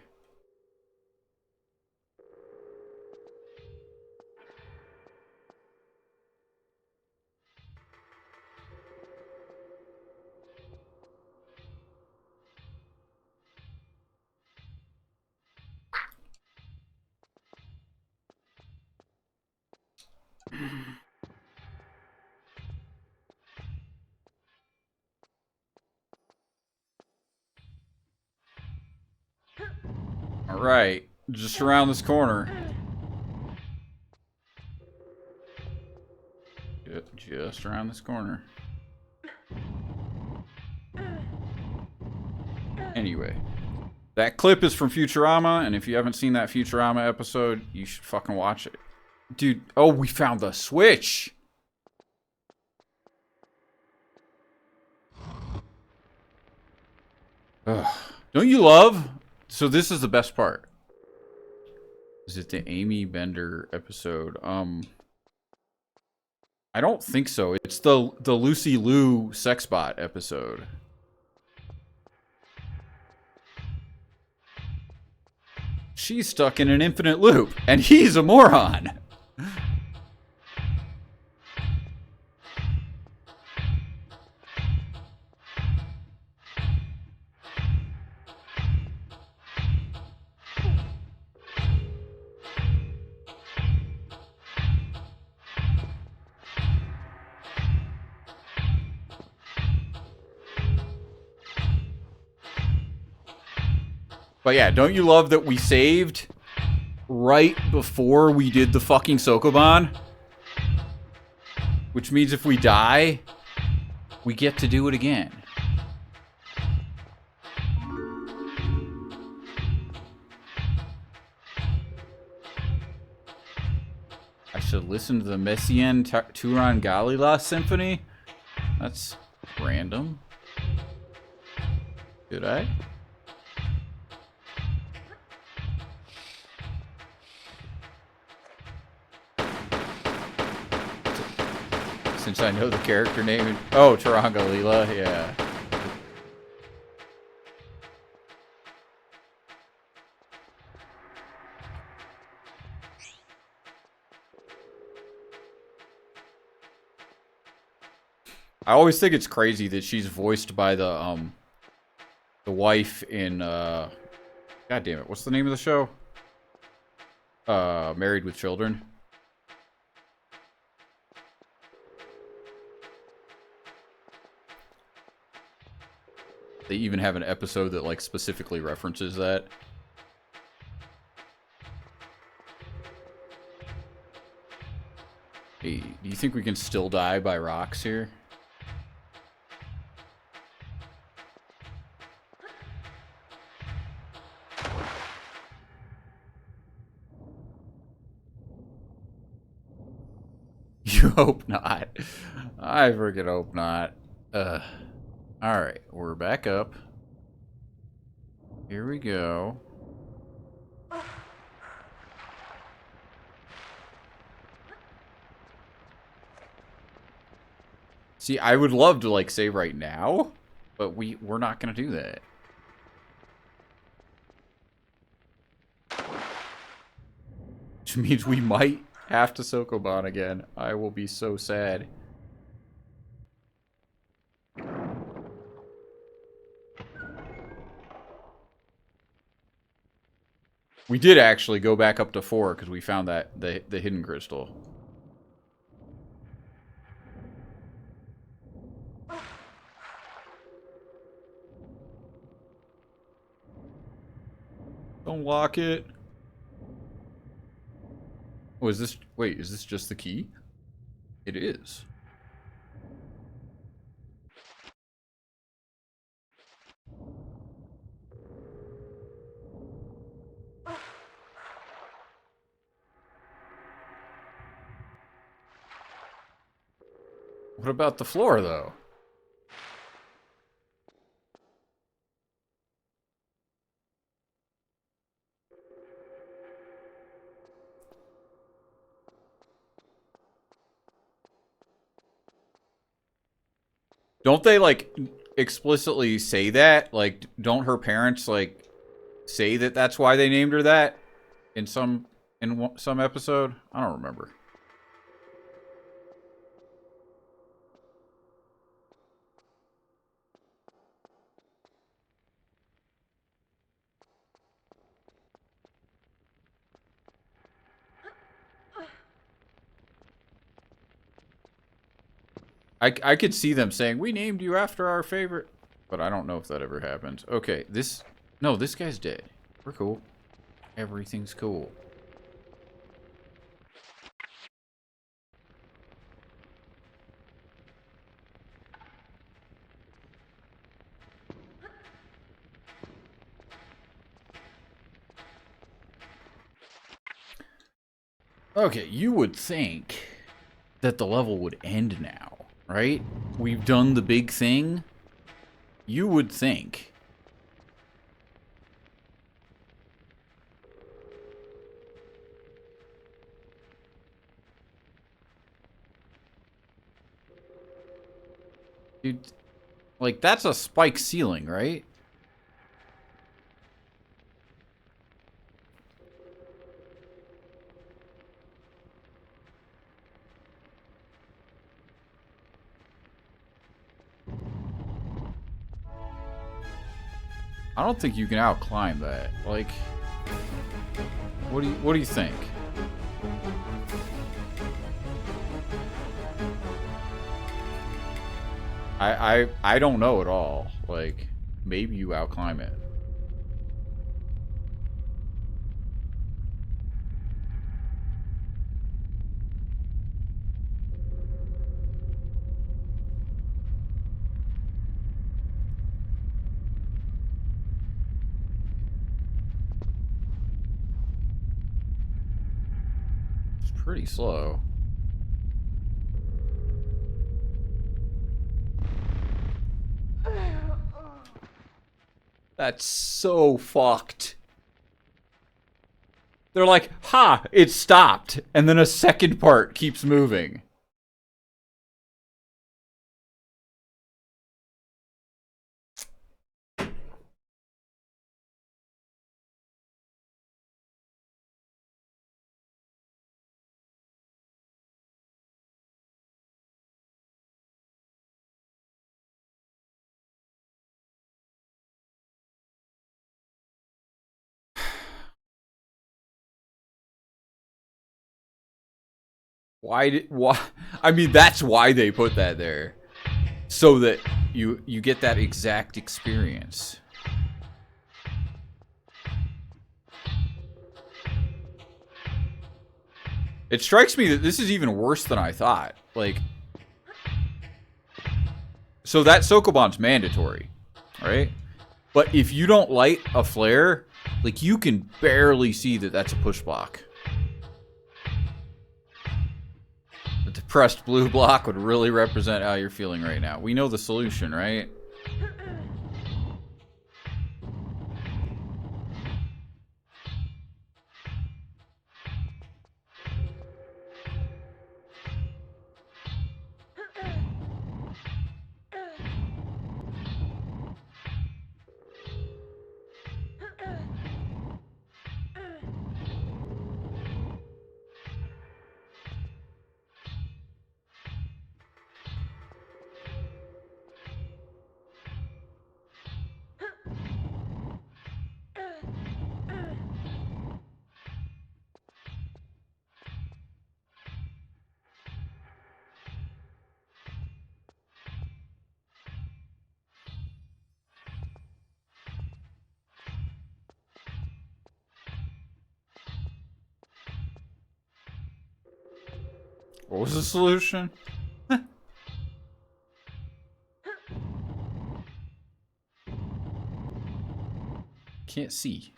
S1: All right, just around this corner. Just around this corner. Anyway. That clip is from Futurama, and if you haven't seen that Futurama episode, you should fucking watch it. Dude, oh, we found the switch! Ugh. Don't you love? So this is the best part. Is it the Amy Bender episode? I don't think so. It's the Lucy Liu Sexbot episode. She's stuck in an infinite loop, and he's a moron. But yeah, don't you love that we saved right before we did the fucking Sokoban? Which means if we die, we get to do it again. I should listen to the Messiaen Turan Galila Symphony? That's random. Did I? Since I know the character name. Oh, Taranga Leela, yeah. I always think it's crazy that she's voiced by the wife in God damn it, what's the name of the show? Married with Children. They even have an episode that, like, specifically references that. Hey, do you think we can still die by rocks here? You hope not. I freaking hope not. Alright, we're back up. Here we go. See, I would love to, like, save right now, but we're not gonna do that. Which means we might have to Sokoban again. I will be so sad. We did actually go back up to 4 because we found that the hidden crystal. Don't lock it. Oh, is this... Wait, is this just the key? It is. What about the floor, though? Don't they, like, explicitly say that? Like, don't her parents, like, say that that's why they named her that? In some episode? I don't remember. I could see them saying, we named you after our favorite. But I don't know if that ever happened. Okay, this... No, this guy's dead. We're cool. Everything's cool. Okay, you would think that the level would end now, right? We've done the big thing. You would think. Dude, like, that's a spike ceiling, right? I don't think you can outclimb that. Like, what do you think? I don't know at all. Like, maybe you outclimb it. It's pretty slow. That's so fucked. They're like, ha, it stopped. And then a second part keeps moving. Why? I mean, that's why they put that there. So that you get that exact experience. It strikes me that this is even worse than I thought. Like, so that Sokoban's mandatory, right? But if you don't light a flare, like, you can barely see that that's a push block. The depressed blue block would really represent how you're feeling right now. We know the solution, right? What was the solution? Can't see.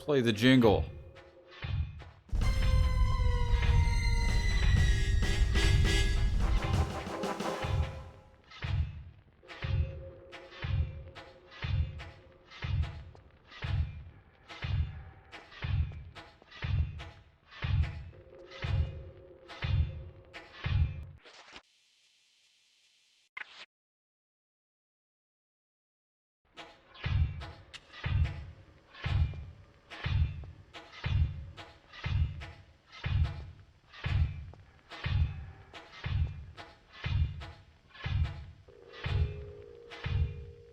S1: Play the jingle.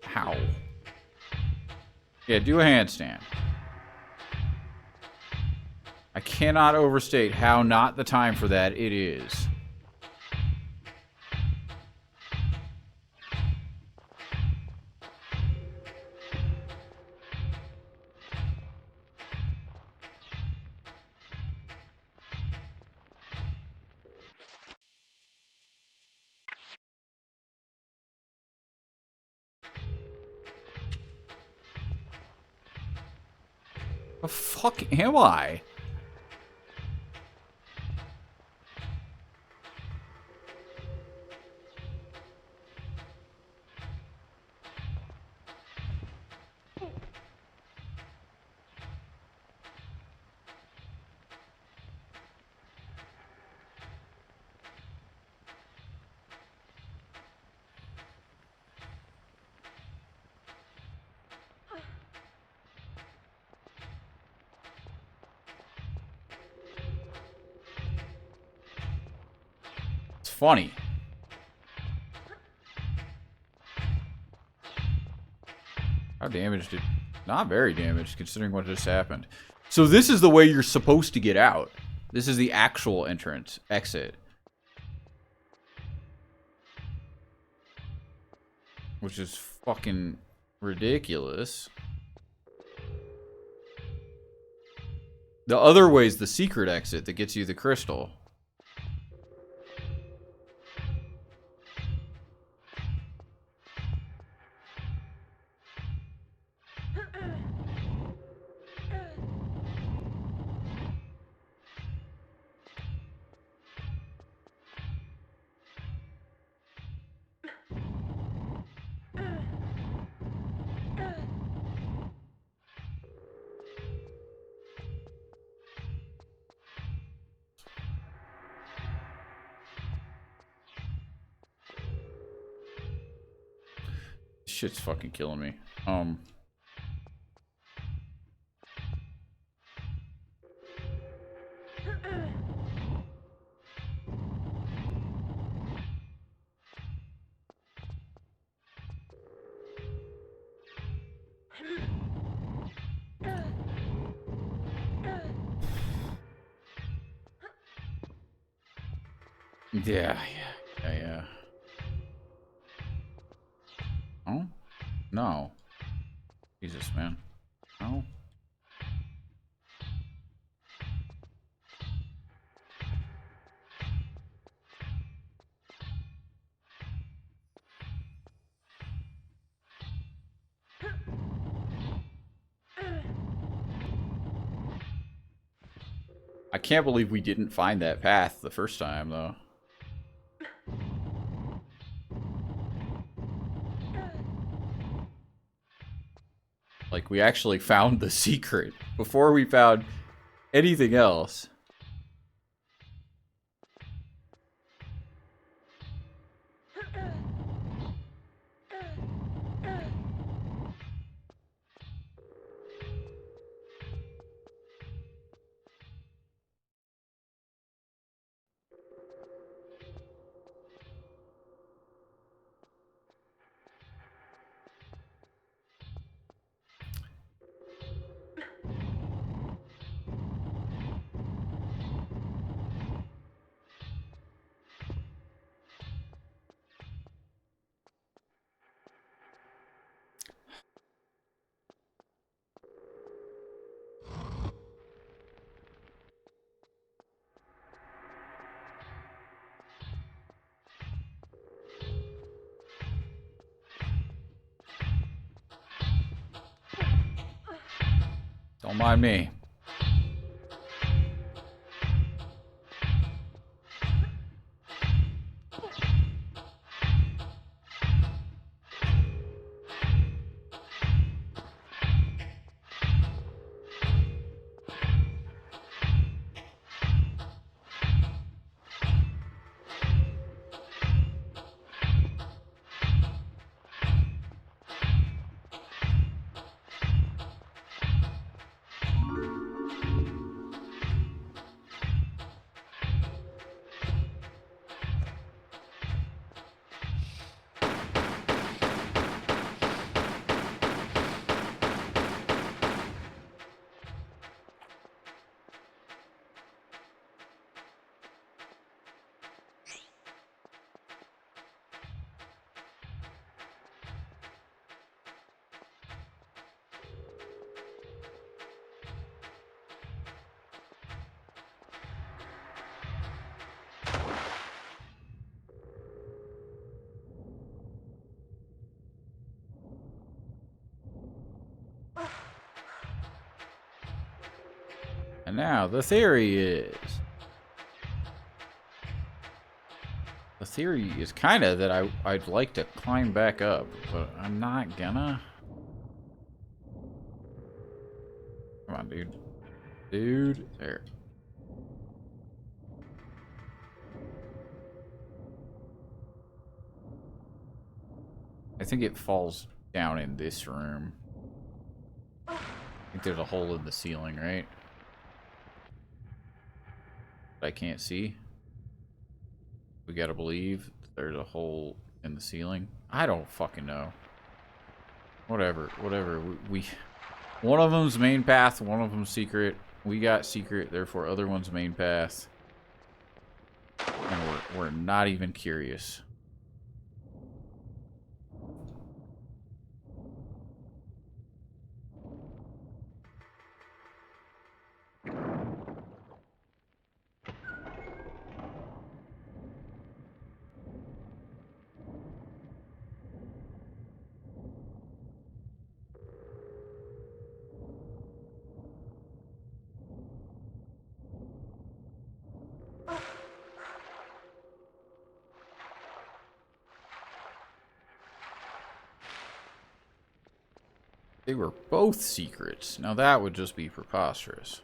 S1: How? Yeah, do a handstand. I can't. cannot overstate how not the time for that it is. The fuck am I? It's funny. How damaged it? Not very damaged, considering what just happened. So this is the way you're supposed to get out. This is the actual entrance, exit. Which is fucking ridiculous. The other way is the secret exit that gets you the crystal. Shit's fucking killing me. Yeah. Oh? No. Jesus, man. No. I can't believe we didn't find that path the first time, though. Like, we actually found the secret before we found anything else. Don't mind me. And now the theory is... The theory is kind of that I'd like to climb back up, but I'm not gonna. Come on, dude. Dude, there. I think it falls down in this room. I think there's a hole in the ceiling, right? I can't see. We gotta believe there's a hole in the ceiling. I don't fucking know. Whatever. We one of them's main path, one of them's secret. We got secret, therefore other one's main path. And we're not even curious. They were both secrets. Now that would just be preposterous.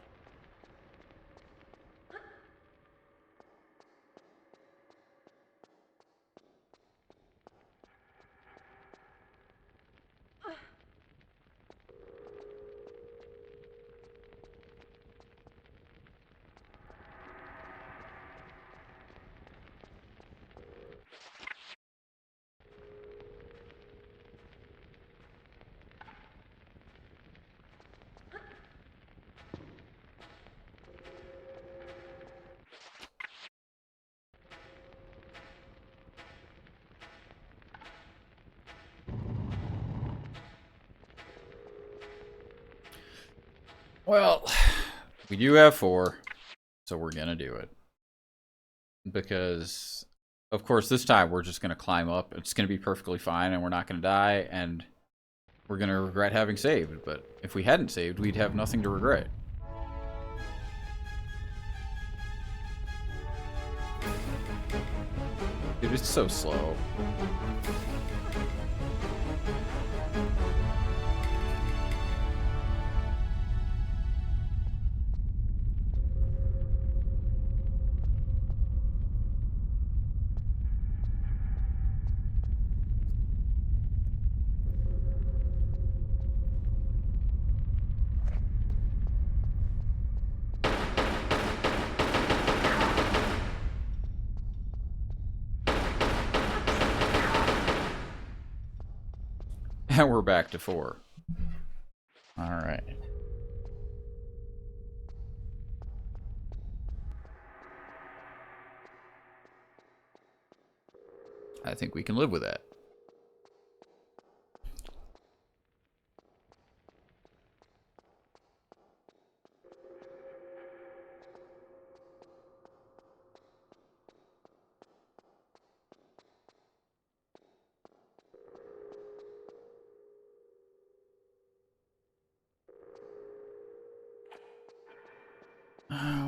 S1: Well, we do have 4, so we're gonna do it. Because, of course, this time we're just gonna climb up. It's gonna be perfectly fine, and we're not gonna die, and we're gonna regret having saved. But if we hadn't saved, we'd have nothing to regret. Dude, it's so slow. And we're back to 4. Alright. I think we can live with that.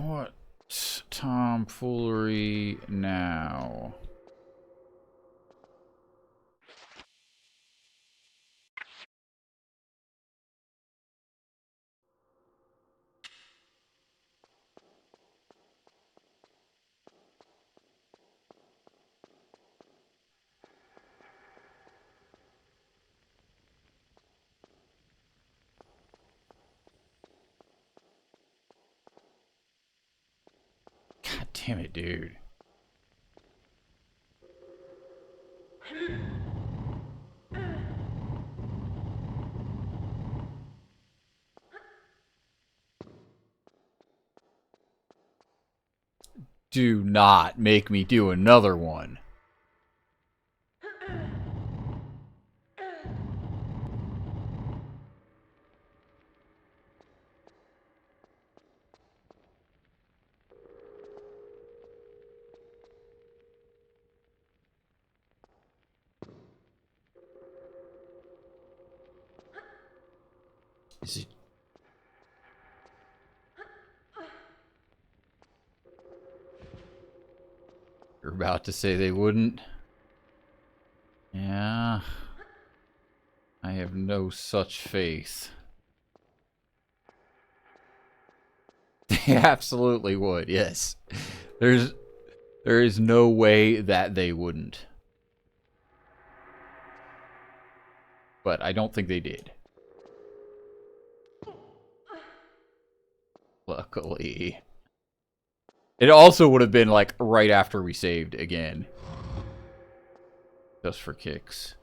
S1: What tomfoolery now? God damn it, dude. Do not make me do another one. Is it... You're about to say they wouldn't? Yeah. I have no such faith. They absolutely would, yes. There is no way that they wouldn't. But I don't think they did. Luckily. It also would have been like right after we saved again. Just for kicks.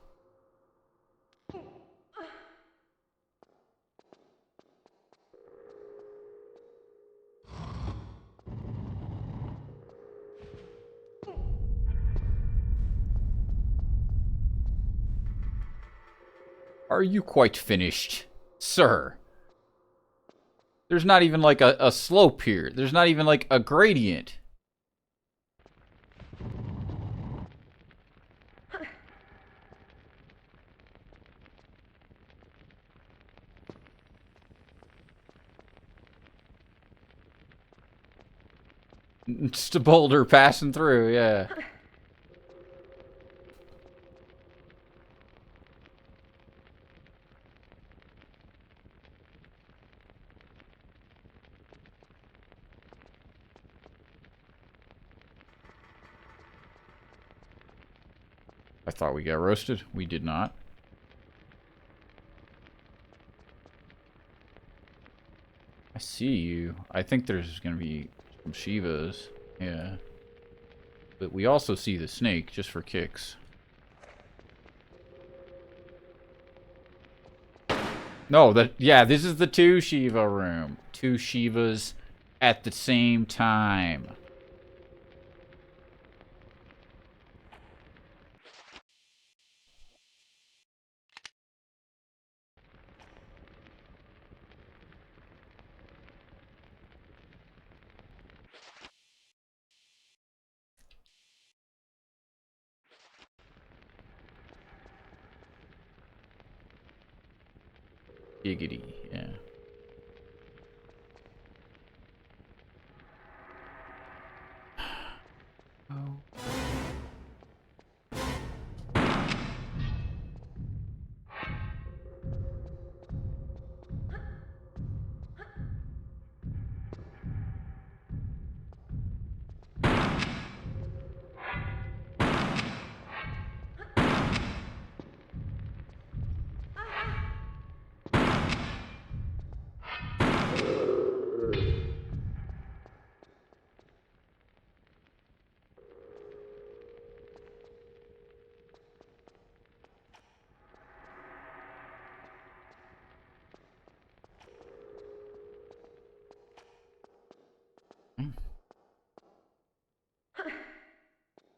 S1: Are you quite finished, sir? There's not even like a slope here. There's not even like a gradient. Just a boulder passing through, yeah. I thought we got roasted. We did not. I see you. I think there's going to be some Shivas. Yeah. But we also see the snake, just for kicks. No, yeah, this is the 2 Shiva room. 2 Shivas at the same time. Giggity, yeah. Oh.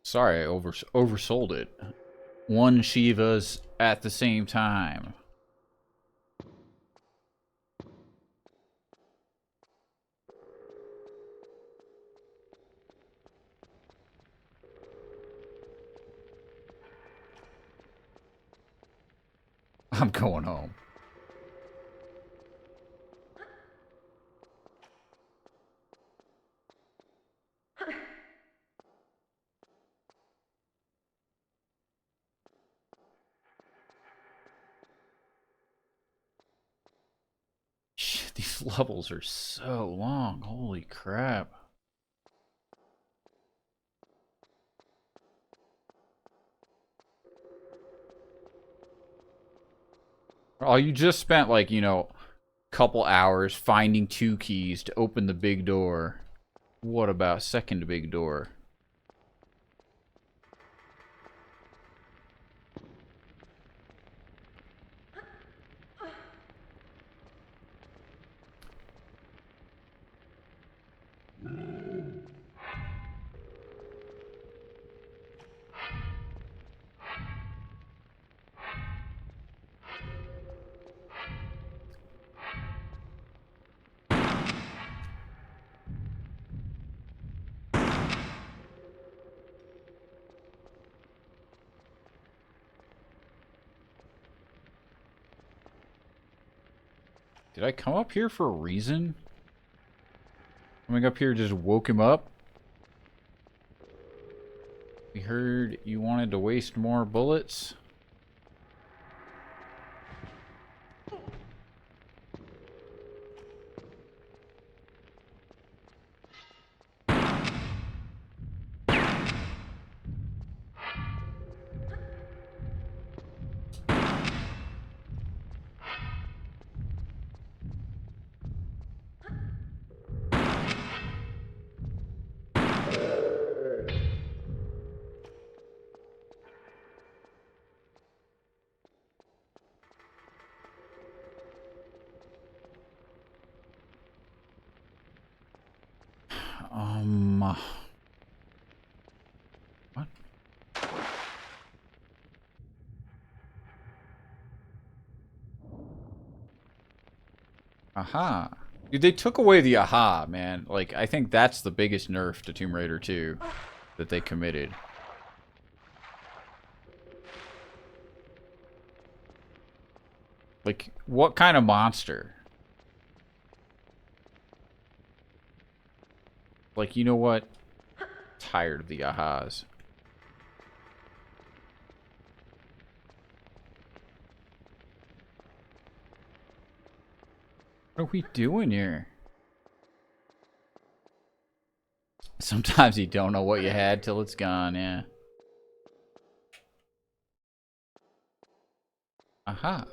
S1: Sorry, I oversold it. 1 Shivas at the same time. I'm going home. Shit, these levels are so long. Holy crap. Oh, you just spent like, you know, couple hours finding 2 keys to open the big door. What about second big door? Did I come up here for a reason? Coming up here just woke him up? We heard you wanted to waste more bullets. What? Aha. Dude, they took away the aha, man. Like, I think that's the biggest nerf to Tomb Raider 2 that they committed. Like, what kind of monster? Like, you know what? Tired of the ahas. What are we doing here? Sometimes you don't know what you had till it's gone, yeah. Aha.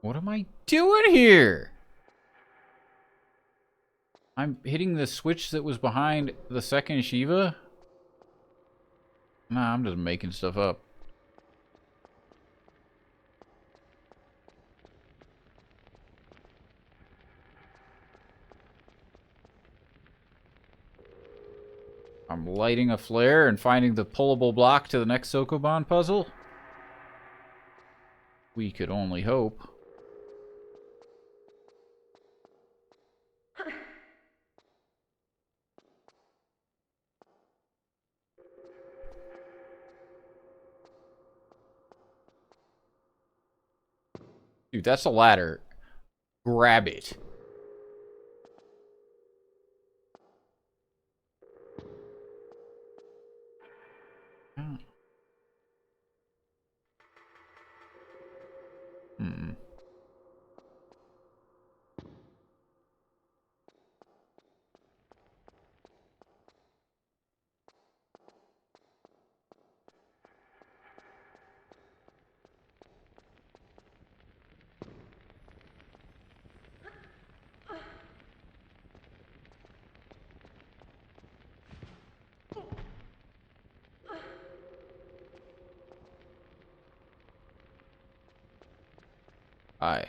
S1: What am I doing here? I'm hitting the switch that was behind the second Shiva? Nah, I'm just making stuff up. I'm lighting a flare and finding the pullable block to the next Sokoban puzzle. We could only hope. Dude, that's a ladder. Grab it. Oh. Hmm. Aye.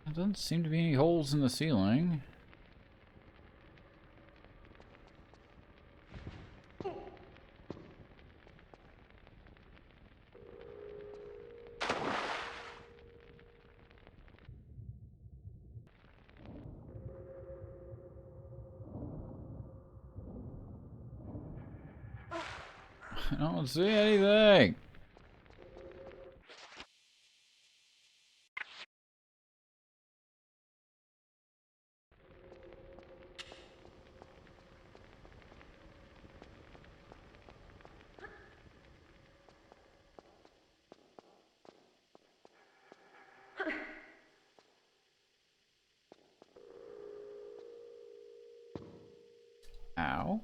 S1: There doesn't seem to be any holes in the ceiling. I don't see anything. Ow.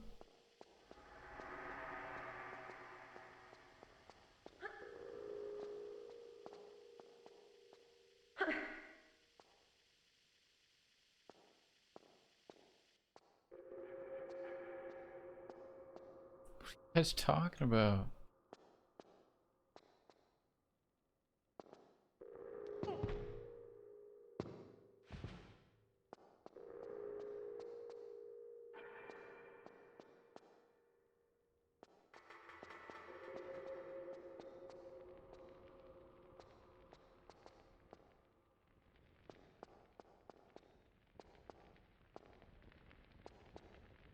S1: What are you guys talking about?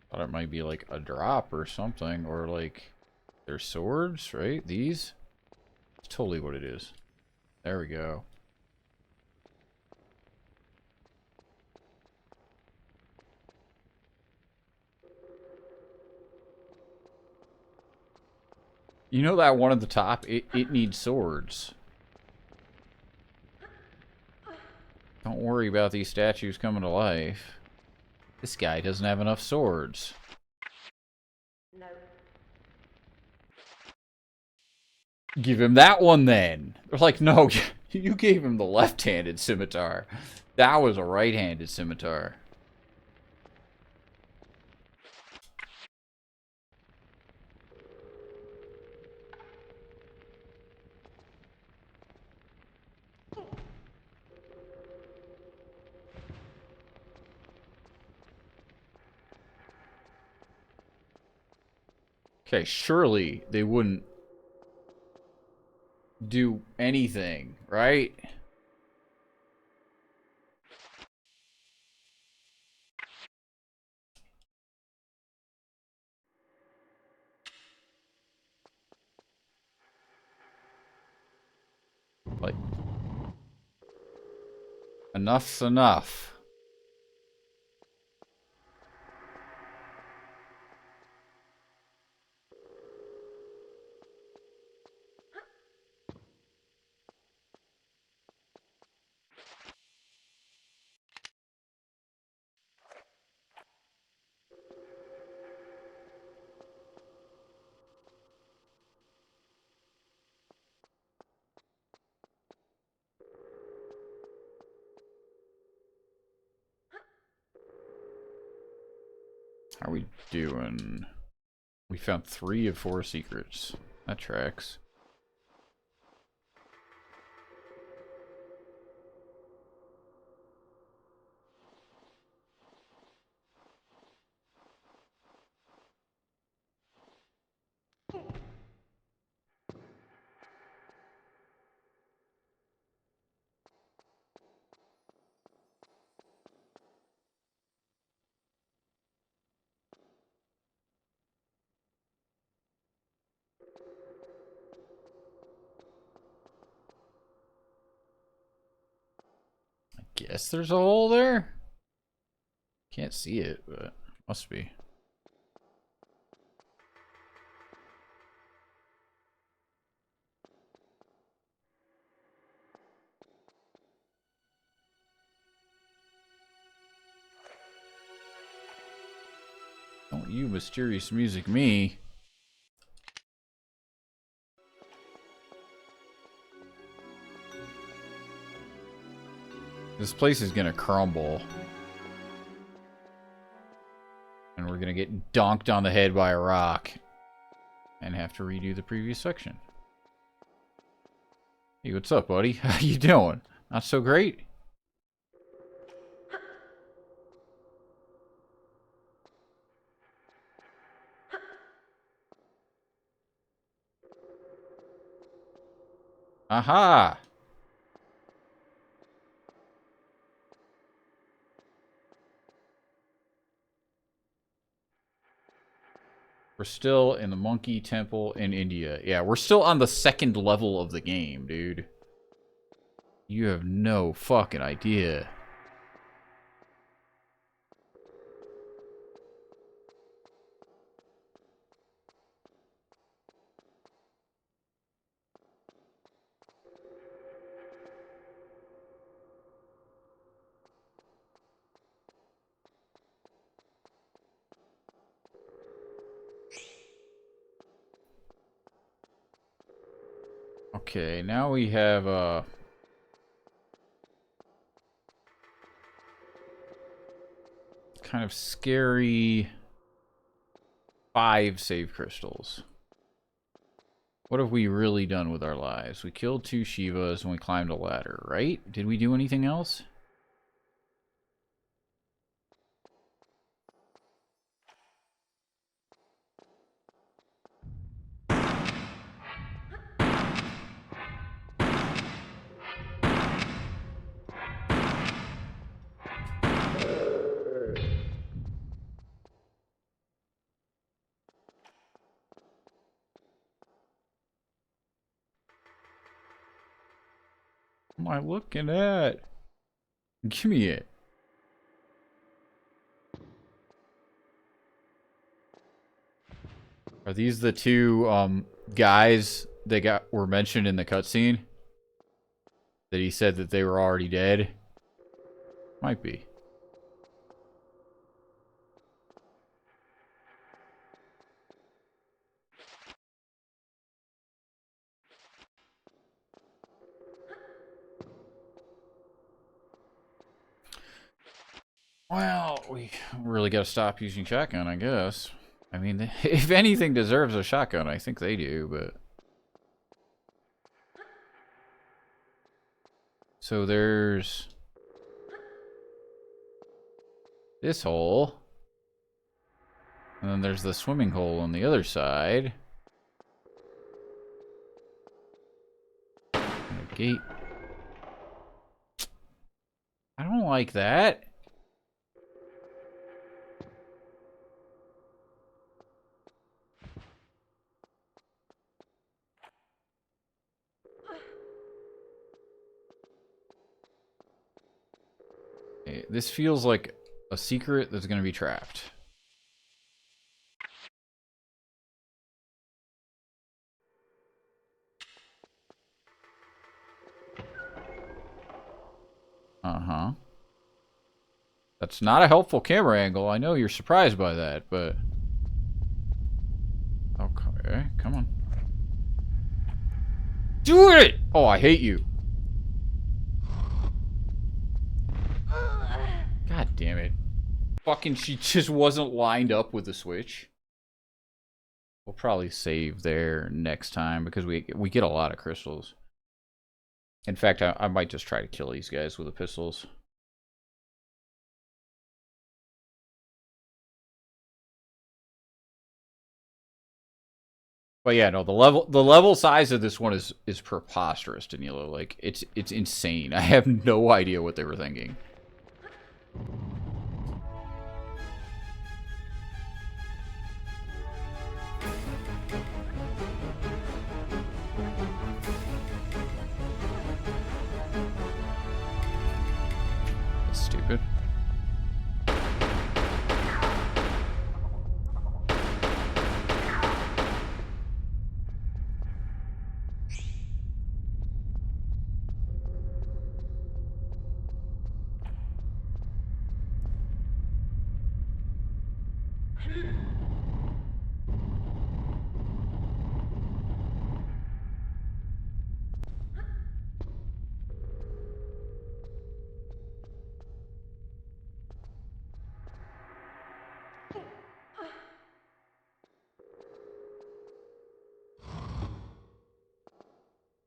S1: Thought it might be like a drop or something, or like their swords, right? These? It's totally what it is. There we go. You know that one at the top? It needs swords. Don't worry about these statues coming to life. This guy doesn't have enough swords.
S2: No.
S1: Give him that one then. They're like, no, you gave him the left-handed scimitar. That was a right-handed scimitar. Okay, surely they wouldn't do anything, right? Like, enough's enough. How are we doing? We found 3 of 4 secrets. That tracks. I guess there's a hole there? Can't see it, but must be. Don't you mysterious music me. This place is gonna crumble. And we're gonna get donked on the head by a rock. And have to redo the previous section. Hey, what's up, buddy? How you doing? Not so great? Aha! We're still in the Monkey Temple in India. Yeah, we're still on the 2nd level of the game, dude. You have no fucking idea. Okay, now we have kind of scary 5 save crystals. What have we really done with our lives? We killed 2 Shivas and we climbed a ladder, right? Did we do anything else? am I looking at? Give me it. Are these the two guys that were mentioned in the cutscene? That he said that they were already dead? Might be. Well, we really got to stop using shotgun, I guess. I mean, if anything deserves a shotgun, I think they do, but... So there's... this hole. And then there's the swimming hole on the other side. And a gate. I don't like that. Okay, this feels like a secret that's going to be trapped. Uh-huh. That's not a helpful camera angle. I know you're surprised by that, but... okay, come on. Do it! Oh, I hate you. God damn it. Fucking, she just wasn't lined up with the switch. We'll probably save there next time because we get a lot of crystals. In fact, I might just try to kill these guys with the pistols. But yeah, no, the level size of this one is preposterous, Danilo. Like it's insane. I have no idea what they were thinking. That's stupid.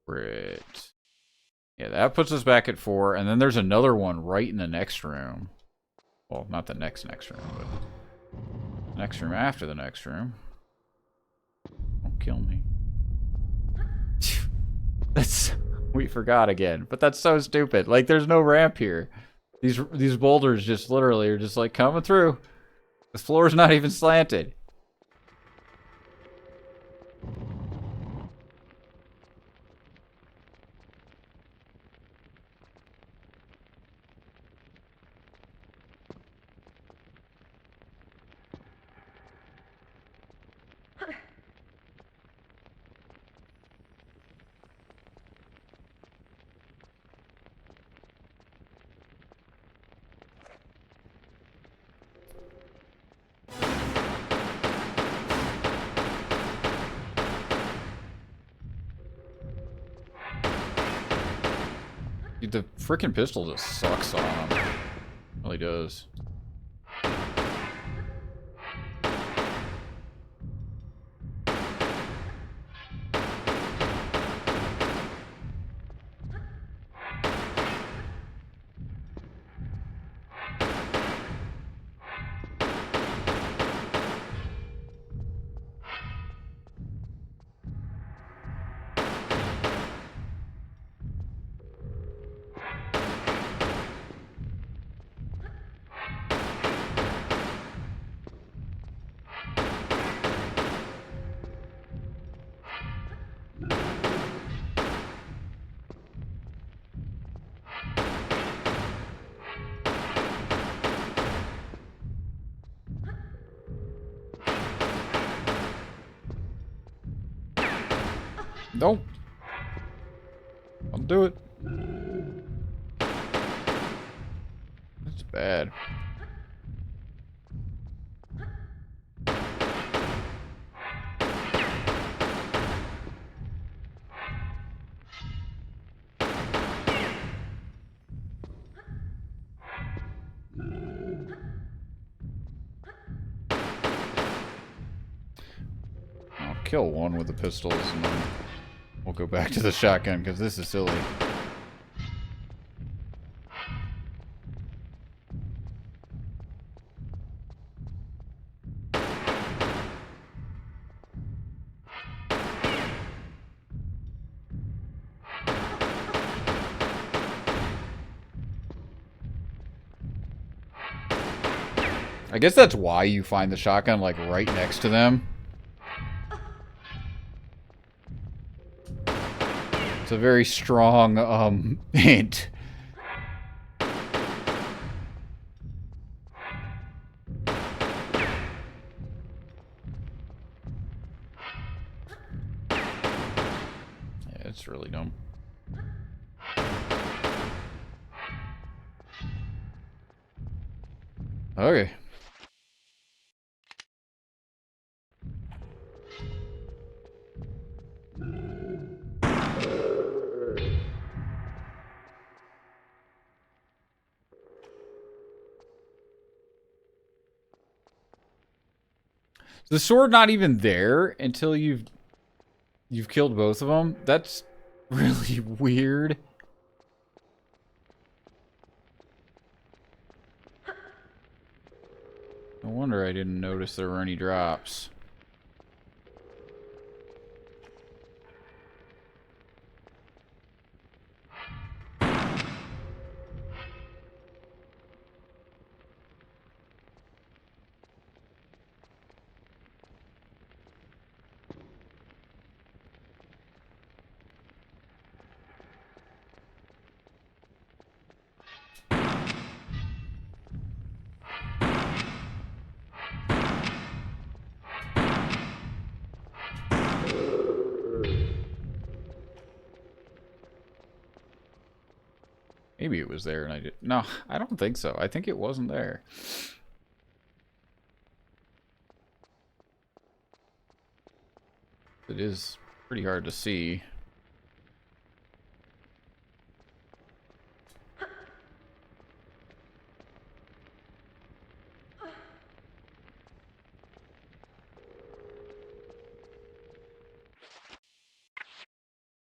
S1: Right. Yeah, that puts us back at 4, and then there's another one right in the next room. Well, not the next room, but the next room after the next room. Don't kill me. That's... we forgot again, but that's so stupid. Like, there's no ramp here. These boulders just literally are just like coming through. The floor's not even slanted. Dude, the freaking pistol just sucks on him. It really does. Nope. I'll do it. That's bad. I'll kill one with the pistols and then we'll go back to the shotgun because this is silly. I guess that's why you find the shotgun, like, right next to them. It's a very strong, hint. Yeah, it's really dumb. Okay. The sword not even there until you've killed both of them? That's really weird. No wonder I didn't notice there were any drops. Maybe it was there and I did. No, I don't think so. I think it wasn't there. It is pretty hard to see.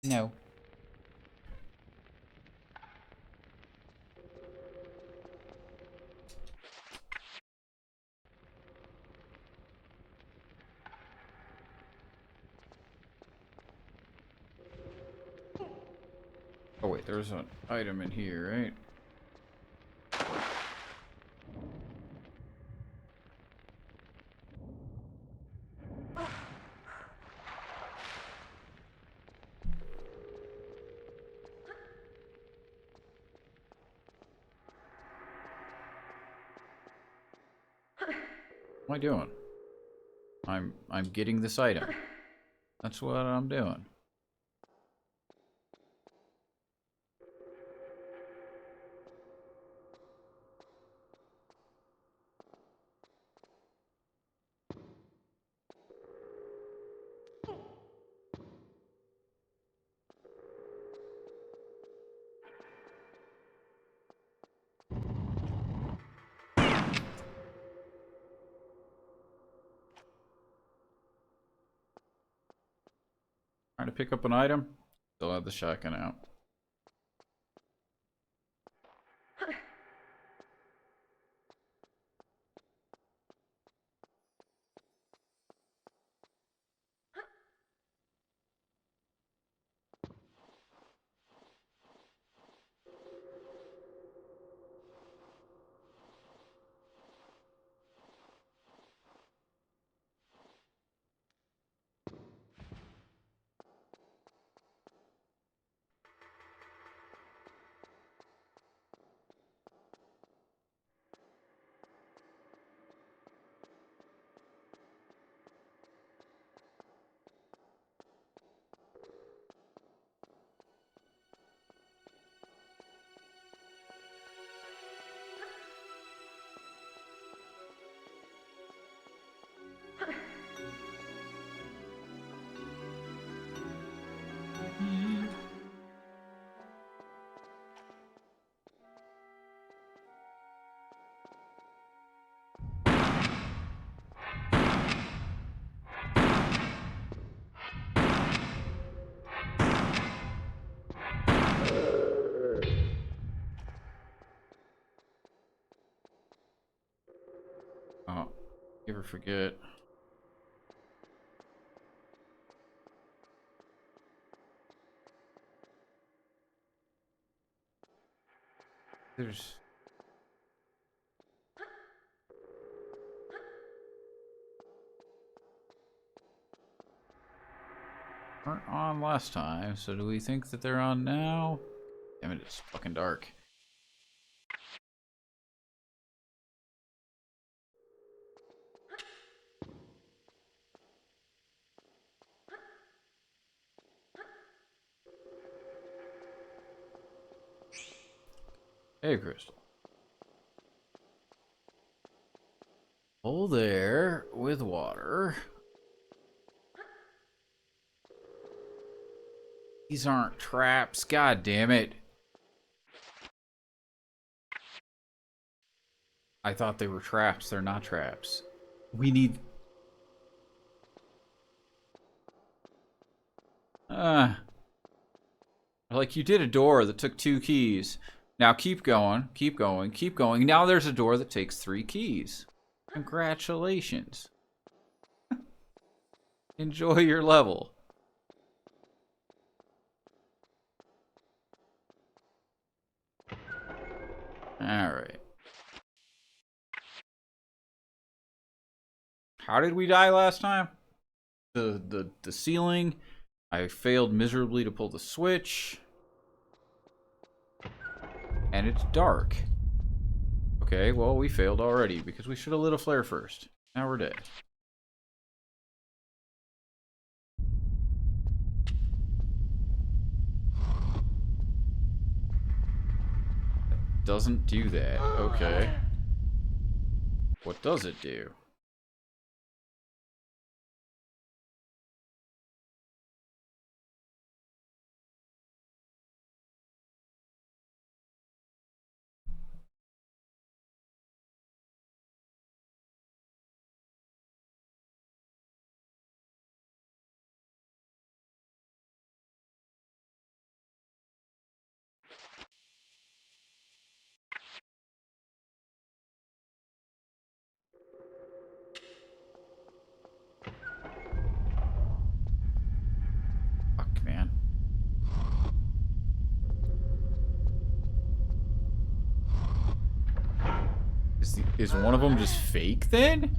S1: No. Oh wait, there's an item in here, right? What am I doing? I'm getting this item. That's what I'm doing. Trying to pick up an item. Still have the shotgun out. ever forget. There's... weren't on last time, so do we think that they're on now? Damn it, it's fucking dark. Hey, Crystal. Hole there with water. These aren't traps. God damn it. I thought they were traps. They're not traps. We need... like, you did a door that took 2 keys. Now keep going, keep going, keep going. Now there's a door that takes 3 keys. Congratulations. Enjoy your level. Alright. How did we die last time? The ceiling. I failed miserably to pull the switch. And it's dark. Okay, well, we failed already because we should have lit a flare first. Now we're dead. Doesn't do that. Okay. What does it do? Fuck, man. Is one of them just fake then?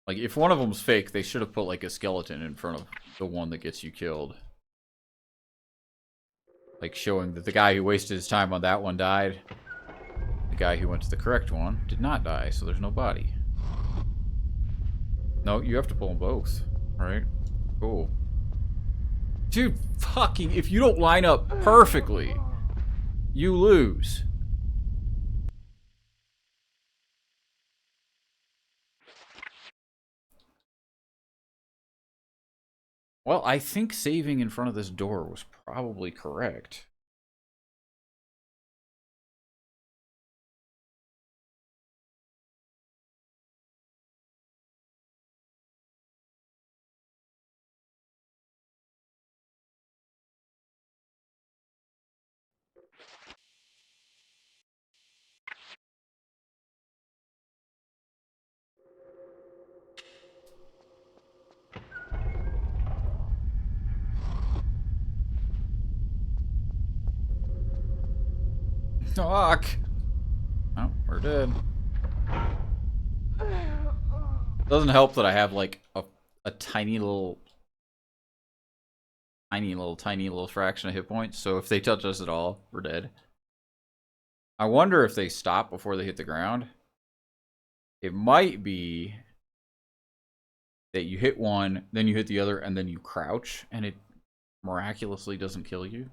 S1: Like, if one of them's fake, they should have put, like, a skeleton in front of the one that gets you killed. Like, showing that the guy who wasted his time on that one died. The guy who went to the correct one did not die, so there's no body. No, you have to pull them both. Right? Cool. Dude, fucking, if you don't line up perfectly, you lose. Well, I think saving in front of this door was probably correct. Fuck! Oh, we're dead. Doesn't help that I have like a tiny little fraction of hit points, so if they touch us at all, we're dead. I wonder if they stop before they hit the ground. It might be that you hit one, then you hit the other, and then you crouch, and it miraculously doesn't kill you.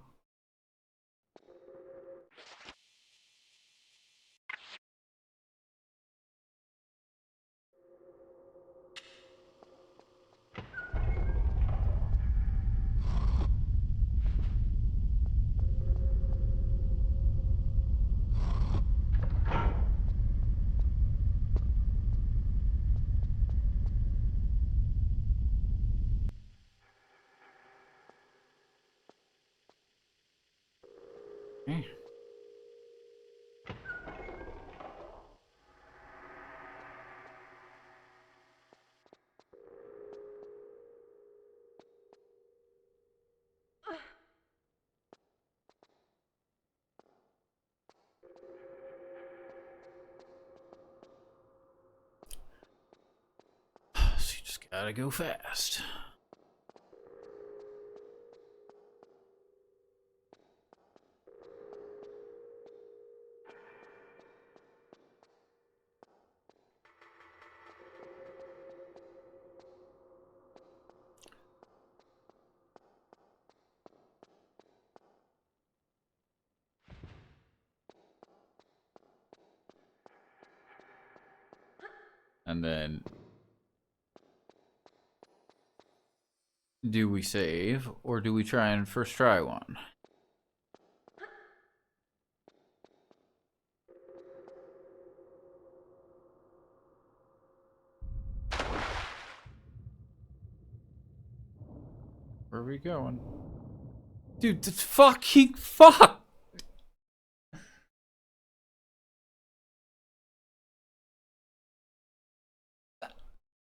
S1: Eh. So you just gotta go fast. And then do we save or do we try and first try one? Where are we going? Dude, this fucking fuck!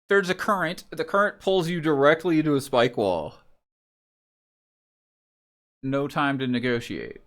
S1: There's a current. The current pulls you directly into a spike wall. No time to negotiate.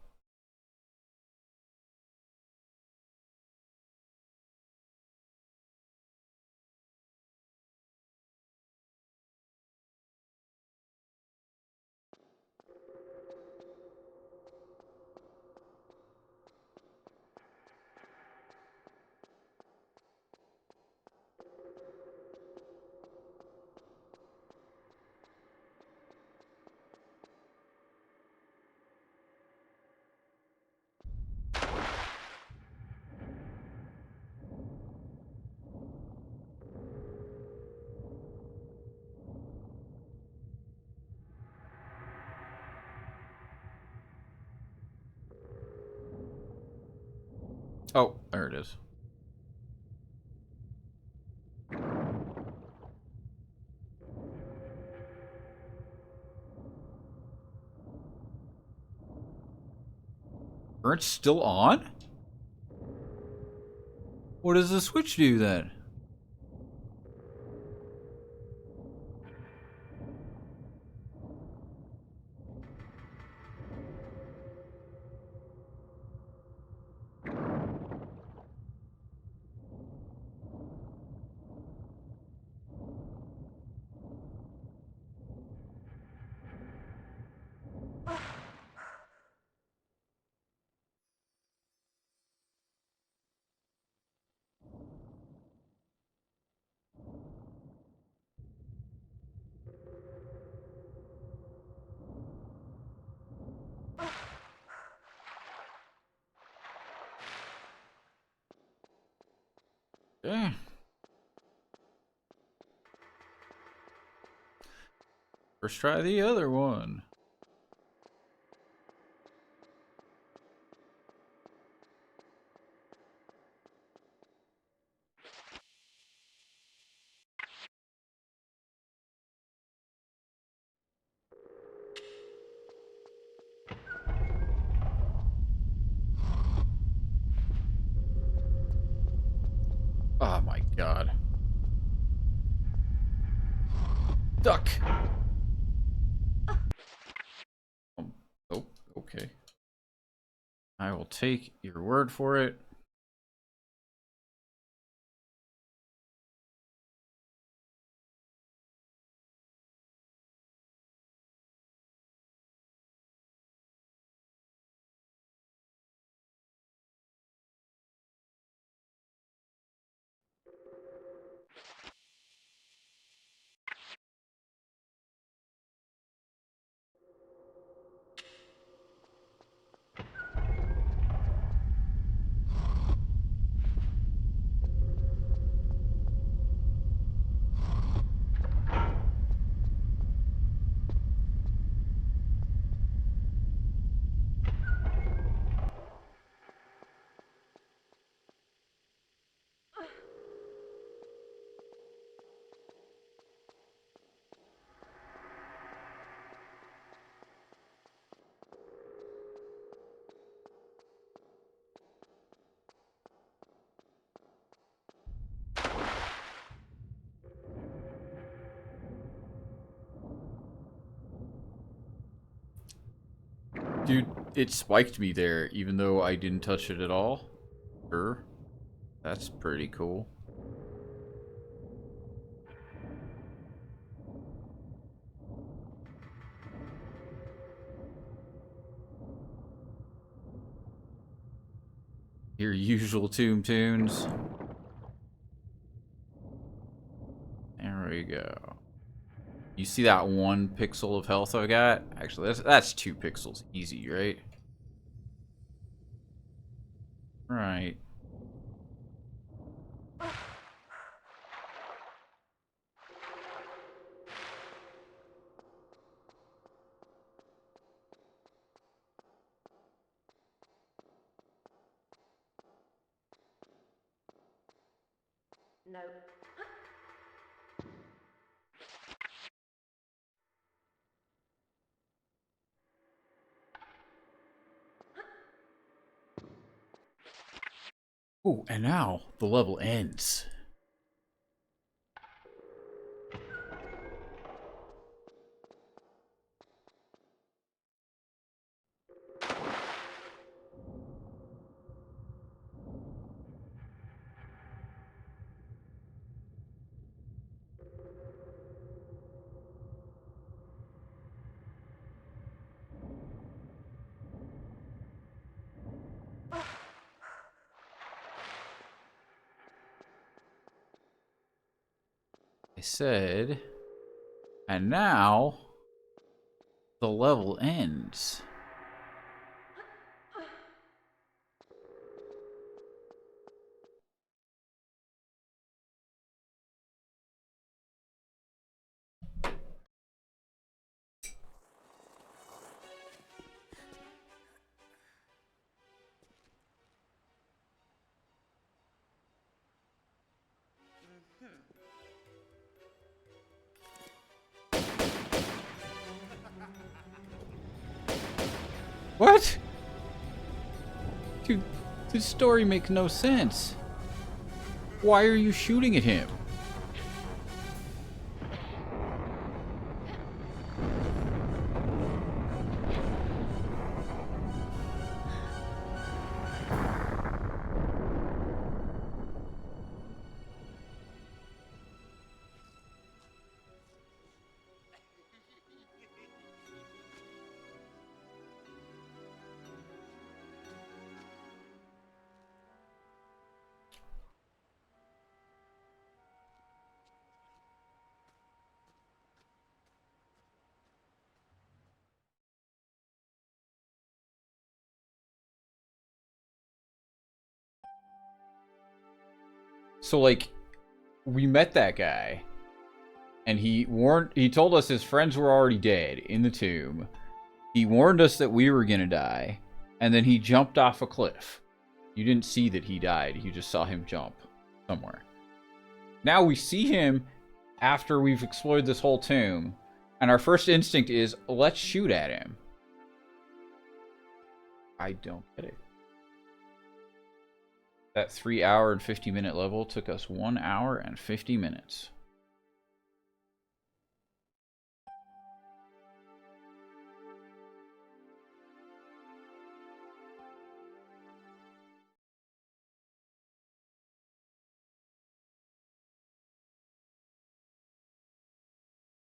S1: Oh, there it is. Current's still on? What does the switch do then? Yeah. First try the other one. Oh my god. Duck! Oh, okay. I will take your word for it. Dude, it spiked me there, even though I didn't touch it at all. Sure. That's pretty cool. Your usual Tomb Tunes. There we go. You see that 1 pixel of health I got? Actually, that's 2 pixels. Easy, right? Right.
S2: No.
S1: Ooh, and now the level ends. I said, and now the level ends. What? Dude, this story makes no sense. Why are you shooting at him? So, like, we met that guy, and he told us his friends were already dead in the tomb. He warned us that we were gonna die, and then he jumped off a cliff. You didn't see that he died, you just saw him jump somewhere. Now we see him after we've explored this whole tomb, and our first instinct is, let's shoot at him. I don't get it. That 3 hour and 50-minute level took us 1 hour and 50 minutes.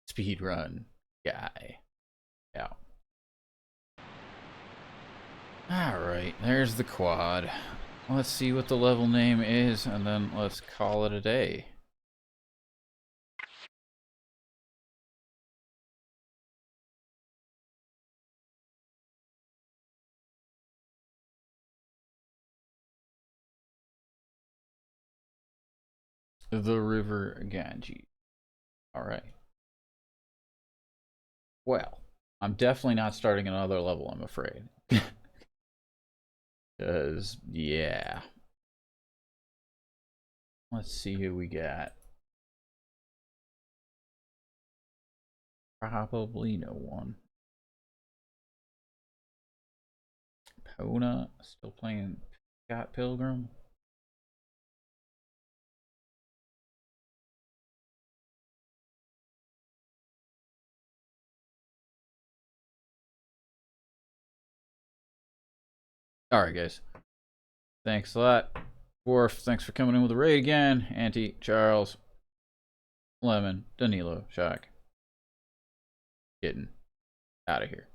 S1: Speed run guy. Yeah. Alright, there's the quad. Let's see what the level name is, and then let's call it a day. The River Ganges. Alright. Well, I'm definitely not starting another level, I'm afraid. Because, yeah. Let's see who we got. Probably no one. Pona, still playing Scott Pilgrim. Alright, guys. Thanks a lot. Dwarf, thanks for coming in with the raid again. Auntie, Charles, Lemon, Danilo, Shock. Getting out of here.